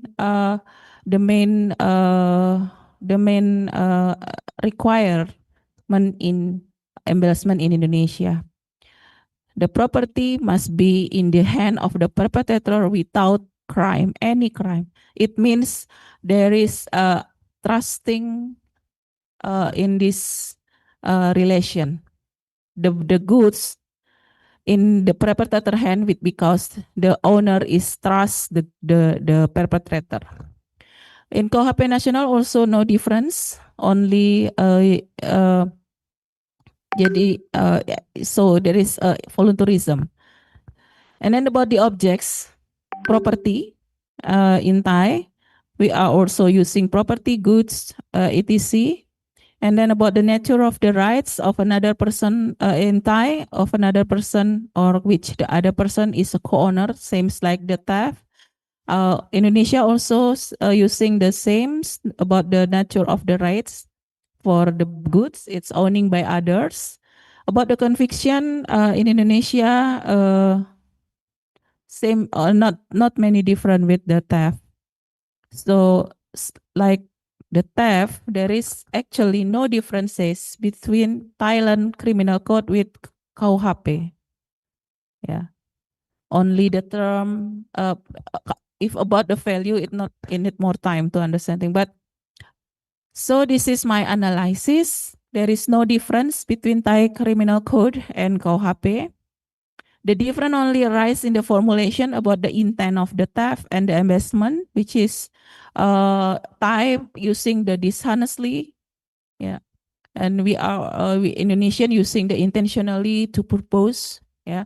requirement in embezzlement in Indonesia. The property must be in the hand of the perpetrator without crime, any crime. It means there is trusting in this relation. The goods in the perpetrator hand because the owner is trust the perpetrator. In KUHP national also no difference, only so there is voluntarism. And then about the objects, property in Thai, we are also using property, goods, etc. And then about the nature of the rights of another person in Thai, of another person or which the other person is a co-owner, same like the theft. Indonesia also using the same about the nature of the rights for the goods, it's owning by others. About the conviction in Indonesia, same, not many different with the theft. So like the theft, there is actually no differences between Thailand criminal code with KUHP. Yeah, only the term. If about the value, it need more time to understanding. But so this is my analysis. There is no difference between Thai criminal code and KUHP. The difference only arises in the formulation about the intent of the theft and the investment, which is Thai using the dishonestly, yeah, and we Indonesian using the intentionally to purpose, yeah,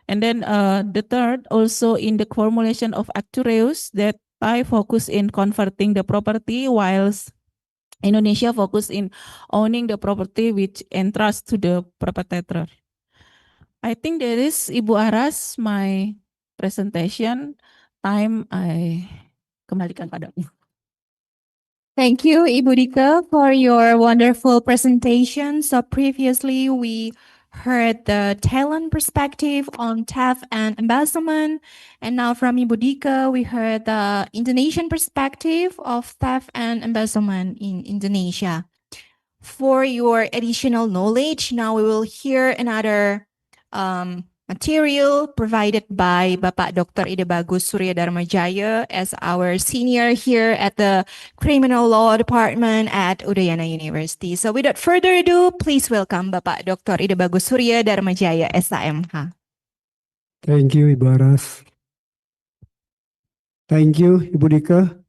and then the third also in the formulation of actus reus that Thai focus in converting the property, whilst Indonesia focus in owning the property which entrust to the perpetrator. I think that is Ibu Aras, my presentation time. I kembalikan padamu. Thank you, Ibu Dika, for your wonderful presentation. So previously we heard the Thailand perspective on theft and embezzlement. And now from Ibu Dika, we heard the Indonesian perspective of theft and embezzlement in Indonesia. For your additional knowledge, now we will hear another material provided by Bapak Dr. Ide Bagus Surya Dharmajaya as our senior here at the Criminal Law Department at Udayana University. So without further ado, please welcome Bapak Dr. Ide Bagus Surya Dharmajaya, SAMH. Thank you, Ibu Aras. Thank you, Ibu Dika.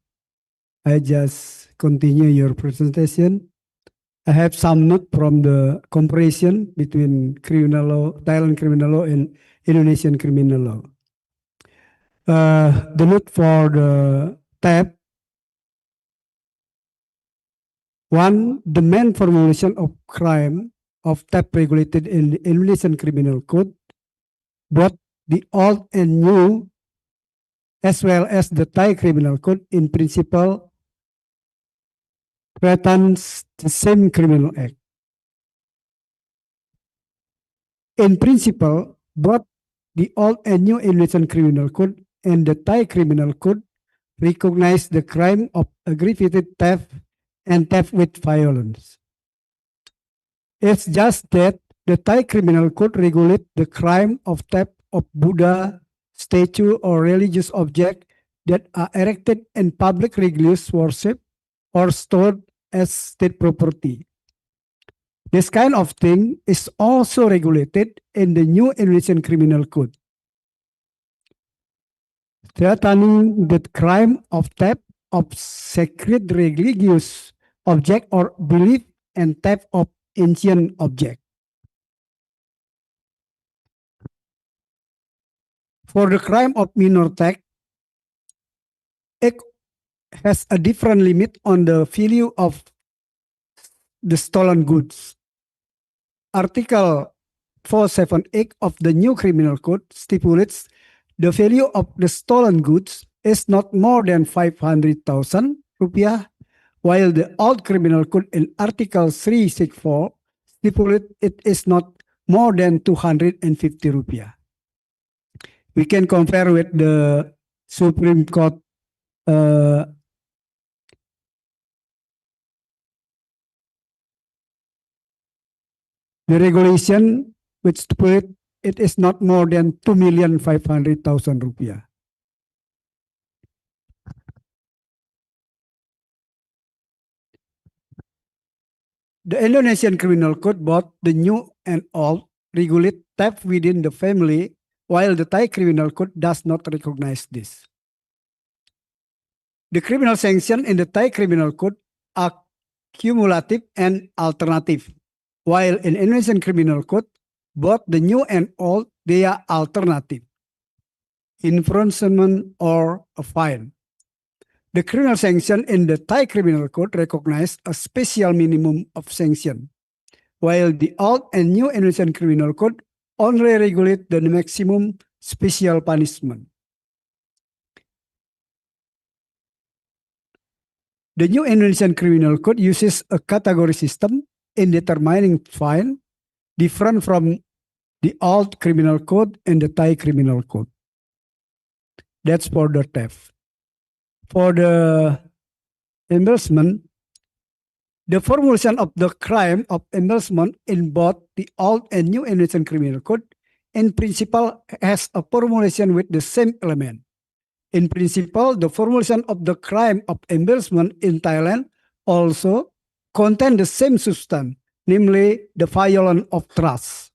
I just continue your presentation. I have some note from the comparison between criminal law, Thailand criminal law and Indonesian criminal law. The note for the theft. One, the main formulation of crime of theft regulated in the Indonesian criminal code, both the old and new, as well as the Thai criminal code in principle, threatens the same criminal act. In principle, both the old and new Indonesian criminal code and the Thai criminal code recognize the crime of aggravated theft and theft with violence. It's just that the Thai criminal code regulates the crime of theft of Buddha, statue, or religious object that are erected in public religious worship or stored as state property. This kind of thing is also regulated in the new Indonesian criminal code. Threatening the crime of theft of sacred religious object or belief and theft of ancient object. For the crime of minor theft, it has a different limit on the value of the stolen goods. Article 478 of the new criminal code stipulates the value of the stolen goods is not more than 500,000 rupiah, while the old criminal code in Article 364 stipulates it is not more than 250 rupiah. We can compare with the Supreme Court the regulation which stipulate it is not more than 2,500,000 rupiah. The Indonesian Criminal Code, both the new and old, regulate theft within the family, while the Thai Criminal Code does not recognize this. The criminal sanction in the Thai Criminal Code are cumulative and alternative, while in Indonesian Criminal Code, both the new and old, they are alternative, imprisonment or a fine. The criminal sanction in the Thai Criminal Code recognize a special minimum of sanction, while the old and new Indonesian Criminal Code only regulate the maximum special punishment. The new Indonesian Criminal Code uses a category system in determining fine, different from the old Criminal Code and the Thai Criminal Code. That's for the theft. For the embezzlement, the formulation of the crime of embezzlement in both the old and new Indonesian Criminal Code in principle has a formulation with the same element. In principle, the formulation of the crime of embezzlement in Thailand also contain the same substance, namely the violence of trust.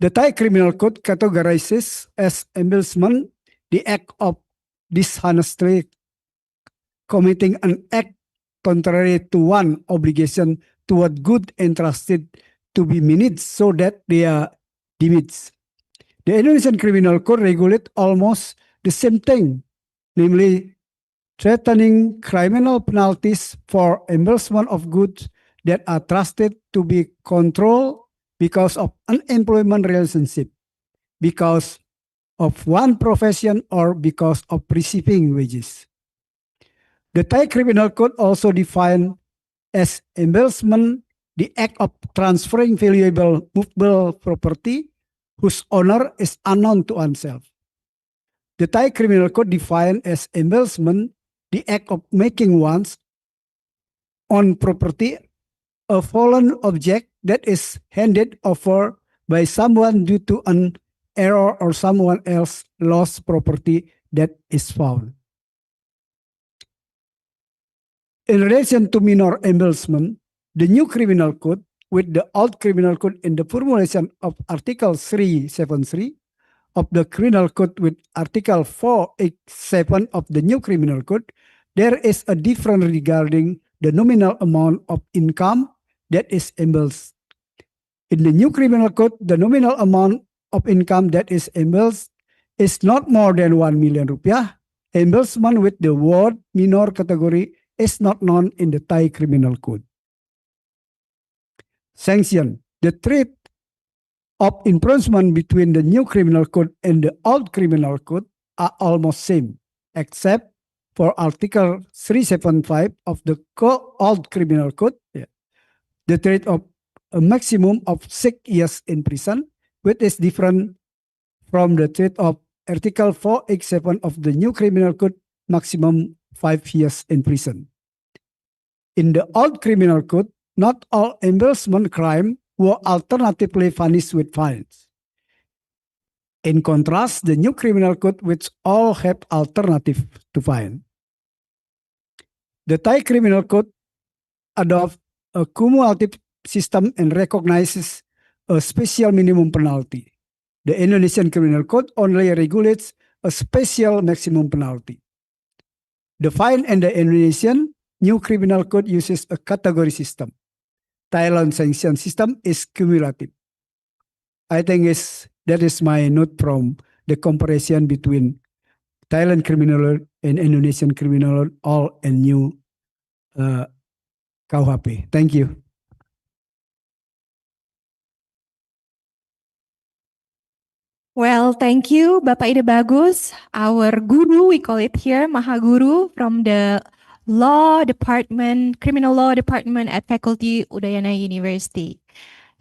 The Thai Criminal Code categorizes as embezzlement the act of dishonestly committing an act contrary to one obligation toward good entrusted to be managed so that they are diminished. The Indonesian Criminal Code regulates almost the same thing, namely threatening criminal penalties for embezzlement of goods that are trusted to be controlled because of unemployment relationship, because of one profession, or because of receiving wages. The Thai Criminal Code also defines as embezzlement the act of transferring valuable movable property whose owner is unknown to oneself. The Thai Criminal Code defines as embezzlement the act of making one's own property a fallen object that is handed over by someone due to an error or someone else lost property that is found. In relation to minor embezzlement, the new criminal code with the old criminal code in the formulation of Article 373 of the criminal code with Article 487 of the new criminal code, there is a difference regarding the nominal amount of income that is embezzled. In the new criminal code, the nominal amount of income that is embezzled is not more than 1 million rupiah. Embezzlement with the word minor category is not known in the Thai criminal code. Sanction. The threat of infringement between the new criminal code and the old criminal code are almost same, except for Article 375 of the old criminal code. The threat of a maximum of 6 years in prison, which is different from the threat of Article 487 of the new criminal code, maximum 5 years in prison. In the old criminal code, not all embezzlement crime were alternatively punished with fines. In contrast, the new criminal code, which all have alternative to fine. The Thai criminal code adopts a cumulative system and recognizes a special minimum penalty. The Indonesian criminal code only regulates a special maximum penalty. The fine in the Indonesian new criminal code uses a category system. Thailand sanction system is cumulative. I think that is my note from the comparison between Thailand criminal law and Indonesian criminal law, all and new KUHP. Thank you. Well, thank you, Bapak Ide Bagus, our guru, we call it here, Mahaguru from the Law Department, Criminal Law Department at Fakultas Udayana University.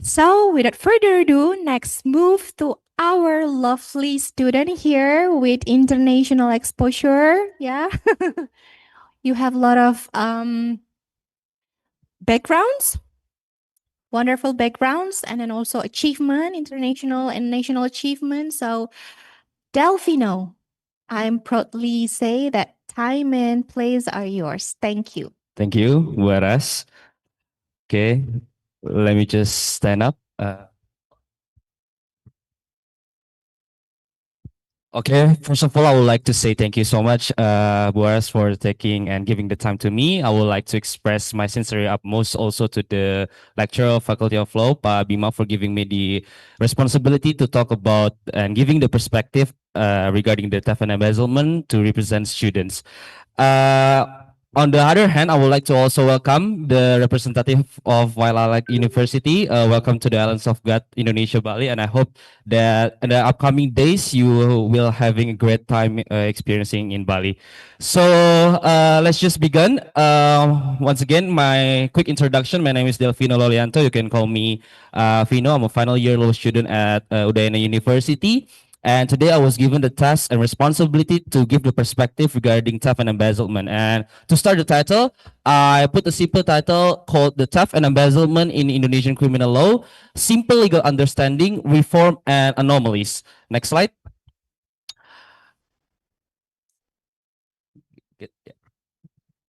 So, without further ado, next move to our lovely student here with international exposure. Yeah, you have a lot of backgrounds. Wonderful backgrounds, and then also achievement, international and national achievement. So, Delfino, I'm proudly say that time and place are yours. Thank you. Thank you, Buaras. Okay, let me just stand up. Okay, first of all, I would like to say thank you so much, Buaras, for taking and giving the time to me. I would like to express my sincere utmost also to the lecturer of Faculty of Law, Pak Bima, for giving me the responsibility to talk about and giving the perspective regarding the theft and embezzlement to represent students. On the other hand, I would like to also welcome the representative of Lantai University. Welcome to the Islands of God, Indonesia, Bali, and I hope that in the upcoming days you will having a great time experiencing in Bali. So let's just begin. Once again, my quick introduction. My name is Delfino Lolianto. You can call me Fino. I'm a final year law student at Udayana University. And today I was given the task and responsibility to give the perspective regarding theft and embezzlement. And to start the title, I put a simple title called The Theft and Embezzlement in Indonesian Criminal Law, Simple Legal Understanding, Reform, and Anomalies. Next slide.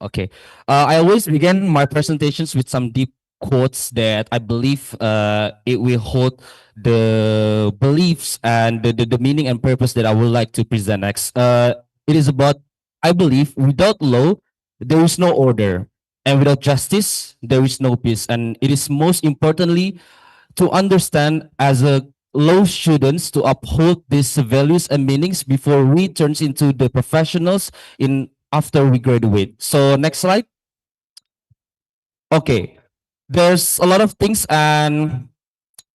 Okay. I always begin my presentations with some deep quotes that I believe it will hold the beliefs and the meaning and purpose that I would like to present next. It is about, I believe, without law, there is no order. And without justice, there is no peace. And it is most importantly to understand as a law students to uphold these values and meanings before we turn into the professionals in after we graduate. So next slide. Okay, there's a lot of things, and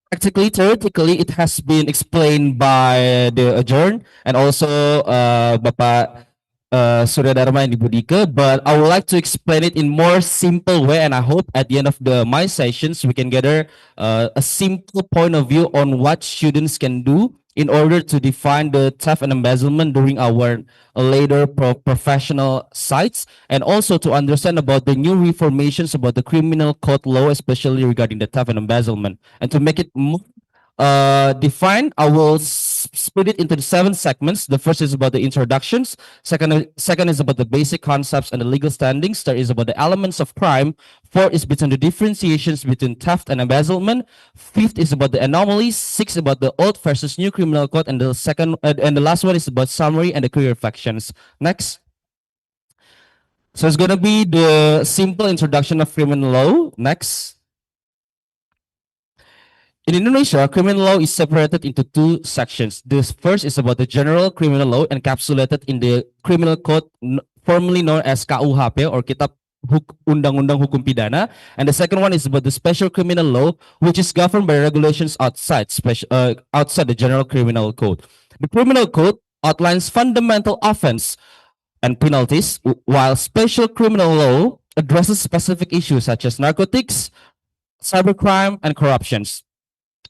practically, theoretically, it has been explained by the adjourn and also Bapak Surya Dharma and Ibu Dika, but I would like to explain it in more simple way, and I hope at the end of my sessions we can gather a simple point of view on what students can do in order to define the theft and embezzlement during our later professional sites, and also to understand about the new reformations about the criminal code law, especially regarding the theft and embezzlement. And to make it more defined, I will split it into the 7 segments. The first is about the introductions. Second is about the basic concepts and the legal standings. Third is about the elements of crime. Fourth is between the differentiations between theft and embezzlement. Fifth is about the anomalies. Sixth about the old versus new criminal code, and the last one is about summary and the career reflections. Next. So it's gonna be the simple introduction of criminal law. Next. In Indonesia, criminal law is separated into 2 sections. This first is about the general criminal law encapsulated in the criminal code formerly known as KUHP or Kitab Undang-Undang Hukum Pidana. And the second one is about the special criminal law, which is governed by regulations outside the general criminal code. The criminal code outlines fundamental offense and penalties, while special criminal law addresses specific issues such as narcotics, cybercrime, and corruptions.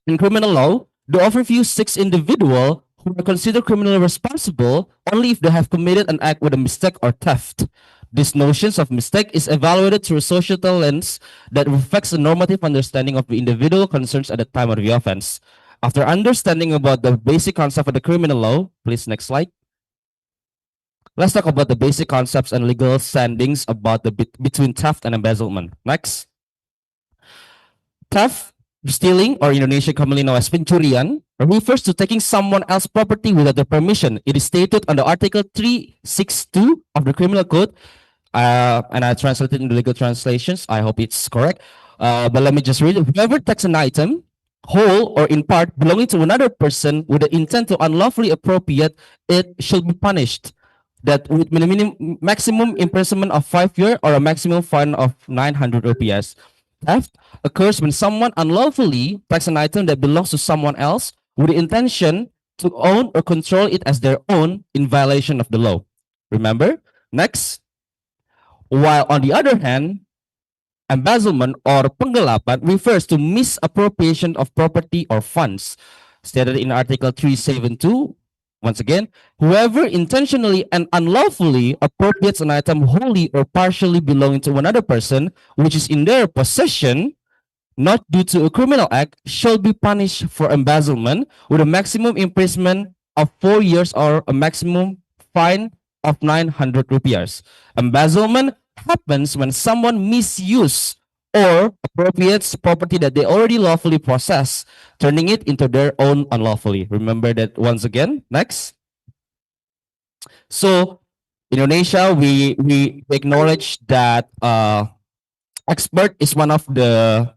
In criminal law, the overview seeks individuals who are considered criminally responsible only if they have committed an act with a mistake or theft. This notion of mistake is evaluated through a societal lens that reflects a normative understanding of the individual concerns at the time of the offense. After understanding about the basic concept of the criminal law, please next slide. Let's talk about the basic concepts and legal standings about the between theft and embezzlement. Next. Theft, stealing, or Indonesia commonly known as pencurian, refers to taking someone else's property without their permission. It is stated under Article 362 of the Criminal Code, and I translated in the legal translations. I hope it's correct. But let me just read it. Whoever takes an item, whole or in part, belonging to another person with the intent to unlawfully appropriate it shall be punished. That with maximum imprisonment of 5 years or a maximum fine of 900 rupiahs. Theft occurs when someone unlawfully takes an item that belongs to someone else with the intention to own or control it as their own in violation of the law. Remember? Next. While on the other hand, embezzlement or penggelapan refers to misappropriation of property or funds. Stated in Article 372, once again, whoever intentionally and unlawfully appropriates an item wholly or partially belonging to another person, which is in their possession, not due to a criminal act, shall be punished for embezzlement with a maximum imprisonment of 4 years or a maximum fine of 900 rupiahs. Embezzlement happens when someone misuses or appropriates property that they already lawfully possess, turning it into their own unlawfully. Remember that once again. Next. So, Indonesia, we acknowledge that expert is one of the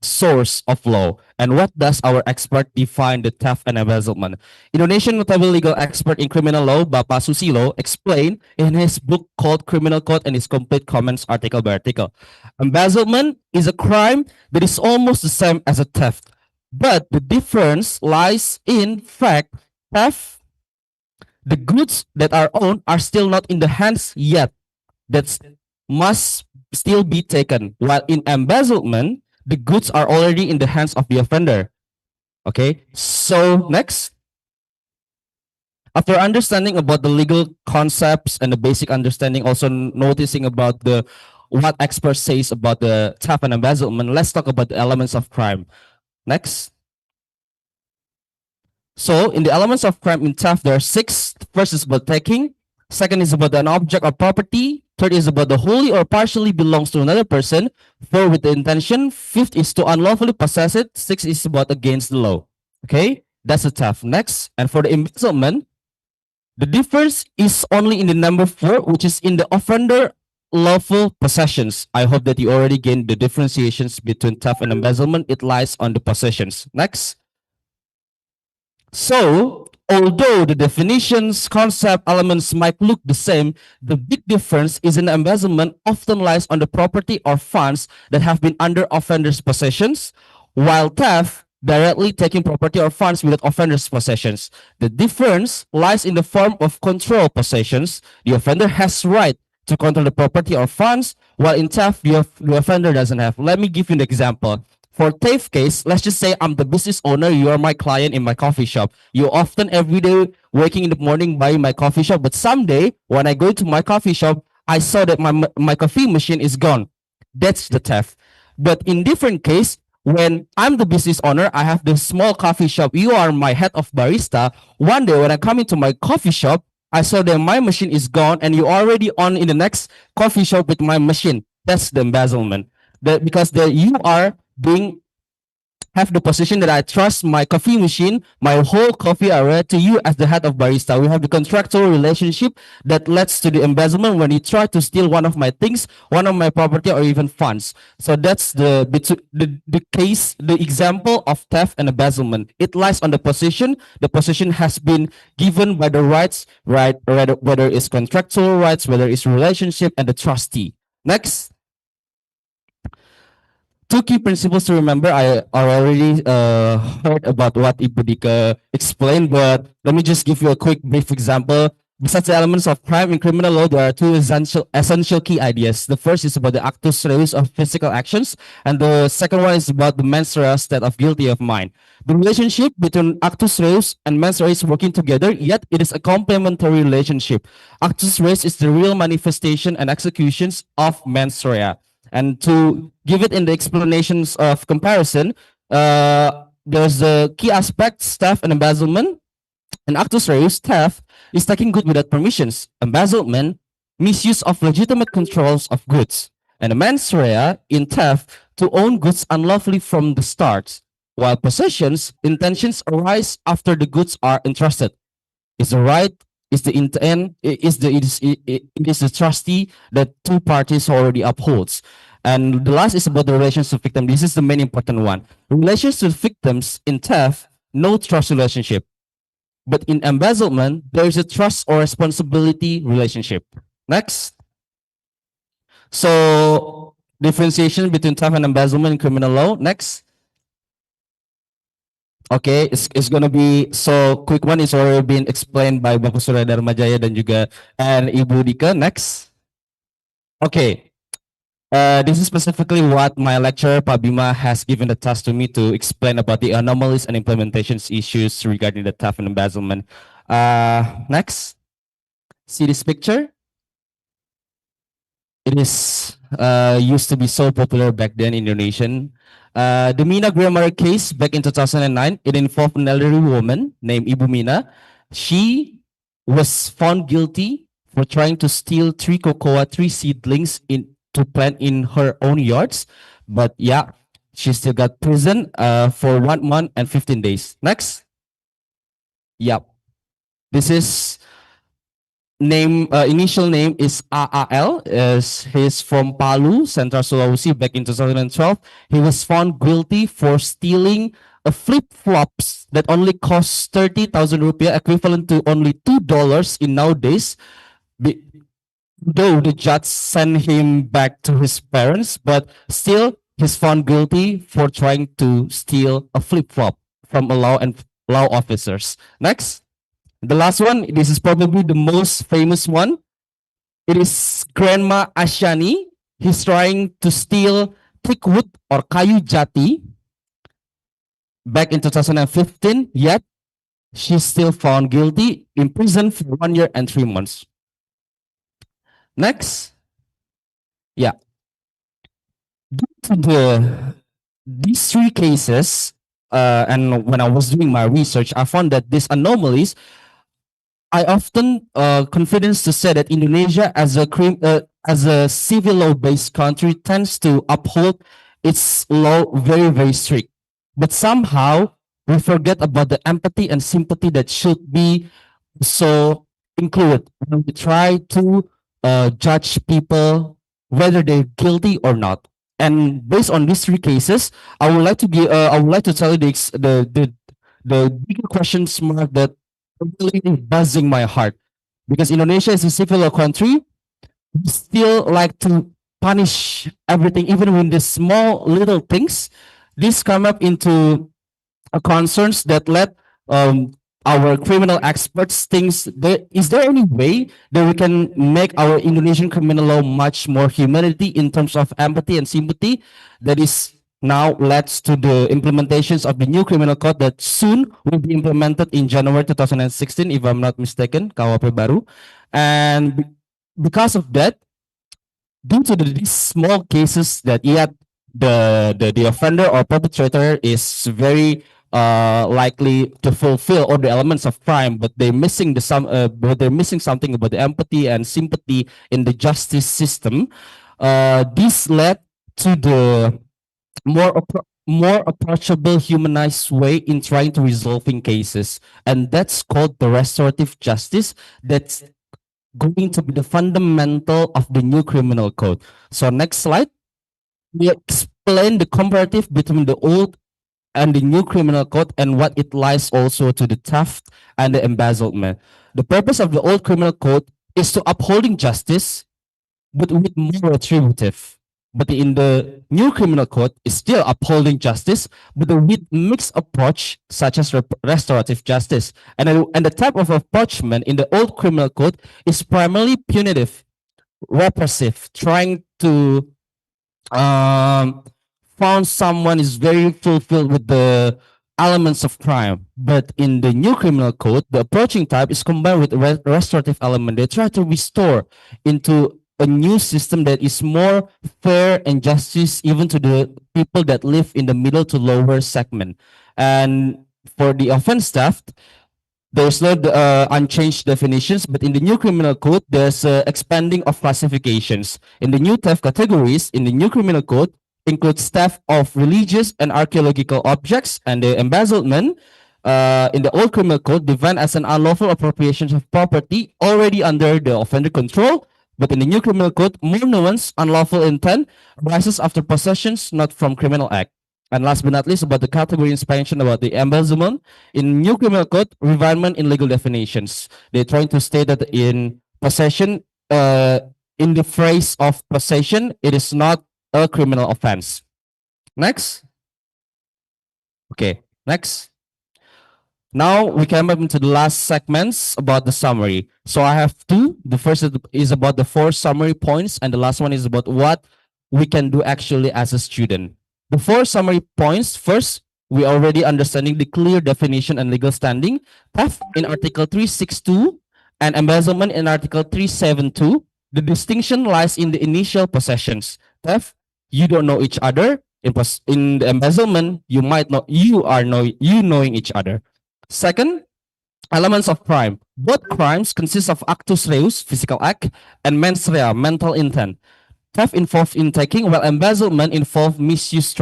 source of law. And what does our expert define the theft and embezzlement? Indonesian notable legal expert in criminal law, Bapak Susilo, explained in his book called Criminal Code and his complete comments article by article. Embezzlement is a crime that is almost the same as a theft. But the difference lies in fact, theft, the goods that are owned are still not in the hands yet. That must still be taken. While in embezzlement, the goods are already in the hands of the offender. Okay, so next. After understanding about the legal concepts and the basic understanding, also noticing about the what experts says about the theft and embezzlement, let's talk about the elements of crime. Next. So in the elements of crime in theft, there are 6. First is about taking. Second is about an object or property. Third is about the wholly or partially belongs to another person. 4 with the intention. 5th is to unlawfully possess it. 6 is about against the law. Okay, that's the theft. Next, and for the embezzlement, the difference is only in the number 4, which is in the offender lawful possessions. I hope that you already gained the differentiations between theft and embezzlement. It lies on the possessions. Next. So although the definitions, concept, elements might look the same, the big difference is in embezzlement often lies on the property or funds that have been under offender's possessions, while theft directly taking property or funds without offender's possessions. The difference lies in the form of control possessions. The offender has right to control the property or funds, while in theft, the offender doesn't have. Let me give you an example. For theft case, let's just say I'm the business owner, you are my client in my coffee shop. You often every day waking in the morning buying my coffee shop, but someday when I go to my coffee shop, I saw that my coffee machine is gone. That's the theft. But in different case, when I'm the business owner, I have this small coffee shop. You are my head of barista. One day when I come into my coffee shop, I saw that my machine is gone and you already on in the next coffee shop with my machine. That's the embezzlement. Because you are have the position that I trust my coffee machine, my whole coffee area to you as the head of barista. We have the contractual relationship that leads to the embezzlement when you try to steal one of my things, one of my property, or even funds. So that's the case, the example of theft and embezzlement. It lies on the position. The position has been given by the rights, right? Whether it's contractual rights, whether it's relationship, and the trustee. Next. Two key principles to remember. I already heard about what Ibu Dika explained, but let me just give you a quick brief example. Besides the elements of crime in criminal law, there are two essential key ideas. The first is about the actus reus of physical actions, and the second one is about the mens rea state of guilty of mind. The relationship between actus reus and mens rea is working together, yet it is a complementary relationship. Actus reus is the real manifestation and executions of mens rea. And to give it in the explanations of comparison, there's the key aspects, theft and embezzlement. And actus reus, theft, is taking good without permissions. Embezzlement, misuse of legitimate controls of goods. And the mens rea, in theft, to own goods unlawfully from the start. While possessions, intentions arise after the goods are entrusted. Is the right, is the intent, it is the trustee that two parties already upholds. And the last is about the relations to victim. This is the main important one. Relations to victims in theft, no trust relationship. But in embezzlement, there is a trust or responsibility relationship. Next. So differentiation between theft and embezzlement in criminal law. Next. Okay, it's gonna be so quick one is already been explained by Bapak Surya Dharmajaya dan juga and Ibu Dika. Next. Okay. This is specifically what my lecturer, Pak Bima, has given the task to me to explain about the anomalies and implementations issues regarding the theft and embezzlement. Next, see this picture? It is used to be so popular back then in Indonesian. The Mina grammar case back in 2009, it involved an elderly woman named Ibu Mina. She was found guilty for trying to steal 3 cocoa tree seedlings to plant in her own yards, but yeah, she still got prison for 1 month and 15 days. Next. Yep. This is initial name is AAL. He's from Palu, Central Sulawesi. Back in 2012, he was found guilty for stealing a flip-flops that only cost 30,000 rupiah, equivalent to only $2 in nowadays. Though the judge sent him back to his parents, but still he's found guilty for trying to steal a flip-flop from a law officers. Next, the last one, this is probably the most famous one. It is Grandma Ashani. He's trying to steal thick wood or kayu jati back in 2015, yet she's still found guilty, in prison for 1 year and 3 months. Next. Yeah. Due to these 3 cases, and when I was doing my research, I found that these anomalies, I often confidence to say that Indonesia as a civil law-based country tends to uphold its law very, very strict. But somehow we forget about the empathy and sympathy that should be so included when we try to judge people whether they're guilty or not. And based on these 3 cases, I would like to tell you the bigger question mark that really buzzing my heart because Indonesia is a civil law country. We still like to punish everything, even when the small little things. This come up into concerns that led our criminal experts thinks is there any way that we can make our Indonesian criminal law much more humanity in terms of empathy and sympathy that is now leads to the implementations of the new criminal code that soon will be implemented in January 2016 if I'm not mistaken, KUHP baru. And because of that, due to these small cases that yet the offender or perpetrator is very likely to fulfill all the elements of crime, but they're missing but they're missing something about the empathy and sympathy in the justice system. This led to the more approachable, humanized way in trying to resolving cases, and that's called the restorative justice. That's going to be the fundamental of the new criminal code. So next slide. We explain the comparative between the old and the new criminal code and what it lies also to the theft and the embezzlement. The purpose of the old criminal code is to upholding justice, but with more retributive. But in the new criminal code is still upholding justice, but with mixed approach such as restorative justice. And the type of approachment in the old criminal code is primarily punitive, repressive, trying to found someone is very fulfilled with the elements of crime. But in the new criminal code, the approaching type is combined with the restorative element. They try to restore into a new system that is more fair and justice even to the people that live in the middle to lower segment. And for the offense theft, there's no unchanged definitions, but in the new criminal code, there's expanding of classifications. In the new theft categories, in the new criminal code, includes theft of religious and archaeological objects, and the embezzlement in the old criminal code defined as an unlawful appropriation of property already under the offender control. But in the new criminal code, more nuanced unlawful intent arises after possessions, not from criminal act. And last but not least, about the category expansion about the embezzlement. In new criminal code, refinement in legal definitions. They're trying to state that in possession, in the phrase of possession, it is not a criminal offense. Next. Okay, next. Now we come up into the last segments about the summary. So I have two. The first is about the 4 summary points, and the last one is about what we can do actually as a student. The 4 summary points. First, we already understanding the clear definition and legal standing. Theft in Article 362 and embezzlement in Article 372. The distinction lies in the initial possessions. Theft, you don't know each other. In the embezzlement, you might know you knowing each other. Second, elements of crime. Both crimes consist of actus reus, physical act, and mens rea, mental intent. Theft involved in taking, while embezzlement involved misuse,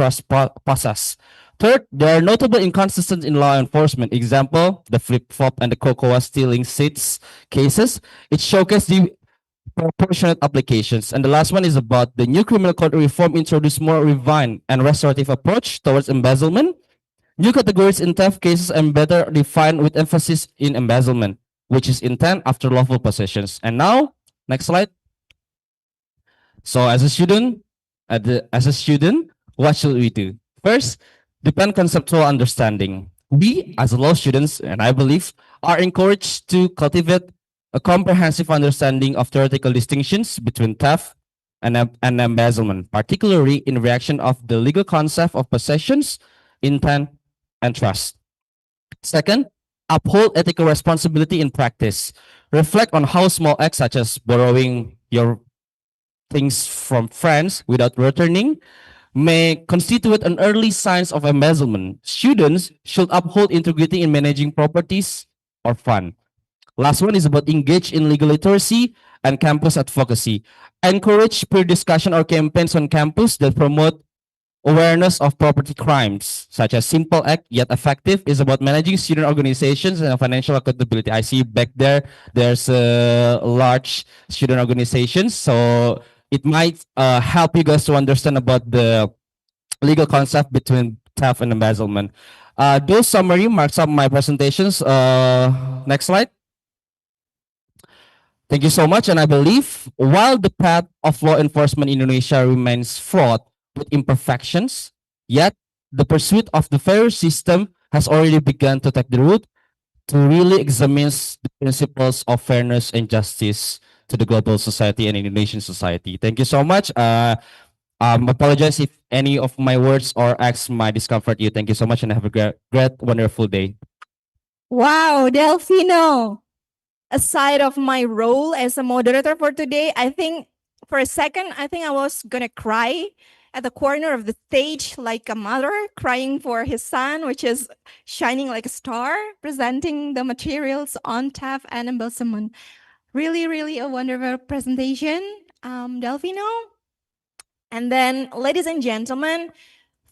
possess. Third, there are notable inconsistencies in law enforcement. Example, the flip-flop and the cocoa stealing seats cases. It showcases the proportionate applications. And the last one is about the new criminal code reform introduced more refined and restorative approach towards embezzlement. New categories in theft cases and better defined with emphasis in embezzlement, which is intent after lawful possessions. And now, next slide. So as a student, what should we do? First, depend conceptual understanding. We, as law students, and I believe, are encouraged to cultivate a comprehensive understanding of theoretical distinctions between theft and embezzlement, particularly in reaction of the legal concept of possessions, intent, and trust. Second, uphold ethical responsibility in practice. Reflect on how small acts such as borrowing your things from friends without returning may constitute an early signs of embezzlement. Students should uphold integrity in managing properties or fund. Last one is about engage in legal literacy and campus advocacy. Encourage peer discussion or campaigns on campus that promote awareness of property crimes, such as simple act yet effective, is about managing student organizations and financial accountability. I see back there's a large student organizations, so it might help you guys to understand about the legal concept between theft and embezzlement. Those summary marks up my presentations. Next slide. Thank you so much. And I believe while the path of law enforcement in Indonesia remains fraught with imperfections, yet the pursuit of the fair system has already begun to take the root to really examine the principles of fairness and justice to the global society and Indonesian society. Thank you so much. Apologize if any of my words or acts might discomfort you. Thank you so much and have a great wonderful day. Wow, Delfino. Aside of my role as a moderator for today, I think for a second, I think I was gonna cry at the corner of the stage like a mother crying for his son, which is shining like a star, presenting the materials on theft and embezzlement. Really, really a wonderful presentation, Delfino. And then, ladies and gentlemen,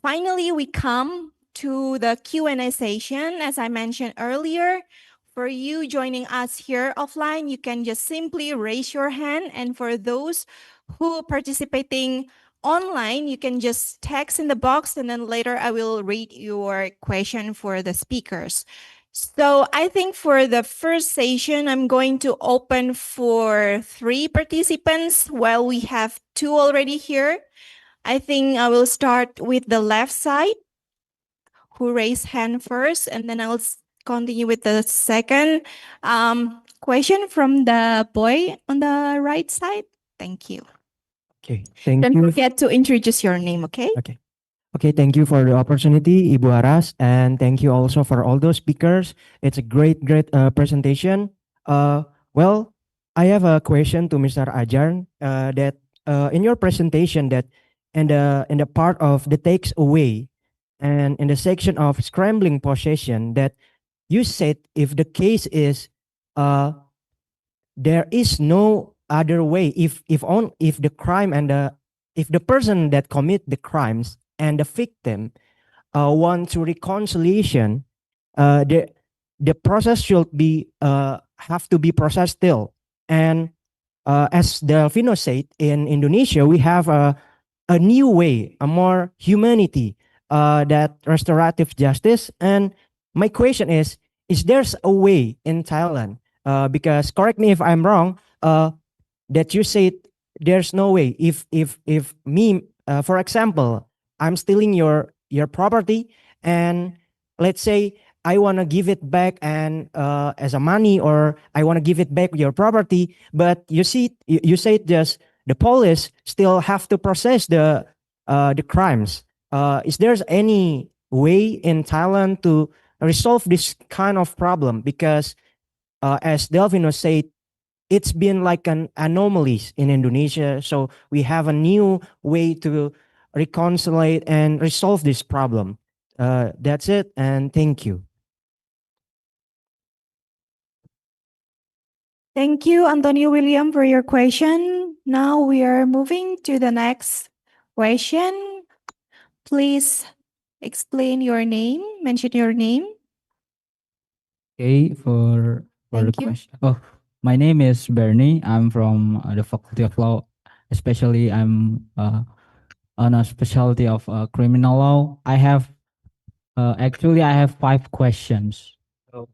finally we come to the Q&A session. As I mentioned earlier, for you joining us here offline, you can just simply raise your hand. And for those who are participating online, you can just text in the box and then later I will read your question for the speakers. So I think for the first session, I'm going to open for 3 participants while we have 2 already here. I think I will start with the left side, who raised hand first, and then I'll continue with the second question from the boy on the right side. Thank you. Okay, thank Don't you. forget to introduce your name, okay? Okay, thank you for the opportunity, Ibu Aras, and thank you also for all those speakers. It's a great presentation. Well, I have a question to Mr. Ajar that in your presentation that in the part of the takes away and in the section of scrambling possession that you said if the case is there is no other way if the crime and if the person that commit the crimes and the victim want to reconciliation, the process should be have to be processed still. And as Delfino said, in Indonesia we have a new way, a more humanity, that restorative justice. And my question is there's a way in Thailand? Because correct me if I'm wrong, that you said there's no way. If me, for example, I'm stealing your property, and let's say I want to give it back and as a money, or I want to give it back your property, but you said just the police still have to process the crimes. Is there any way in Thailand to resolve this kind of problem? Because as Delfino said, it's been like an anomaly in Indonesia. So we have a new way to reconcile and resolve this problem. That's it, and thank you. Thank you, Antonio William, for your question. Now we are moving to the next question. Please explain your name, mention your name. Okay, for the Thank you. question. Oh, my name is Bernie. I'm from the Faculty of Law. Especially, I'm on a specialty of criminal law. I have actually I have 5 questions. So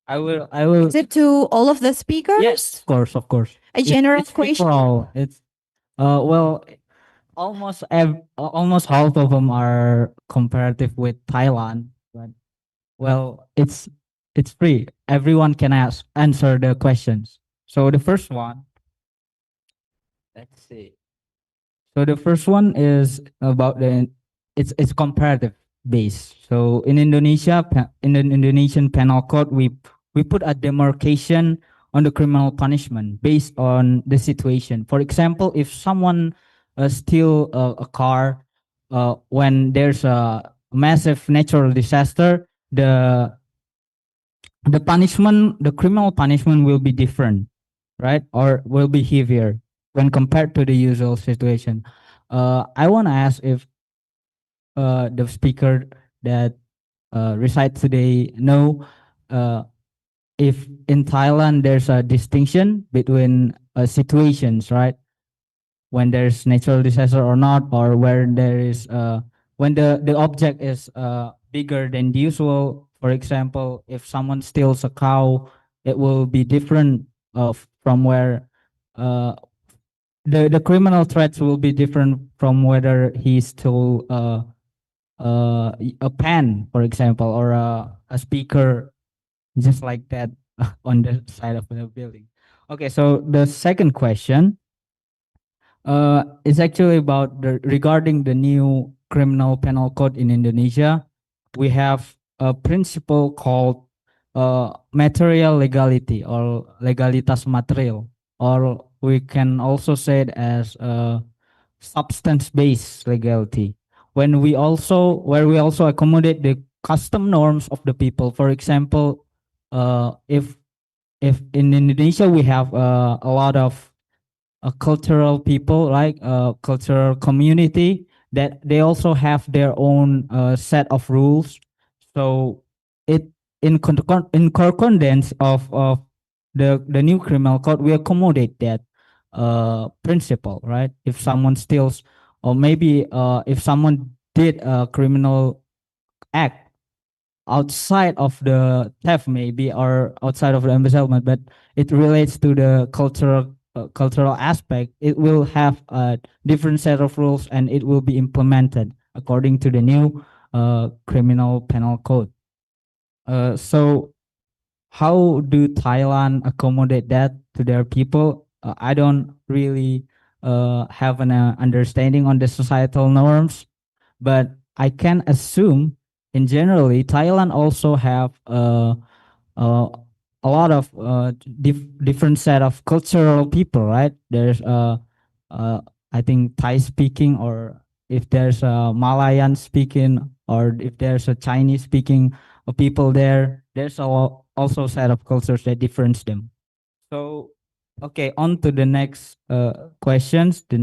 I will. Is it to all of the speakers? Yes, of course. A general It's free question? for all. It's well, almost half of them are comparative with Thailand, but well, it's free. Everyone can answer the questions. So the first one, let's see. So the first one is about it's comparative based. So in Indonesia, in the Indonesian Penal Code, we put a demarcation on the criminal punishment based on the situation. For example, if someone steal a car when there's a massive natural disaster, the punishment, the criminal punishment will be different, right? Or will be heavier when compared to the usual situation. I want to ask if the speaker that recites today know if in Thailand there's a distinction between situations, right? When there's natural disaster or not, or where there is when the object is bigger than usual. For example, if someone steals a cow, it will be different from where the criminal threats will be different from whether he stole a pen, for example, or a speaker, just like that on the side of the building. Okay, so the second question is actually about regarding the new criminal penal code in Indonesia. We have a principle called material legality or legalitas material, or we can also say it as substance-based legality. Where we also accommodate the custom norms of the people. For example, if in Indonesia we have a lot of cultural people, like cultural community, that they also have their own set of rules. So it in concordance of the new criminal code, we accommodate that principle, right? If someone steals, or maybe if someone did a criminal act outside of the theft, maybe, or outside of the embezzlement, but it relates to the cultural aspect, it will have a different set of rules, and it will be implemented according to the new criminal penal code. So how do Thailand accommodate that to their people? I don't really have an understanding on the societal norms, but I can assume in generally Thailand also have a lot of different set of cultural people, right? There's I think Thai speaking, or if there's a Malayan speaking, or if there's a Chinese speaking people there, there's also a set of cultures that difference them. So okay, on to the next questions. The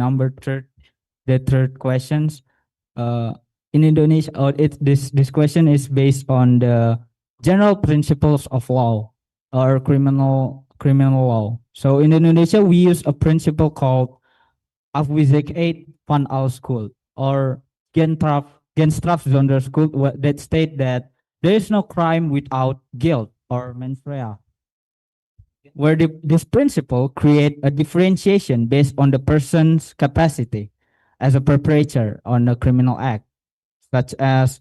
third questions. In Indonesia, this question is based on the general principles of law or criminal law. So in Indonesia, we use a principle called afwezigheid van alle schuld, or genstraf zonder schuld, that state that there is no crime without guilt or mens rea, where this principle create a differentiation based on the person's capacity as a perpetrator on a criminal act, such as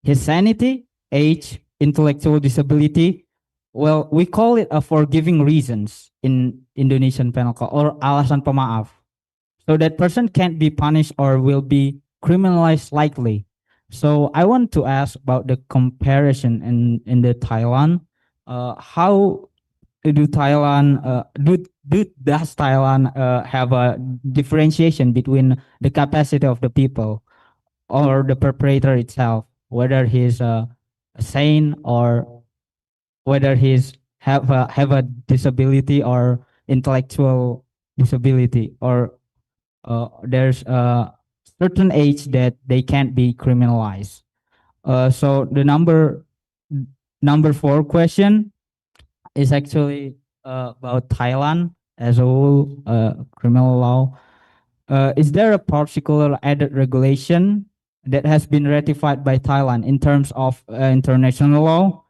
his sanity, age, intellectual disability. Well, we call it a forgiving reasons in Indonesian penal code, or alasan pemaaf. So that person can't be punished or will be criminalized likely. So I want to ask about the comparison in the Thailand. How do Thailand does Thailand have a differentiation between the capacity of the people or the perpetrator itself, whether he's sane or whether he's have a disability or intellectual disability, or there's a certain age that they can't be criminalized. So the number 4 question is actually about Thailand as a whole criminal law. Is there a particular added regulation that has been ratified by Thailand in terms of international law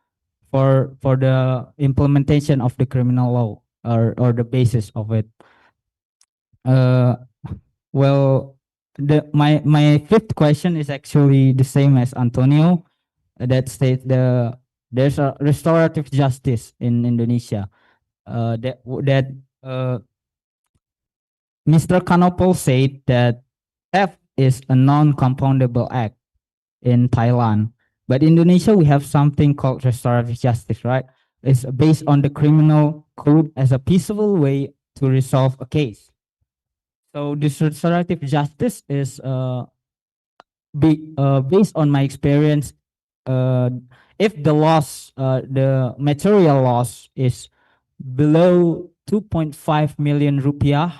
for the implementation of the criminal law, or the basis of it? Well, my fifth question is actually the same as Antonio, that states there's a restorative justice in Indonesia. Mr. Kanopol said that theft is a non-compoundable act in Thailand, but in Indonesia we have something called restorative justice, right? It's based on the criminal code as a peaceful way to resolve a case. So this restorative justice is based on my experience. If the loss, the material loss is below 2.5 million rupiah,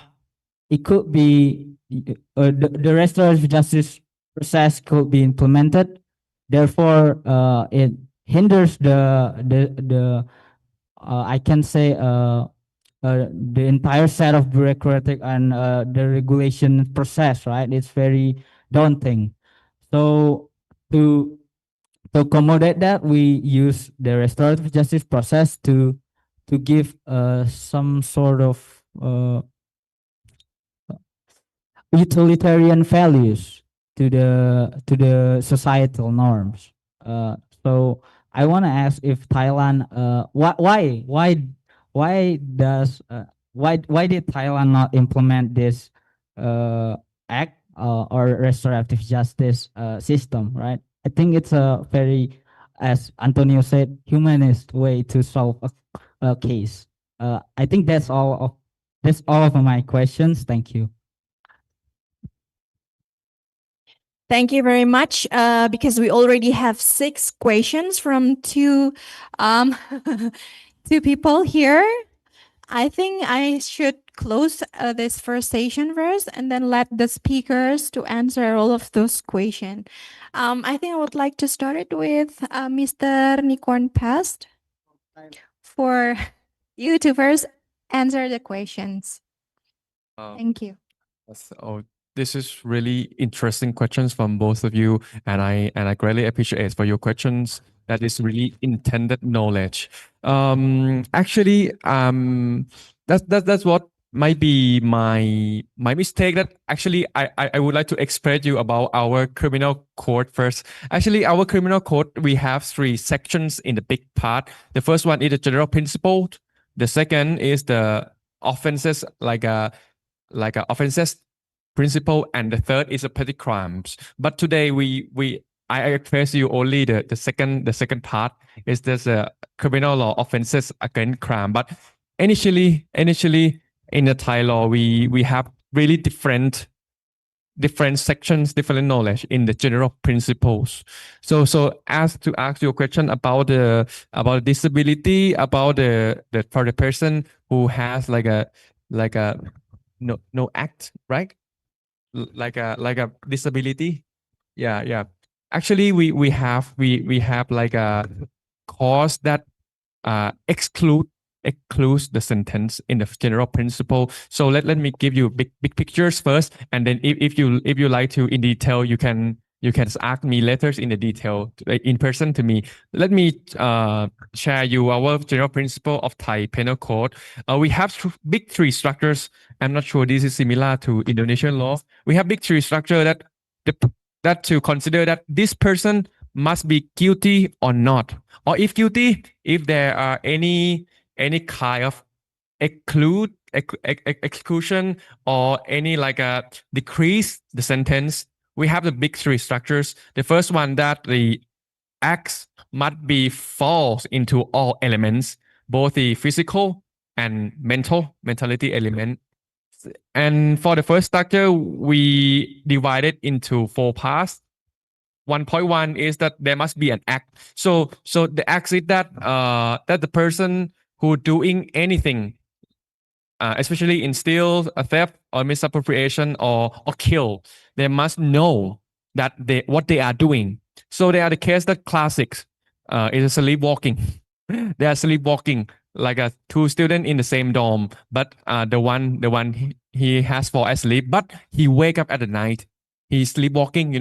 it could be the restorative justice process could be implemented. Therefore, it hinders the I can say the entire set of bureaucratic and the regulation process, right? It's very daunting. So to to accommodate that, we use the restorative justice process to give some sort of utilitarian values to the societal norms. So I want to ask if Thailand, why did Thailand not implement this act or restorative justice system, right? I think it's a very, as Antonio said, humanist way to solve a case. I think that's all of my questions. Thank you. Thank you very much. Because we already have 6 questions from two people here. I think I should close this first session first and then let the speakers to answer all of those questions. I think I would like to start it with Mr. Nikon Past for you to first answer the questions. Thank you. So this is really interesting questions from both of you, and I greatly appreciate for your questions. That is really intended knowledge. Actually, that's what might be my mistake. That actually I would like to explain you about our criminal code first. Actually, our criminal code, we have 3 sections in the big part. The first one is the general principle. The second is the offenses, like offenses principle, and the third is the petty crimes. But today I express you only the second part is this criminal law offenses against crime. But initially in the Thai law, we have really different sections, different knowledge in the general principles. So as to ask your question about disability, about for the person who has like a no act, right? Like a disability. Yeah. Actually, we have like a cause that excludes the sentence in the general principle. So let me give you big pictures first, and then if you like to in detail, you can ask me letters in the detail in person to me. Let me share you our general principle of Thai penal code. We have big 3 structures. I'm not sure this is similar to Indonesian law. We have big 3 structure that to consider that this person must be guilty or not, or if guilty, if there are any kind of exclusion or any like a decrease the sentence. We have the big 3 structures. The first one, that the acts must be false into all elements, both the physical and mentality element. And for the first structure, we divide it into 4 parts. 1.1 is that there must be an act. So the act is that the person who doing anything, especially in steal, a theft, or misappropriation, or kill, they must know that what they are doing. So they are the case that classics is sleepwalking. They are sleepwalking, like 2 students in the same dorm, but the one he has fall asleep, but he wake up at the night. He's sleepwalking,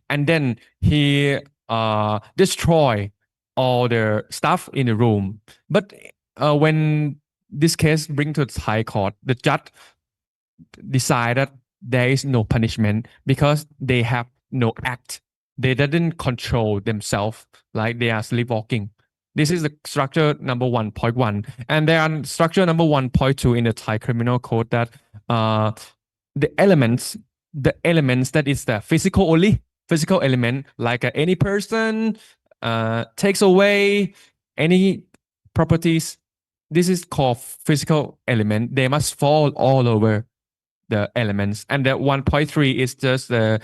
and then he destroy all the stuff in the room. But when this case bring to the Thai court, the judge decide that there is no punishment because they have no act. They didn't control themselves, like they are sleepwalking. This is the structure number 1.1. And there are structure number 1.2 in the Thai criminal code, that the elements that is the physical element, like any person takes away any properties. This is called physical element. They must fall all over the elements. And the 1.3 is just the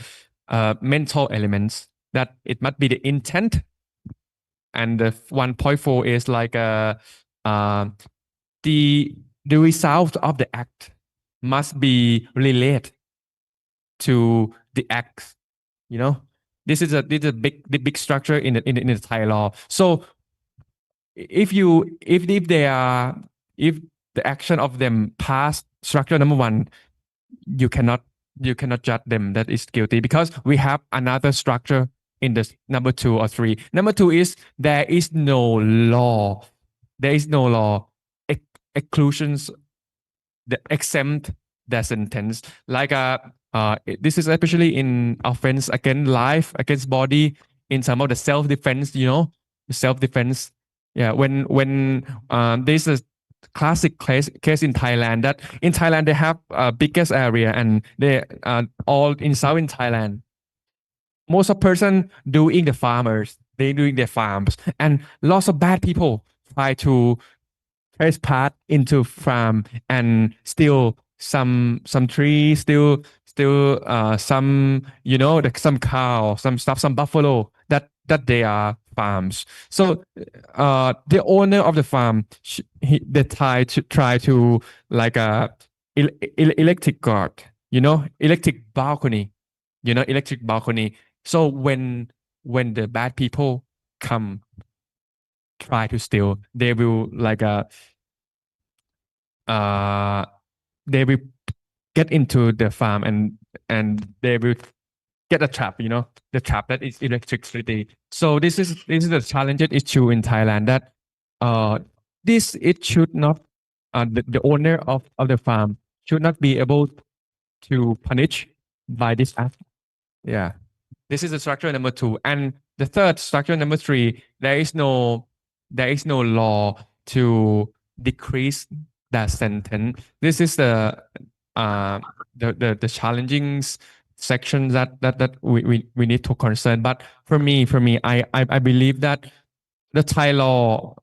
mental elements, that it must be the intent. And the 1.4 is like the result of the act must be related to the act. This is a big structure in the Thai law. So if the action of them pass structure number 1, you cannot judge them that is guilty, because we have another structure in the number 2 or 3. Number 2 is there is no law. There is no law exclusions that exempt the sentence. Like this is especially in offense against life, against body, in some of the self-defense, self-defense. Yeah, when there's a classic case in Thailand, that in Thailand they have biggest area, and they all in southern Thailand. Most of person doing the farmers, they doing their farms, and lots of bad people try to trespass into farm and steal some trees, steal some some cow, some stuff, some buffalo that they are farms. So the owner of the farm, they try to like a electric guard, electric balcony, electric balcony. So when the bad people come try to steal, they will they will get into the farm and they will get a trap, the trap that is electricity. So this is the challenging issue in Thailand, that it should not the owner of the farm should not be able to punish by this act. Yeah. This is the structure number 2. And the third structure number 3, there is no law to decrease the sentence. This is the challenging section that we need to concern. But for me, I believe that the Thai law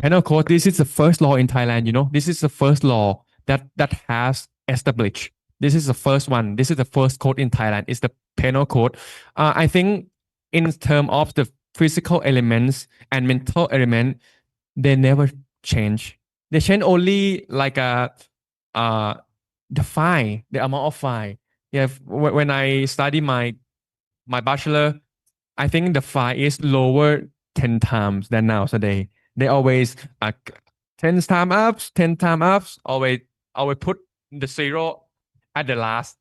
penal code, this is the first law in Thailand. This is the first law that has established. This is the first one. This is the first code in Thailand. It's the penal code. I think in terms of the physical elements and mental element, they never change. They change only the fine, the amount of fine. Yeah, when I study my bachelor, I think the fine is lower 10 times than nowadays. They always 10 times up, 10 times up. Always put the 0 at the last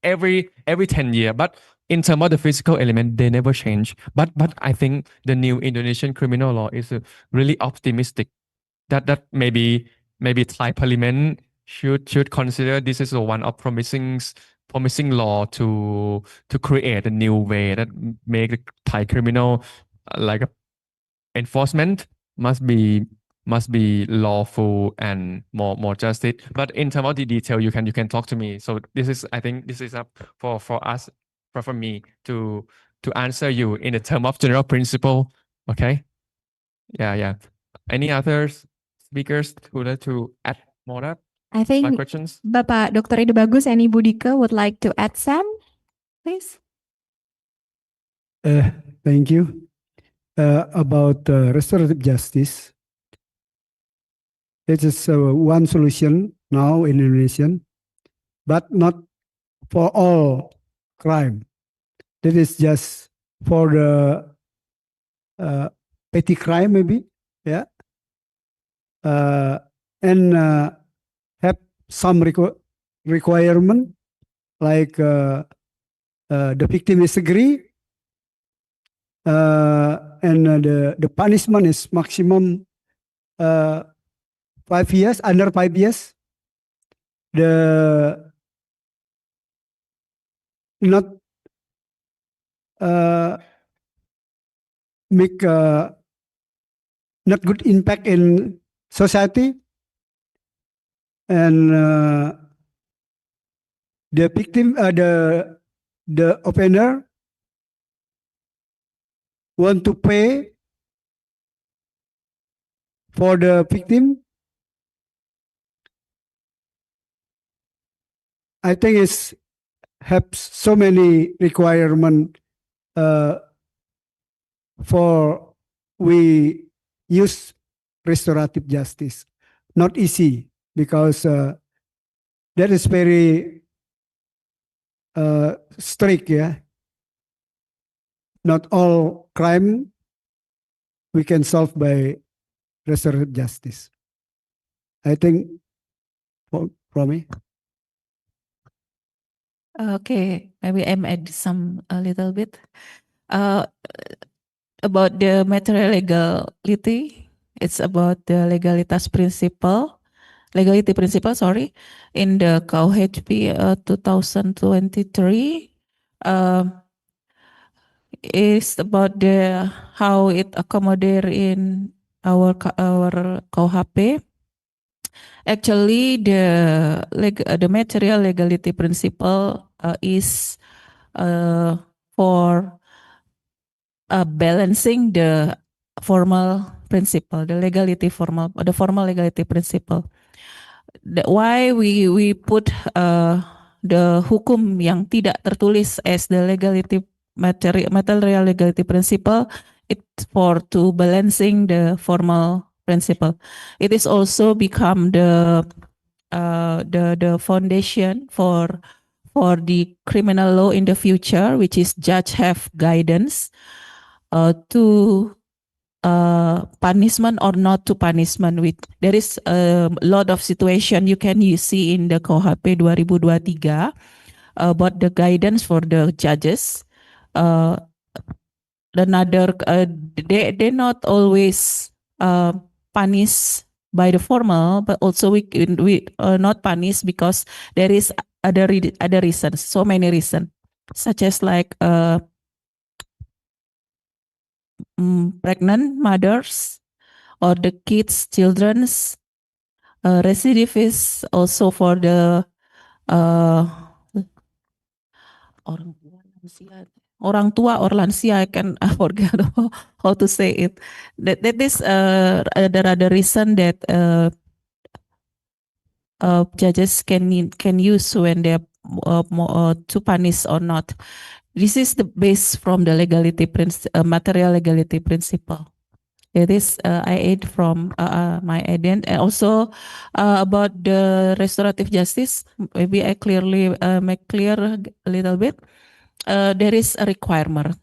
every 10 years. But in terms of the physical element, they never change. But I think the new Indonesian criminal law is really optimistic. That maybe Thai Parliament should consider this is one of promising law to create a new way that make the Thai criminal enforcement must be lawful and more justice. But in terms of the detail, you can talk to me. So I think this is up for us, for me to answer you in the term of general principle. Okay. Yeah. Any other speakers who would like to add more up? I My think questions? Bapak Dr. Ide Bagus and Ibu Dika would like to add some, please. Thank you. About restorative justice, it is one solution now in Indonesia, but not for all crime. That is just for the petty crime, maybe, yeah, and have some requirement, like the victim is agree, and the punishment is maximum 5 years, under 5 years. The not make not good impact in society, and the victim, the offender want to pay for the victim. I think it's have so many requirement for we use restorative justice. Not easy, because that is very strict, yeah. Not all crime we can solve by restorative justice. I think from me. Okay, maybe I'm add some a little bit. Uh, about the material legality, it's about the legality principle, sorry, in the KUHP 2023. Is about the how it accommodate in our KUHP. Actually, the material legality principle is for balancing the formal principle, the formal legality principle. Why we put the hukum yang tidak tertulis as the material legality principle, it's for to balancing the formal principle. It is also become the foundation for the criminal law in the future, which is judge have guidance to punishment or not to punishment. There is a lot of situation you see in the KUHP 2023 about the guidance for the judges. They not always punish by the formal, but also we not punish because there is other reasons, so many reasons, such as like pregnant mothers or the children's recidivists, also for the orang tua or lansia. I forget how to say it. That is the other reason that judges can use when they to punish or not. This is the base from the material legality principle. It is I aid from my aidant, and also about the restorative justice. Maybe I clearly make clear a little bit. There is a requirement,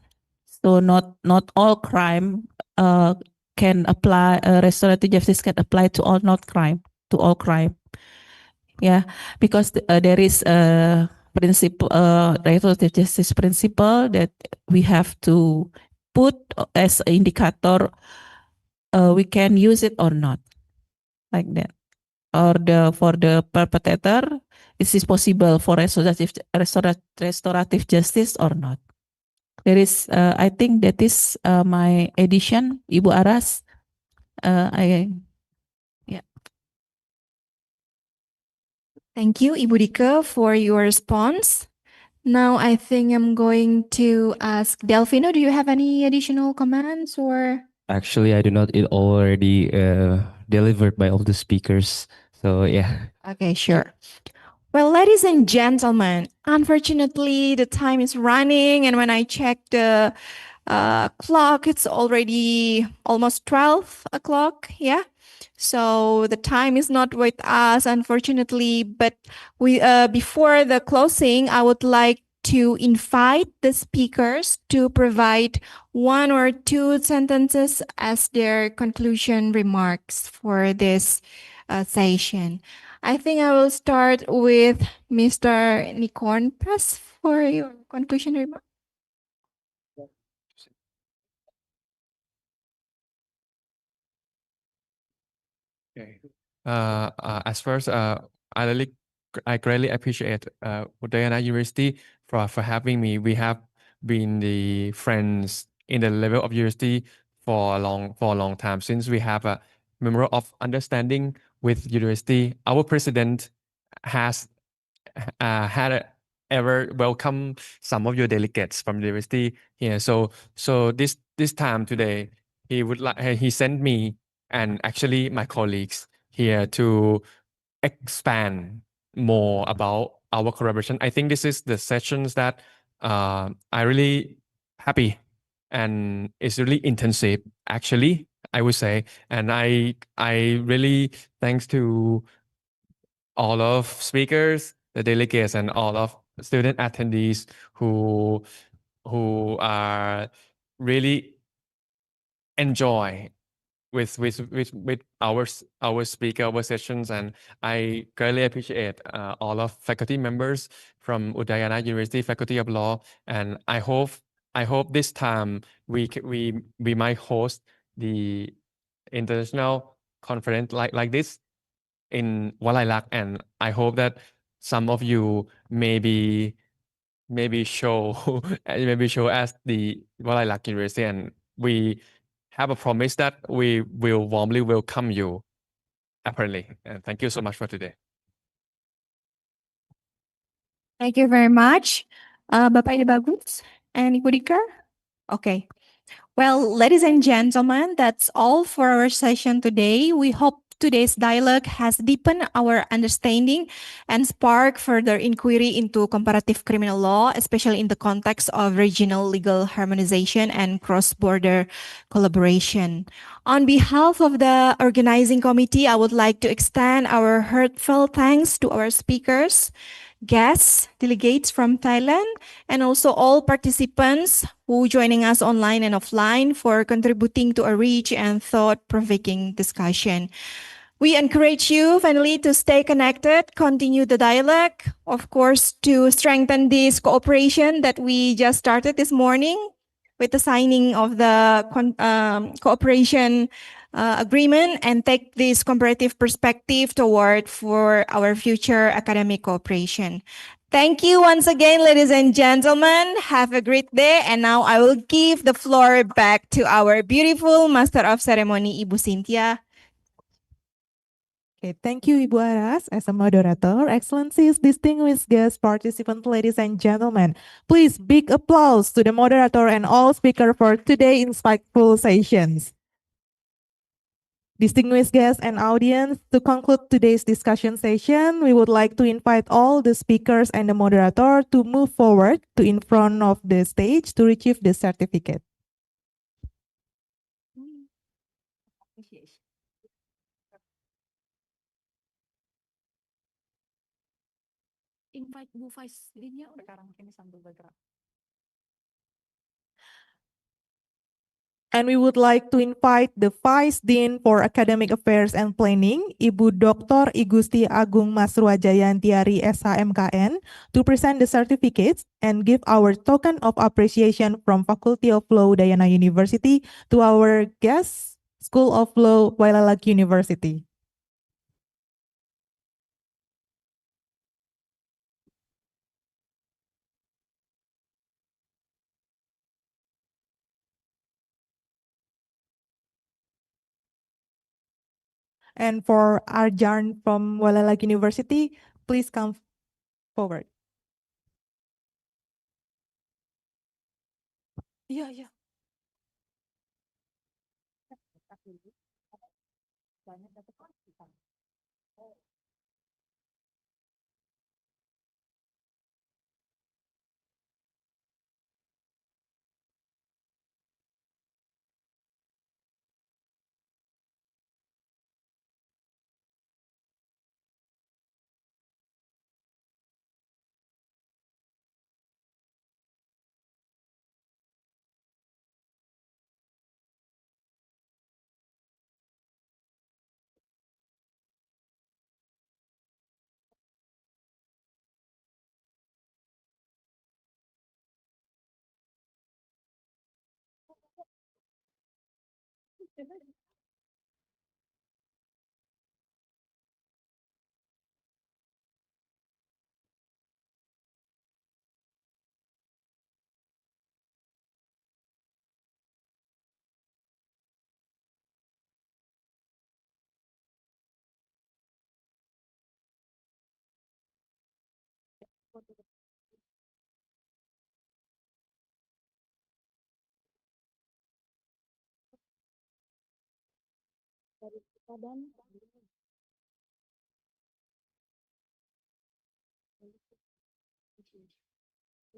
so not all crime can apply. Restorative justice can apply to all crime. Yeah, because there is a principle, restorative justice principle, that we have to put as an indicator. We can use it or not, like that. Or for the perpetrator, is this possible for restorative justice or not? There is, I think that is my addition, Ibu Aras. Thank you, Ibu Dika, for your response. Now I think I'm going to ask Delfino, do you have any additional comments or? Actually, I do not. It already delivered by all the speakers. So yeah. Okay, sure. Well, ladies and gentlemen, unfortunately, the time is running, and when I check the clock, it's already almost 12 o'clock. Yeah. So the time is not with us, unfortunately. But we before the closing, I would like to invite the speakers to provide one or two sentences as their conclusion remarks for this session. I think I will start with Mr. Nikorn Press for your conclusion remark. Okay. As first, I greatly appreciate Udayana University for having me. We have been the friends in the level of university for a long time, since we have a memorandum of understanding with university. Our president has ever welcome some of your delegates from the university here. So this time today, he sent me and actually my colleagues here to expand more about our collaboration. I think this is the sessions that I really happy, and it's really intensive actually, I would say. And I really thanks to all of speakers, the delegates, and all of student attendees who are really enjoy with our speaker, our sessions. And I greatly appreciate all of faculty members from Udayana University Faculty of Law, and I hope I hope this time we might host the international conference like this in Walailak, and I hope that some of you maybe show maybe show us the Walailak University, and we have a promise that we will warmly welcome you apparently. And thank you so much for today. Thank you very much, Bapak Ide Bagus and Ibu Dika. Okay. Well, ladies and gentlemen, that's all for our session today. We hope today's dialogue has deepened our understanding and sparked further inquiry into comparative criminal law, especially in the context of regional legal harmonization and cross-border collaboration. On behalf of the organizing committee, I would like to extend our heartfelt thanks to our speakers, guests, delegates from Thailand, and also all participants who joining us online and offline for contributing to a rich and thought-provoking discussion. We encourage you finally to stay connected, continue the dialogue, of course, to strengthen this cooperation that we just started this morning with the signing of the cooperation agreement, and take this comparative perspective toward for our future academic cooperation. Thank you once again, ladies and gentlemen. Have a great day. And now I will give the floor back to our beautiful Master of Ceremony, Ibu Cynthia. Okay, thank you, Ibu Aras, as a moderator. Excellencies, distinguished guest participants, ladies and gentlemen, please big applause to the moderator and all speakers for today's insightful sessions. Distinguished guests and audience, to conclude today's discussion session, we would like to invite all the speakers and the moderator to move forward to in front of the stage to retrieve the certificate. Invite Bu Vice Dean-nya sekarang ini sambil bergerak. And we would like to invite the Vice Dean for Academic Affairs and Planning, Ibu Dr. Igusti Agung Masruajayantiari SHMKN, to present the certificates and give our token of appreciation from Faculty of Law Udayana University to our guest, School of Law Wailalak University. And for Arjan from Wailalak University, please come forward. Iya, iya.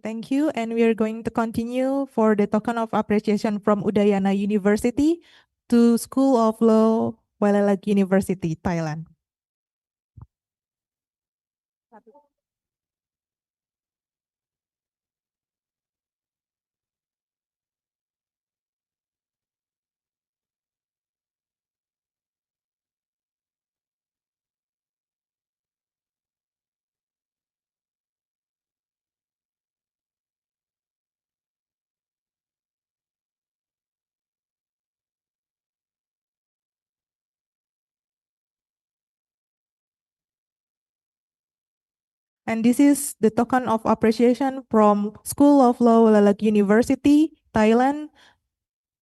Thank you, and we are going to continue for the token of appreciation from Udayana University to School of Law Wailalak University, Thailand. And this is the token of appreciation from School of Law Lantai University, Thailand,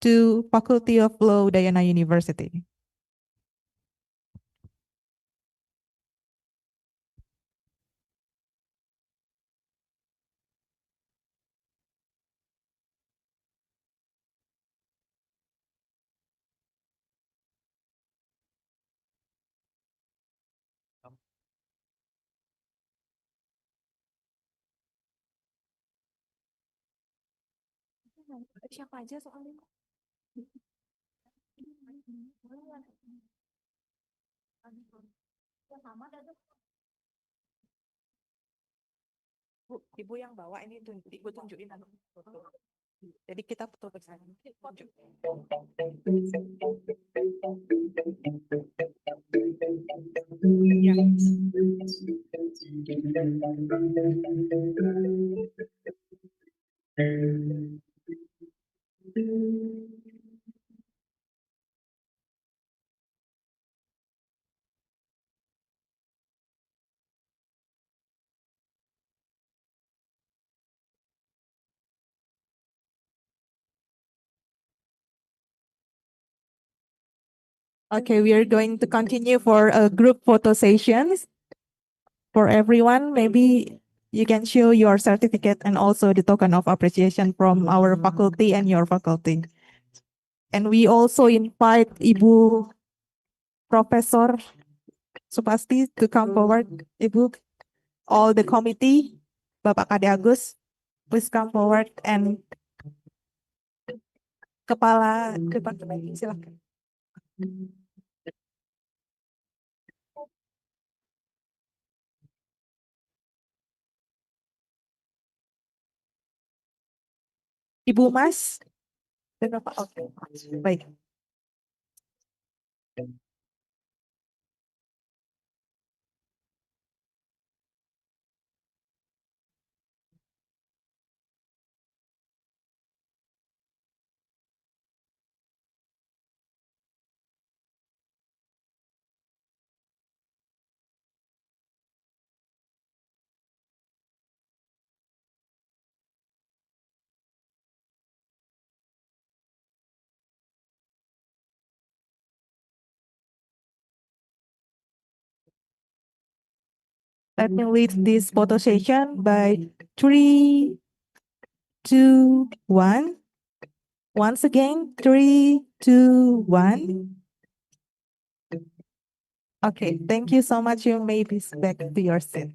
to Faculty of Law Udayana University. Siapa aja soalnya? Bu, ibu yang bawa ini ibu tunjukin foto. Jadi kita foto bersama. Tunjuk. Ya. Okay, we are going to continue for a group photo sessions. For everyone, maybe you can show your certificate and also the token of appreciation from our faculty and your faculty. And we also invite Ibu Professor Supasti to come forward. Ibu, all the committee, Bapak Kade Agus, please come forward, and Kepala Departemen, silakan. Ibu Mas, dan Bapak, oke, baik. Let me lead this photo session by 3, 2, 1. Once again, 3, 2, 1. Okay, thank you so much. You may be back to your seat.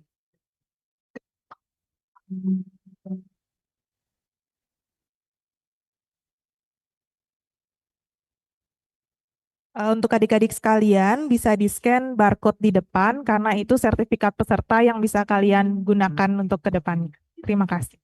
Untuk adik-adik sekalian, bisa di-scan barcode di depan karena itu sertifikat peserta yang bisa kalian gunakan untuk ke depan. Terima kasih.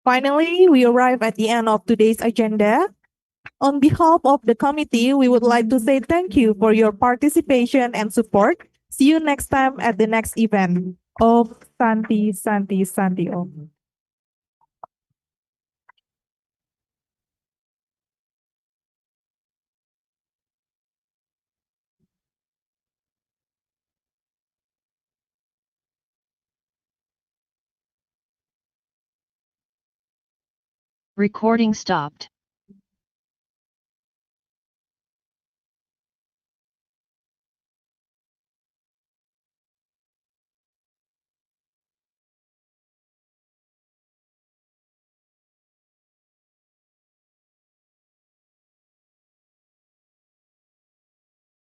Finally, we arrive at the end of today's agenda. On behalf of the committee, we would like to say thank you for your participation and support. See you next time at the next event. Om Santi Santi Santi Om. Recording stopped.